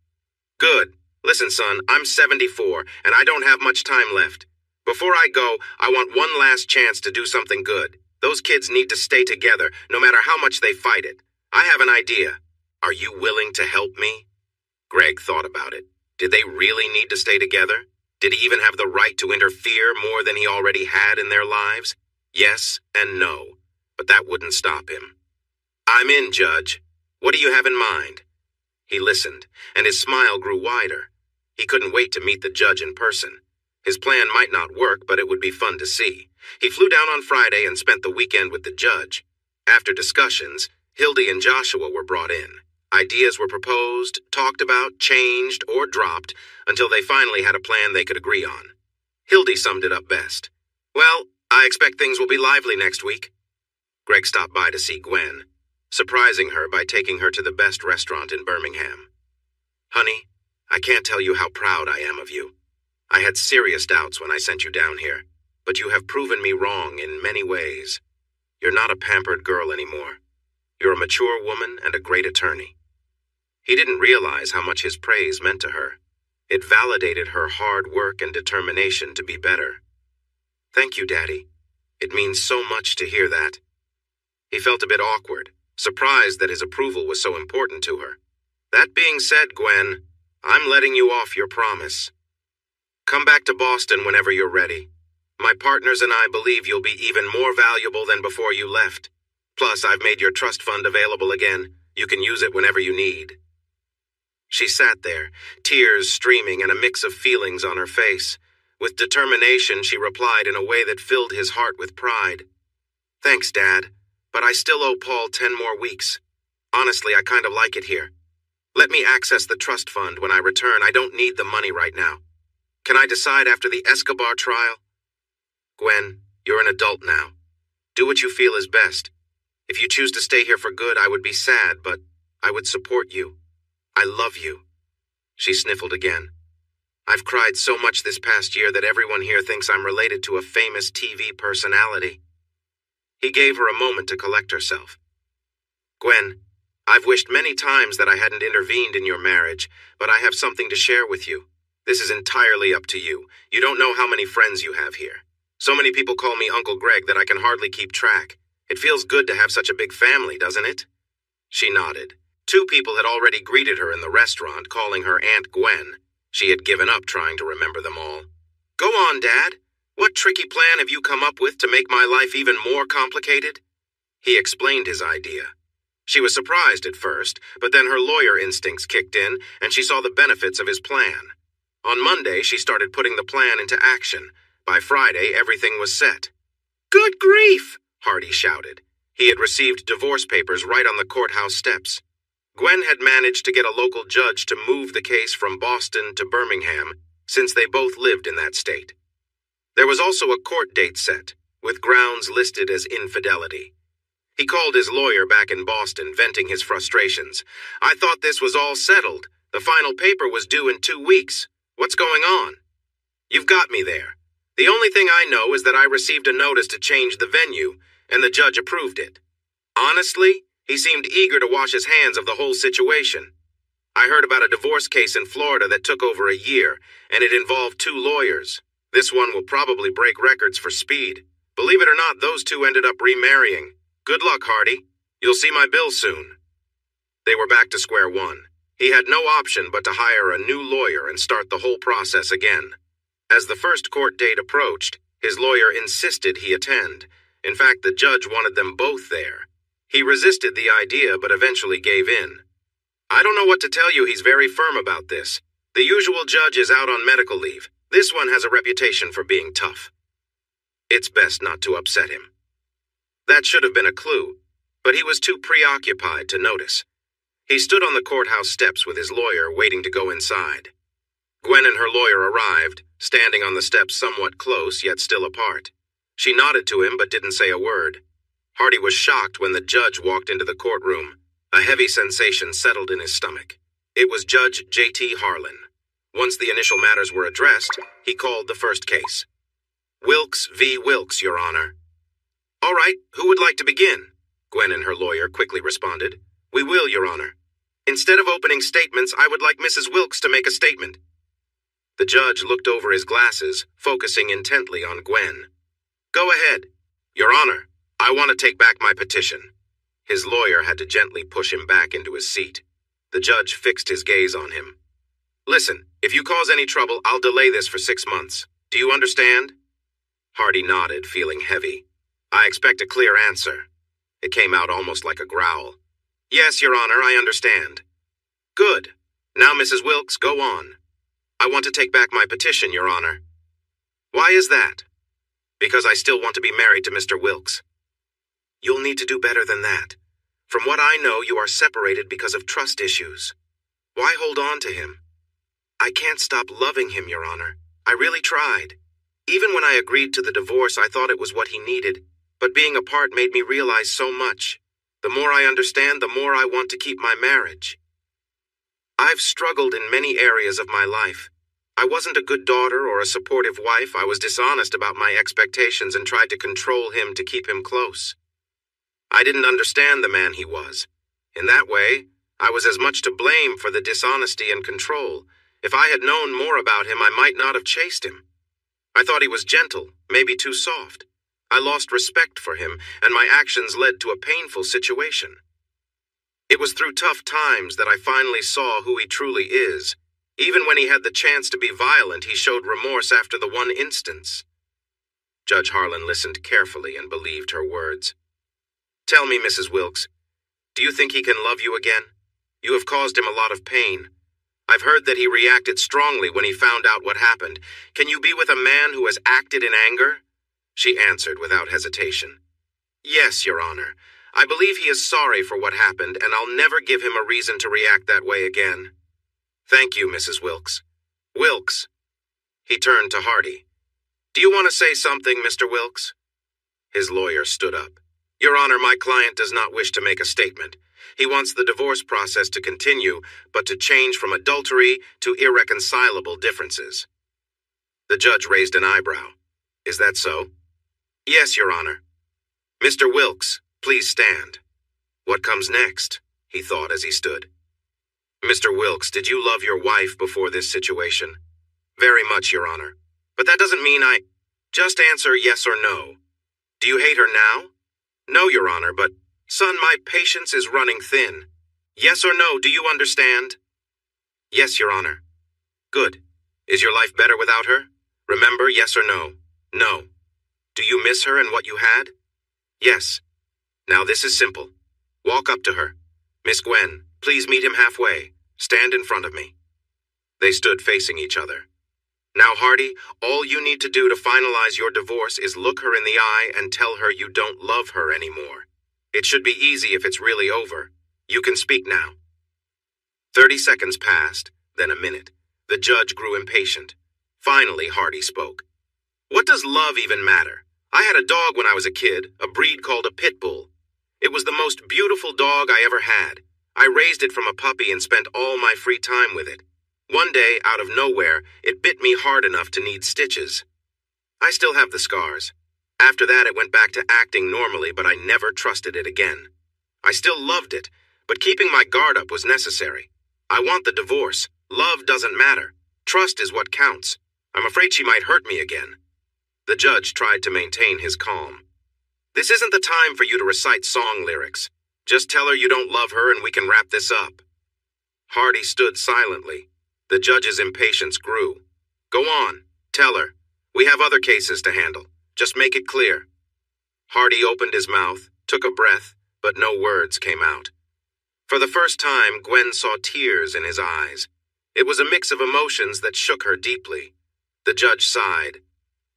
A: "Good. Listen, son, I'm 74, and I don't have much time left. Before I go, I want one last chance to do something good. Those kids need to stay together, no matter how much they fight it. I have an idea. Are you willing to help me?" Greg thought about it. Did they really need to stay together? Did he even have the right to interfere more than he already had in their lives? Yes and no, but that wouldn't stop him. "I'm in, Judge. What do you have in mind?" He listened, and his smile grew wider. He couldn't wait to meet the judge in person. His plan might not work, but it would be fun to see. He flew down on Friday and spent the weekend with the judge. After discussions, Hildy and Joshua were brought in. Ideas were proposed, talked about, changed, or dropped until they finally had a plan they could agree on. Hildy summed it up best. "Well, I expect things will be lively next week." Greg stopped by to see Gwen, surprising her by taking her to the best restaurant in Birmingham. "Honey, I can't tell you how proud I am of you. I had serious doubts when I sent you down here, but you have proven me wrong in many ways. You're not a pampered girl anymore. You're a mature woman and a great attorney." He didn't realize how much his praise meant to her. It validated her hard work and determination to be better. "Thank you, Daddy. It means so much to hear that." He felt a bit awkward, surprised that his approval was so important to her. "That being said, Gwen, I'm letting you off your promise. Come back to Boston whenever you're ready. My partners and I believe you'll be even more valuable than before you left. Plus, I've made your trust fund available again. You can use it whenever you need." She sat there, tears streaming and a mix of feelings on her face. With determination, she replied in a way that filled his heart with pride. "Thanks, Dad, but I still owe Paul 10 more weeks. Honestly, I kind of like it here. Let me access the trust fund when I return. I don't need the money right now. Can I decide after the Escobar trial?" "Gwen, you're an adult now. Do what you feel is best. If you choose to stay here for good, I would be sad, but I would support you. I love you." She sniffled again. "I've cried so much this past year that everyone here thinks I'm related to a famous TV personality." He gave her a moment to collect herself. "Gwen, I've wished many times that I hadn't intervened in your marriage, but I have something to share with you. This is entirely up to you. You don't know how many friends you have here. So many people call me Uncle Greg that I can hardly keep track. It feels good to have such a big family, doesn't it?" She nodded. 2 people had already greeted her in the restaurant, calling her Aunt Gwen. She had given up trying to remember them all. "Go on, Dad. What tricky plan have you come up with to make my life even more complicated?" He explained his idea. She was surprised at first, but then her lawyer instincts kicked in, and she saw the benefits of his plan. On Monday, she started putting the plan into action. By Friday, everything was set. "Good grief!" Hardy shouted. He had received divorce papers right on the courthouse steps. Gwen had managed to get a local judge to move the case from Boston to Birmingham, since they both lived in that state. There was also a court date set, with grounds listed as infidelity. He called his lawyer back in Boston, venting his frustrations. "I thought this was all settled. The final paper was due in 2 weeks. What's going on?" "You've got me there. The only thing I know is that I received a notice to change the venue, and the judge approved it." Honestly, he seemed eager to wash his hands of the whole situation. "I heard about a divorce case in Florida that took over a year, and it involved 2 lawyers. This one will probably break records for speed. Believe it or not, those 2 ended up remarrying. Good luck, Hardy. You'll see my bill soon." They were back to square one. He had no option but to hire a new lawyer and start the whole process again. As the first court date approached, his lawyer insisted he attend. In fact, the judge wanted them both there. He resisted the idea but eventually gave in. "I don't know what to tell you, he's very firm about this. The usual judge is out on medical leave. This one has a reputation for being tough. It's best not to upset him." That should have been a clue, but he was too preoccupied to notice. He stood on the courthouse steps with his lawyer waiting to go inside. Gwen and her lawyer arrived, standing on the steps somewhat close yet still apart. She nodded to him but didn't say a word. Hardy was shocked when the judge walked into the courtroom. A heavy sensation settled in his stomach. It was Judge J.T. Harlan. Once the initial matters were addressed, he called the first case. "Wilkes v. Wilkes, Your Honor." "All right, who would like to begin?" Gwen and her lawyer quickly responded. "We will, Your Honor. Instead of opening statements, I would like Mrs. Wilkes to make a statement." The judge looked over his glasses, focusing intently on Gwen. "Go ahead. Your Honor, I want to take back my petition." His lawyer had to gently push him back into his seat. The judge fixed his gaze on him. "Listen, if you cause any trouble, I'll delay this for 6 months. Do you understand?" Hardy nodded, feeling heavy. "I expect a clear answer." It came out almost like a growl. "Yes, Your Honor, I understand." "Good. Now, Mrs. Wilkes, go on." "I want to take back my petition, Your Honor." "Why is that?" "Because I still want to be married to Mr. Wilkes." "You'll need to do better than that. From what I know, you are separated because of trust issues. Why hold on to him?" "I can't stop loving him, Your Honor. I really tried. Even when I agreed to the divorce, I thought it was what he needed, but being apart made me realize so much. The more I understand, the more I want to keep my marriage. I've struggled in many areas of my life. I wasn't a good daughter or a supportive wife. I was dishonest about my expectations and tried to control him to keep him close. I didn't understand the man he was. In that way, I was as much to blame for the dishonesty and control. If I had known more about him, I might not have chased him. I thought he was gentle, maybe too soft. I lost respect for him, and my actions led to a painful situation. It was through tough times that I finally saw who he truly is. Even when he had the chance to be violent, he showed remorse after the one instance." Judge Harlan listened carefully and believed her words. "Tell me, Mrs. Wilkes, do you think he can love you again? You have caused him a lot of pain. I've heard that he reacted strongly when he found out what happened. Can you be with a man who has acted in anger?" She answered without hesitation. "Yes, Your Honor. I believe he is sorry for what happened, and I'll never give him a reason to react that way again." "Thank you, Mrs. Wilkes." "Wilkes." He turned to Hardy. "Do you want to say something, Mr. Wilkes?" His lawyer stood up. "Your Honor, my client does not wish to make a statement. He wants the divorce process to continue, but to change from adultery to irreconcilable differences." The judge raised an eyebrow. "Is that so?" "Yes, Your Honor." "Mr. Wilkes, please stand." What comes next? He thought as he stood. "Mr. Wilkes, did you love your wife before this situation?" "Very much, Your Honor. But that doesn't mean I—" "Just answer yes or no. Do you hate her now?" "No, Your Honor, but—" "Son, my patience is running thin. Yes or no, do you understand?" "Yes, Your Honor." "Good. Is your life better without her? Remember, yes or no?" "No." "Do you miss her and what you had?" "Yes." "Now this is simple. Walk up to her. Miss Gwen, please meet him halfway. Stand in front of me." They stood facing each other. "Now, Hardy, all you need to do to finalize your divorce is look her in the eye and tell her you don't love her anymore. It should be easy if it's really over. You can speak now." 30 seconds passed, then a minute. The judge grew impatient. Finally, Hardy spoke. What does love even matter? I had a dog when I was a kid, a breed called a pit bull. It was the most beautiful dog I ever had. I raised it from a puppy and spent all my free time with it. One day, out of nowhere, it bit me hard enough to need stitches. I still have the scars. After that, it went back to acting normally, but I never trusted it again. I still loved it, but keeping my guard up was necessary. I want the divorce. Love doesn't matter. Trust is what counts. I'm afraid she might hurt me again. The judge tried to maintain his calm. This isn't the time for you to recite song lyrics. Just tell her you don't love her and we can wrap this up. Hardy stood silently. The judge's impatience grew. Go on. Tell her. We have other cases to handle. Just make it clear. Hardy opened his mouth, took a breath, but no words came out. For the first time, Gwen saw tears in his eyes. It was a mix of emotions that shook her deeply. The judge sighed.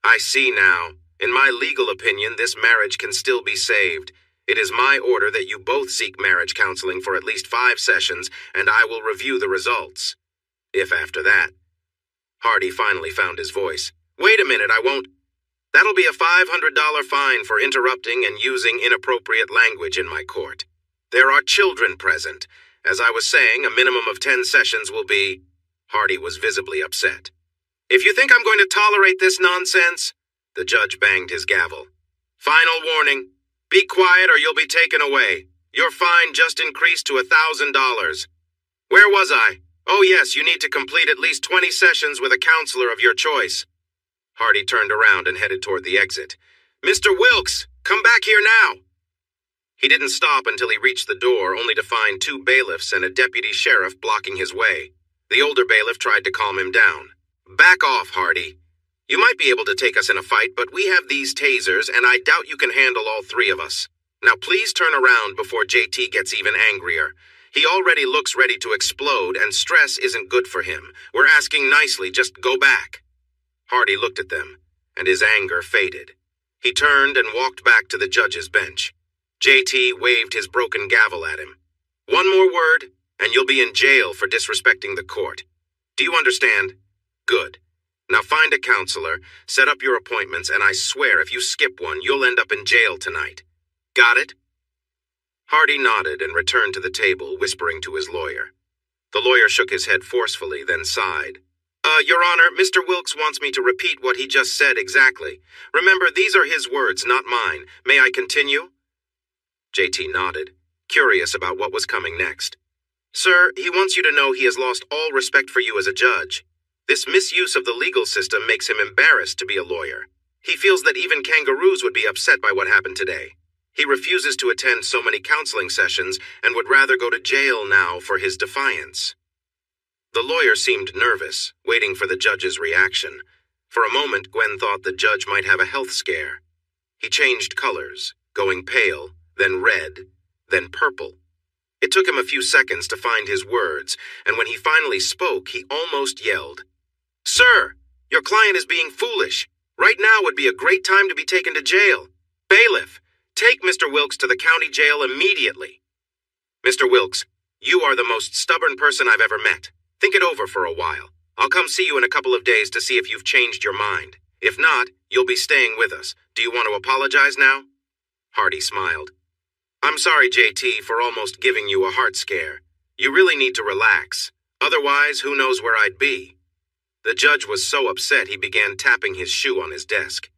A: I see now. In my legal opinion, this marriage can still be saved. It is my order that you both seek marriage counseling for at least 5 sessions, and I will review the results. If after that... Hardy finally found his voice. Wait a minute, I won't... That'll be a $500 fine for interrupting and using inappropriate language in my court. There are children present. As I was saying, a minimum of 10 sessions will be... Hardy was visibly upset. If you think I'm going to tolerate this nonsense... The judge banged his gavel. Final warning. Be quiet or you'll be taken away. Your fine just increased to $1,000. Where was I? Oh yes, you need to complete at least 20 sessions with a counselor of your choice. Hardy turned around and headed toward the exit. Mr. Wilkes, come back here now. He didn't stop until he reached the door, only to find 2 bailiffs and a deputy sheriff blocking his way. The older bailiff tried to calm him down. Back off, Hardy. You might be able to take us in a fight, but we have these tasers, and I doubt you can handle all 3 of us. Now please turn around before JT gets even angrier. He already looks ready to explode, and stress isn't good for him. We're asking nicely, just go back. Hardy looked at them, and his anger faded. He turned and walked back to the judge's bench. JT waved his broken gavel at him. One more word, and you'll be in jail for disrespecting the court. Do you understand? Good. Now find a counselor, set up your appointments, and I swear if you skip one, you'll end up in jail tonight. Got it? Hardy nodded and returned to the table, whispering to his lawyer. The lawyer shook his head forcefully, then sighed. Your Honor, Mr. Wilkes wants me to repeat what he just said exactly. Remember, these are his words, not mine. May I continue? JT nodded, curious about what was coming next. Sir, he wants you to know he has lost all respect for you as a judge. This misuse of the legal system makes him embarrassed to be a lawyer. He feels that even kangaroos would be upset by what happened today. He refuses to attend so many counseling sessions and would rather go to jail now for his defiance. The lawyer seemed nervous, waiting for the judge's reaction. For a moment, Gwen thought the judge might have a health scare. He changed colors, going pale, then red, then purple. It took him a few seconds to find his words, and when he finally spoke, he almost yelled. Sir, your client is being foolish. Right now would be a great time to be taken to jail. Bailiff, take Mr. Wilkes to the county jail immediately. Mr. Wilkes, you are the most stubborn person I've ever met. Think it over for a while. I'll come see you in a couple of days to see if you've changed your mind. If not, you'll be staying with us. Do you want to apologize now? Hardy smiled. I'm sorry, JT, for almost giving you a heart scare. You really need to relax. Otherwise, who knows where I'd be. The judge was so upset he began tapping his shoe on his desk.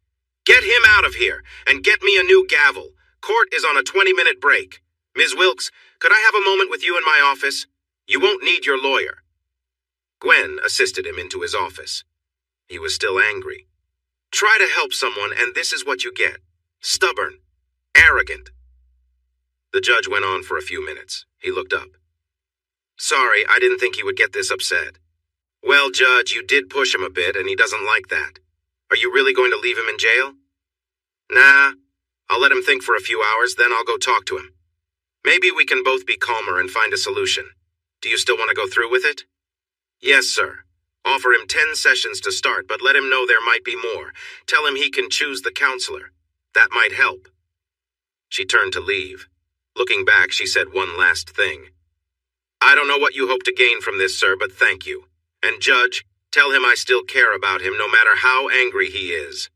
A: Get him out of here, and get me a new gavel. Court is on a 20-minute break. Ms. Wilkes, could I have a moment with you in my office? You won't need your lawyer. Gwen assisted him into his office. He was still angry. Try to help someone, and this is what you get. Stubborn. Arrogant. The judge went on for a few minutes. He looked up. Sorry, I didn't think he would get this upset. Well, Judge, you did push him a bit, and he doesn't like that. Are you really going to leave him in jail? Nah. I'll let him think for a few hours, then I'll go talk to him. Maybe we can both be calmer and find a solution. Do you still want to go through with it? Yes, sir. Offer him 10 sessions to start, but let him know there might be more. Tell him he can choose the counselor. That might help. She turned to leave. Looking back, she said one last thing. I don't know what you hope to gain from this, sir, but thank you. And Judge, tell him I still care about him no matter how angry he is.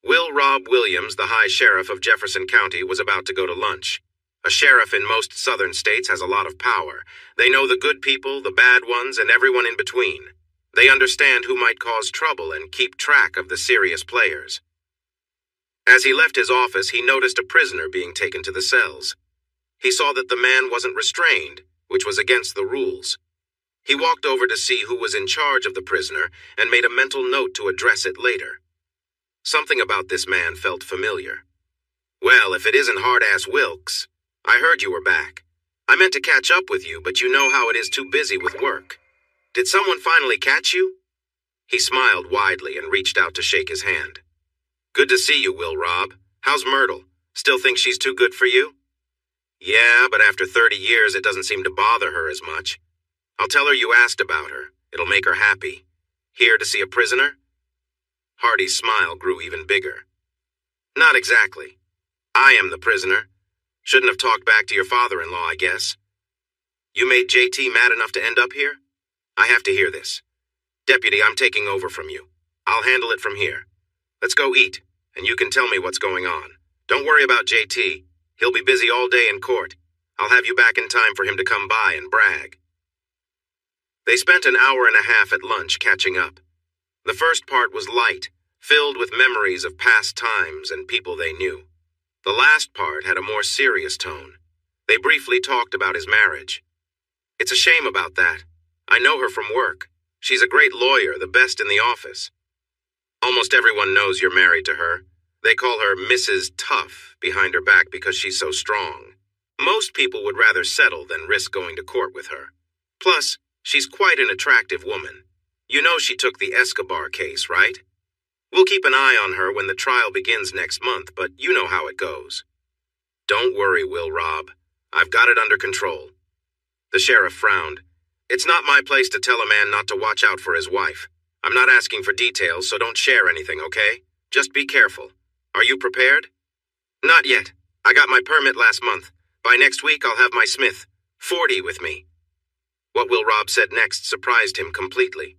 A: Will Rob Williams, the High Sheriff of Jefferson County, was about to go to lunch. A sheriff in most southern states has a lot of power. They know the good people, the bad ones, and everyone in between. They understand who might cause trouble and keep track of the serious players. As he left his office, he noticed a prisoner being taken to the cells. He saw that the man wasn't restrained, which was against the rules. He walked over to see who was in charge of the prisoner and made a mental note to address it later. Something about this man felt familiar. Well, if it isn't Hard-Ass Wilkes, I heard you were back. I meant to catch up with you, but you know how it is too busy with work. Did someone finally catch you? He smiled widely and reached out to shake his hand. Good to see you, Will Rob. How's Myrtle? Still think she's too good for you? Yeah, but after 30 years, it doesn't seem to bother her as much. I'll tell her you asked about her. It'll make her happy. Here to see a prisoner? Hardy's smile grew even bigger. Not exactly. I am the prisoner. Shouldn't have talked back to your father-in-law, I guess. You made JT mad enough to end up here? I have to hear this. Deputy, I'm taking over from you. I'll handle it from here. Let's go eat, and you can tell me what's going on. Don't worry about JT. He'll be busy all day in court. I'll have you back in time for him to come by and brag. They spent an hour and a half at lunch catching up. The first part was light, filled with memories of past times and people they knew. The last part had a more serious tone. They briefly talked about his marriage. It's a shame about that. I know her from work. She's a great lawyer, the best in the office. Almost everyone knows you're married to her. They call her Mrs. Tough behind her back because she's so strong. Most people would rather settle than risk going to court with her. Plus, she's quite an attractive woman. You know she took the Escobar case, right? We'll keep an eye on her when the trial begins next month, but you know how it goes. Don't worry, Will Rob. I've got it under control. The sheriff frowned. It's not my place to tell a man not to watch out for his wife. I'm not asking for details, so don't share anything, okay? Just be careful. Are you prepared? Not yet. I got my permit last month. By next week, I'll have my Smith 40 with me. What Will Rob said next surprised him completely.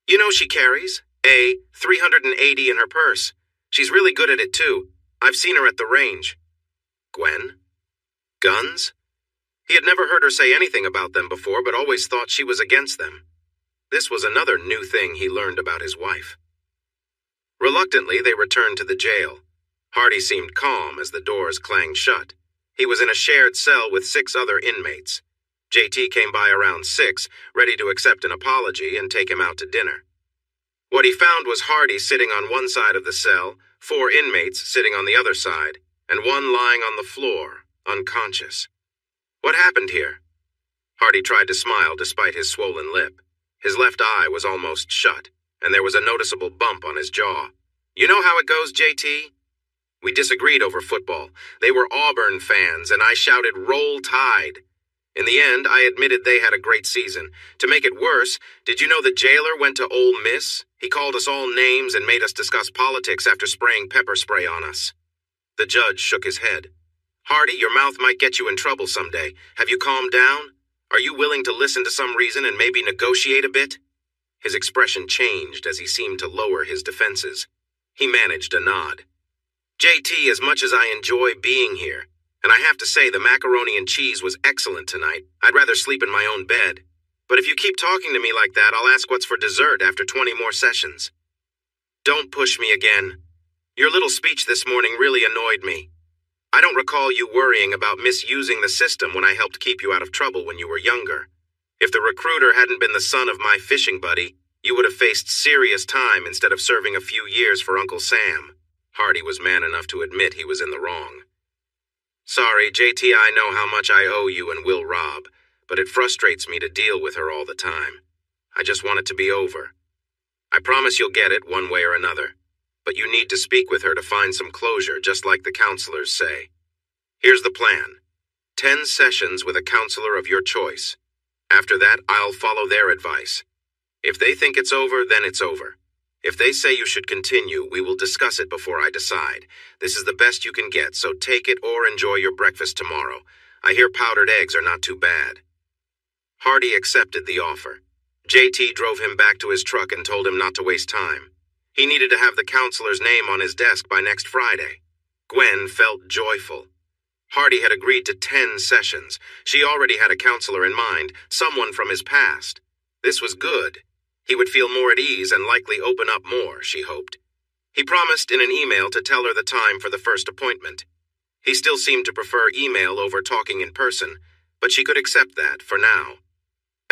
A: You know she carries a 380 in her purse. She's really good at it, too. I've seen her at the range. Gwen? Guns? He had never heard her say anything about them before, but always thought she was against them. This was another new thing he learned about his wife. Reluctantly, they returned to the jail. Hardy seemed calm as the doors clanged shut. He was in a shared cell with 6 other inmates. JT came by around 6, ready to accept an apology and take him out to dinner. What he found was Hardy sitting on one side of the cell, 4 inmates sitting on the other side, and one lying on the floor, unconscious. What happened here? Hardy tried to smile despite his swollen lip. His left eye was almost shut, and there was a noticeable bump on his jaw. You know how it goes, JT? We disagreed over football. They were Auburn fans, and I shouted, "Roll Tide." In the end, I admitted they had a great season. To make it worse, did you know the jailer went to Ole Miss? He called us all names and made us discuss politics after spraying pepper spray on us. The judge shook his head. Hardy, your mouth might get you in trouble someday. Have you calmed down? Are you willing to listen to some reason and maybe negotiate a bit? His expression changed as he seemed to lower his defenses. He managed a nod. JT, as much as I enjoy being here, and I have to say the macaroni and cheese was excellent tonight, I'd rather sleep in my own bed. But if you keep talking to me like that, I'll ask what's for dessert after 20 more sessions. Don't push me again. Your little speech this morning really annoyed me. I don't recall you worrying about misusing the system when I helped keep you out of trouble when you were younger. If the recruiter hadn't been the son of my fishing buddy, you would have faced serious time instead of serving a few years for Uncle Sam. Hardy was man enough to admit he was in the wrong. Sorry, JT, I know how much I owe you and Will Rob, but it frustrates me to deal with her all the time. I just want it to be over. I promise you'll get it one way or another, but you need to speak with her to find some closure, just like the counselors say. Here's the plan. 10 sessions with a counselor of your choice. After that, I'll follow their advice. If they think it's over, then it's over. If they say you should continue, we will discuss it before I decide. This is the best you can get, so take it or enjoy your breakfast tomorrow. I hear powdered eggs are not too bad. Hardy accepted the offer. JT drove him back to his truck and told him not to waste time. He needed to have the counselor's name on his desk by next Friday. Gwen felt joyful. Hardy had agreed to 10 sessions. She already had a counselor in mind, someone from his past. This was good. He would feel more at ease and likely open up more, she hoped. He promised in an email to tell her the time for the first appointment. He still seemed to prefer email over talking in person, but she could accept that for now.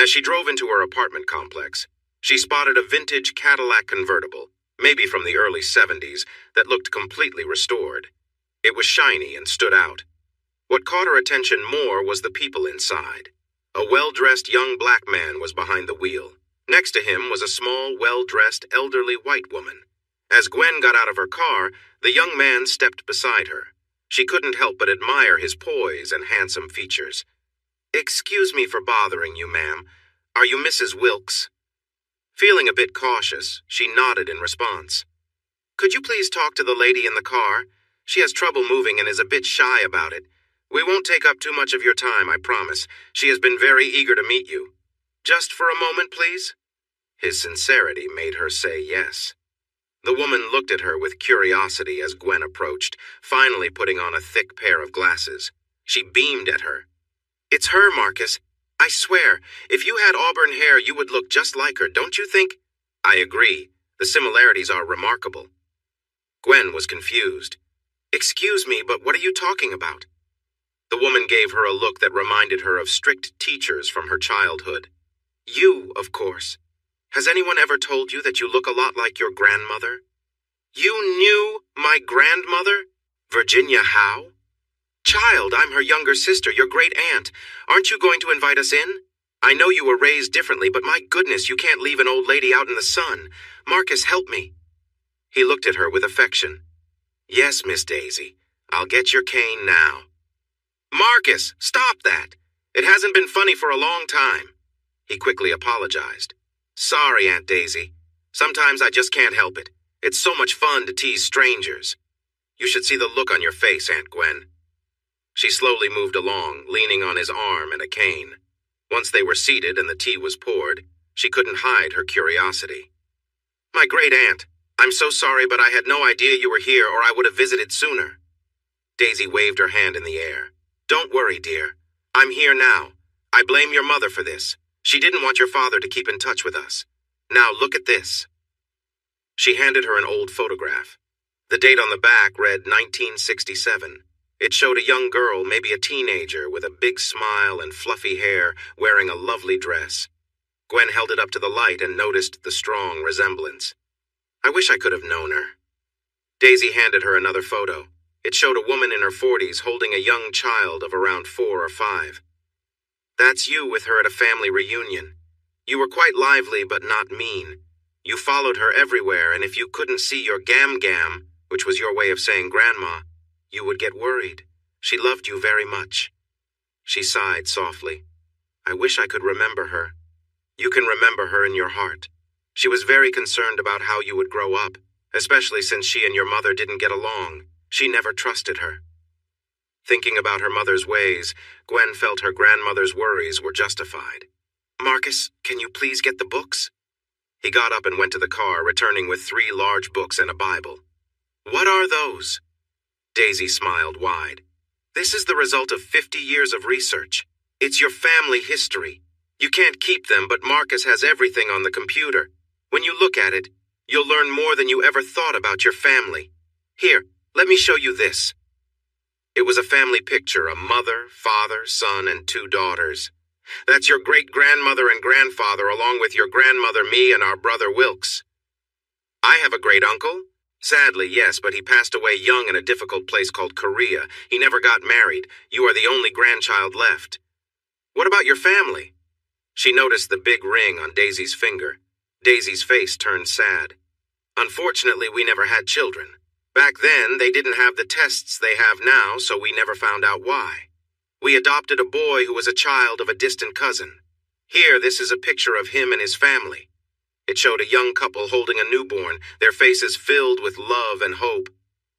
A: As she drove into her apartment complex, she spotted a vintage Cadillac convertible, maybe from the early 70s, that looked completely restored. It was shiny and stood out. What caught her attention more was the people inside. A well-dressed young black man was behind the wheel. Next to him was a small, well-dressed, elderly white woman. As Gwen got out of her car, the young man stepped beside her. She couldn't help but admire his poise and handsome features. "Excuse me for bothering you, ma'am. Are you Mrs. Wilkes?" Feeling a bit cautious, she nodded in response. "Could you please talk to the lady in the car? She has trouble moving and is a bit shy about it. We won't take up too much of your time, I promise. She has been very eager to meet you. Just for a moment, please?" His sincerity made her say yes. The woman looked at her with curiosity as Gwen approached, finally putting on a thick pair of glasses. She beamed at her. "It's her, Marcus. I swear, if you had auburn hair, you would look just like her, don't you think?" "I agree. The similarities are remarkable." Gwen was confused. "Excuse me, but what are you talking about?" The woman gave her a look that reminded her of strict teachers from her childhood. "You, of course. Has anyone ever told you that you look a lot like your grandmother?" "You knew my grandmother? Virginia Howe?" "Child, I'm her younger sister, your great aunt. Aren't you going to invite us in? I know you were raised differently, but my goodness, you can't leave an old lady out in the sun. Marcus, help me." He looked at her with affection. "Yes, Miss Daisy. I'll get your cane now." "Marcus, stop that. It hasn't been funny for a long time." He quickly apologized. "Sorry, Aunt Daisy. Sometimes I just can't help it. It's so much fun to tease strangers. You should see the look on your face, Aunt Gwen." She slowly moved along, leaning on his arm and a cane. Once they were seated and the tea was poured, she couldn't hide her curiosity. "My great aunt, I'm so sorry, but I had no idea you were here or I would have visited sooner." Daisy waved her hand in the air. "Don't worry, dear. I'm here now. I blame your mother for this. She didn't want your father to keep in touch with us. Now look at this." She handed her an old photograph. The date on the back read 1967. It showed a young girl, maybe a teenager, with a big smile and fluffy hair, wearing a lovely dress. Gwen held it up to the light and noticed the strong resemblance. "I wish I could have known her." Daisy handed her another photo. It showed a woman in her 40s holding a young child of around 4 or 5. "That's you with her at a family reunion. You were quite lively but not mean. You followed her everywhere, and if you couldn't see your gam-gam, which was your way of saying grandma, you would get worried. She loved you very much." She sighed softly. "I wish I could remember her." "You can remember her in your heart. She was very concerned about how you would grow up, especially since she and your mother didn't get along. She never trusted her." Thinking about her mother's ways, Gwen felt her grandmother's worries were justified. "Marcus, can you please get the books?" He got up and went to the car, returning with 3 large books and a Bible. "What are those?" Daisy smiled wide. "This is the result of 50 years of research. It's your family history. You can't keep them, but Marcus has everything on the computer. When you look at it, you'll learn more than you ever thought about your family. Here, let me show you this." It was a family picture, a mother, father, son, and 2 daughters. "That's your great-grandmother and grandfather, along with your grandmother, me, and our brother Wilkes." "I have a great-uncle?" "Sadly, yes, but he passed away young in a difficult place called Korea. He never got married. You are the only grandchild left." "What about your family?" She noticed the big ring on Daisy's finger. Daisy's face turned sad. "Unfortunately, we never had children. Back then, they didn't have the tests they have now, so we never found out why. We adopted a boy who was a child of a distant cousin. Here, this is a picture of him and his family." It showed a young couple holding a newborn, their faces filled with love and hope.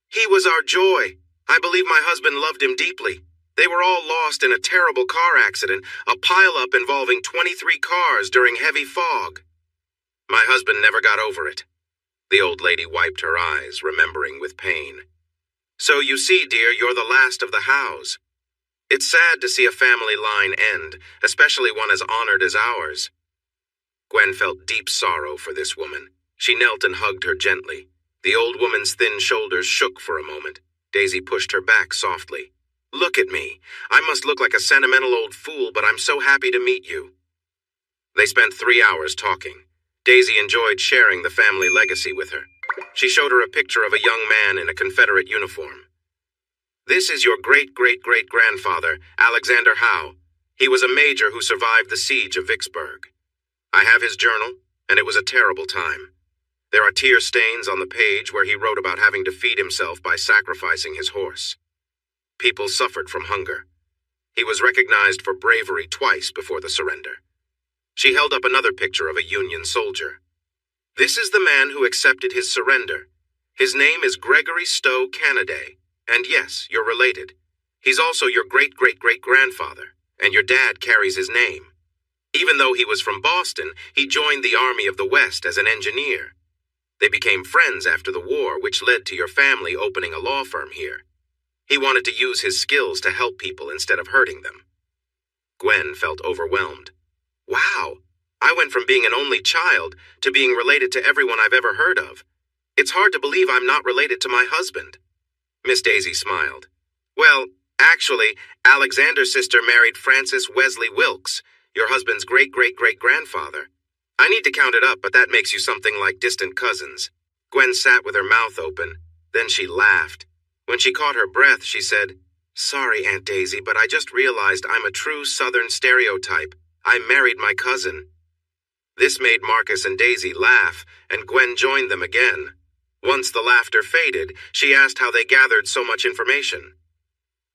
A: "He was our joy. I believe my husband loved him deeply. They were all lost in a terrible car accident, a pileup involving 23 cars during heavy fog. My husband never got over it. The old lady wiped her eyes, remembering with pain. So you see, dear, you're the last of the Howes. It's sad to see a family line end, especially one as honored as ours. Gwen felt deep sorrow for this woman. She knelt and hugged her gently. The old woman's thin shoulders shook for a moment. Daisy pushed her back softly. Look at me. I must look like a sentimental old fool, but I'm so happy to meet you. They spent 3 hours talking. Daisy enjoyed sharing the family legacy with her. She showed her a picture of a young man in a Confederate uniform. This is your great-great-great-grandfather, Alexander Howe. He was a major who survived the siege of Vicksburg. I have his journal, and it was a terrible time. There are tear stains on the page where he wrote about having to feed himself by sacrificing his horse. People suffered from hunger. He was recognized for bravery twice before the surrender. She held up another picture of a Union soldier. This is the man who accepted his surrender. His name is Gregory Stowe Canaday, and yes, you're related. He's also your great-great-great-grandfather, and your dad carries his name. Even though he was from Boston, he joined the Army of the West as an engineer. They became friends after the war, which led to your family opening a law firm here. He wanted to use his skills to help people instead of hurting them. Gwen felt overwhelmed. Wow, I went from being an only child to being related to everyone I've ever heard of. It's hard to believe I'm not related to my husband. Miss Daisy smiled. Well, actually, Alexander's sister married Francis Wesley Wilkes, your husband's great-great-great-grandfather. I need to count it up, but that makes you something like distant cousins. Gwen sat with her mouth open. Then she laughed. When she caught her breath, she said, Sorry, Aunt Daisy, but I just realized I'm a true Southern stereotype. I married my cousin. This made Marcus and Daisy laugh, and Gwen joined them again. Once the laughter faded, she asked how they gathered so much information.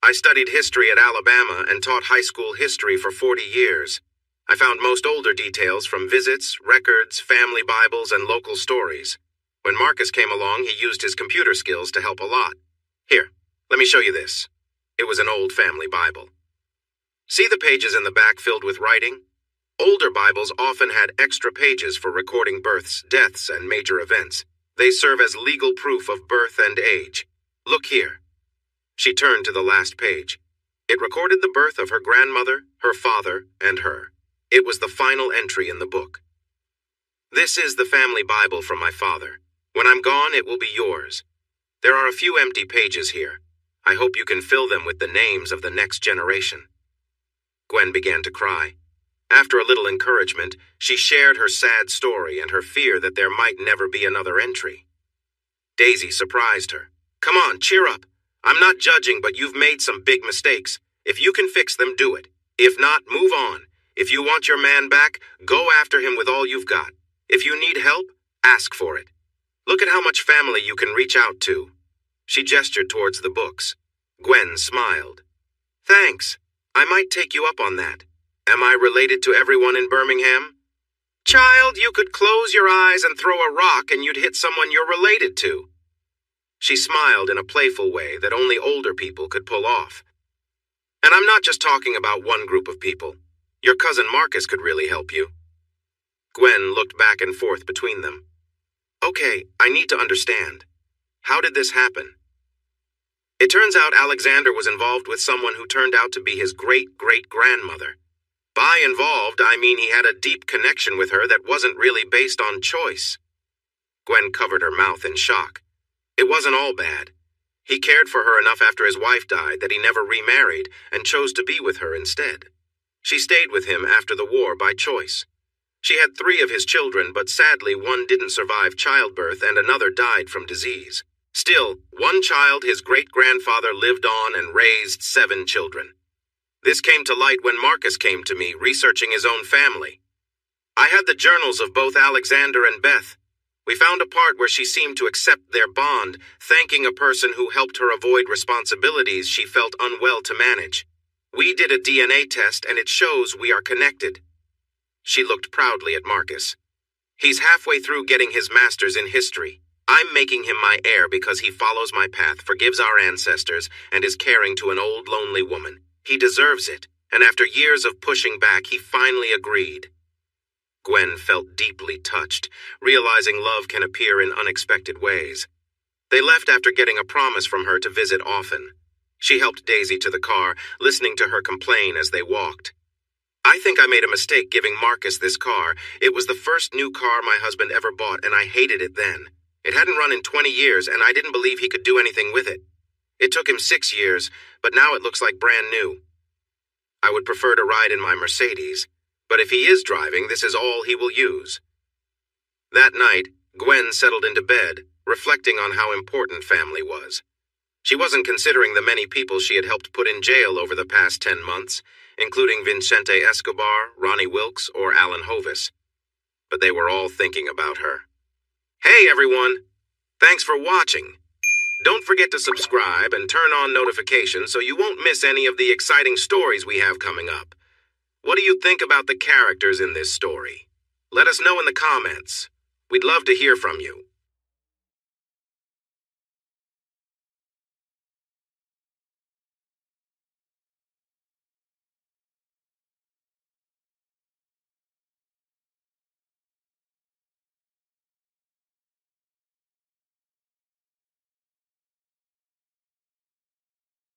A: I studied history at Alabama and taught high school history for 40 years. I found most older details from visits, records, family Bibles, and local stories. When Marcus came along, he used his computer skills to help a lot. Here, let me show you this. It was an old family Bible. See the pages in the back filled with writing? Older Bibles often had extra pages for recording births, deaths, and major events. They serve as legal proof of birth and age. Look here. She turned to the last page. It recorded the birth of her grandmother, her father, and her. It was the final entry in the book. This is the family Bible from my father. When I'm gone, it will be yours. There are a few empty pages here. I hope you can fill them with the names of the next generation. Gwen began to cry. After a little encouragement, she shared her sad story and her fear that there might never be another entry. Daisy surprised her. Come on, cheer up. I'm not judging, but you've made some big mistakes. If you can fix them, do it. If not, move on. If you want your man back, go after him with all you've got. If you need help, ask for it. Look at how much family you can reach out to. She gestured towards the books. Gwen smiled. Thanks. I might take you up on that. Am I related to everyone in Birmingham? Child, you could close your eyes and throw a rock and you'd hit someone you're related to. She smiled in a playful way that only older people could pull off. And I'm not just talking about one group of people. Your cousin Marcus could really help you. Gwen looked back and forth between them. Okay, I need to understand. How did this happen? It turns out Alexander was involved with someone who turned out to be his great-great-grandmother. By involved, I mean he had a deep connection with her that wasn't really based on choice. Gwen covered her mouth in shock. It wasn't all bad. He cared for her enough after his wife died that he never remarried and chose to be with her instead. She stayed with him after the war by choice. She had 3 of his children, but sadly one didn't survive childbirth and another died from disease. Still, one child, his great-grandfather, lived on and raised 7 children. This came to light when Marcus came to me, researching his own family. I had the journals of both Alexander and Beth. We found a part where she seemed to accept their bond, thanking a person who helped her avoid responsibilities she felt unwell to manage. We did a DNA test and it shows we are connected. She looked proudly at Marcus. He's halfway through getting his master's in history. I'm making him my heir because he follows my path, forgives our ancestors, and is caring to an old, lonely woman. He deserves it, and after years of pushing back, he finally agreed. Gwen felt deeply touched, realizing love can appear in unexpected ways. They left after getting a promise from her to visit often. She helped Daisy to the car, listening to her complain as they walked. "I think I made a mistake giving Marcus this car. It was the first new car my husband ever bought, and I hated it then. It hadn't run in 20 years, and I didn't believe he could do anything with it. It took him 6 years, but now it looks like brand new. I would prefer to ride in my Mercedes, but if he is driving, this is all he will use." That night, Gwen settled into bed, reflecting on how important family was. She wasn't considering the many people she had helped put in jail over the past 10 months, including Vicente Escobar, Ronnie Wilkes, or Alan Hovis. But they were all thinking about her. Hey everyone! Thanks for watching. Don't forget to subscribe and turn on notifications so you won't miss any of the exciting stories we have coming up. What do you think about the characters in this story? Let us know in the comments. We'd love to hear from you.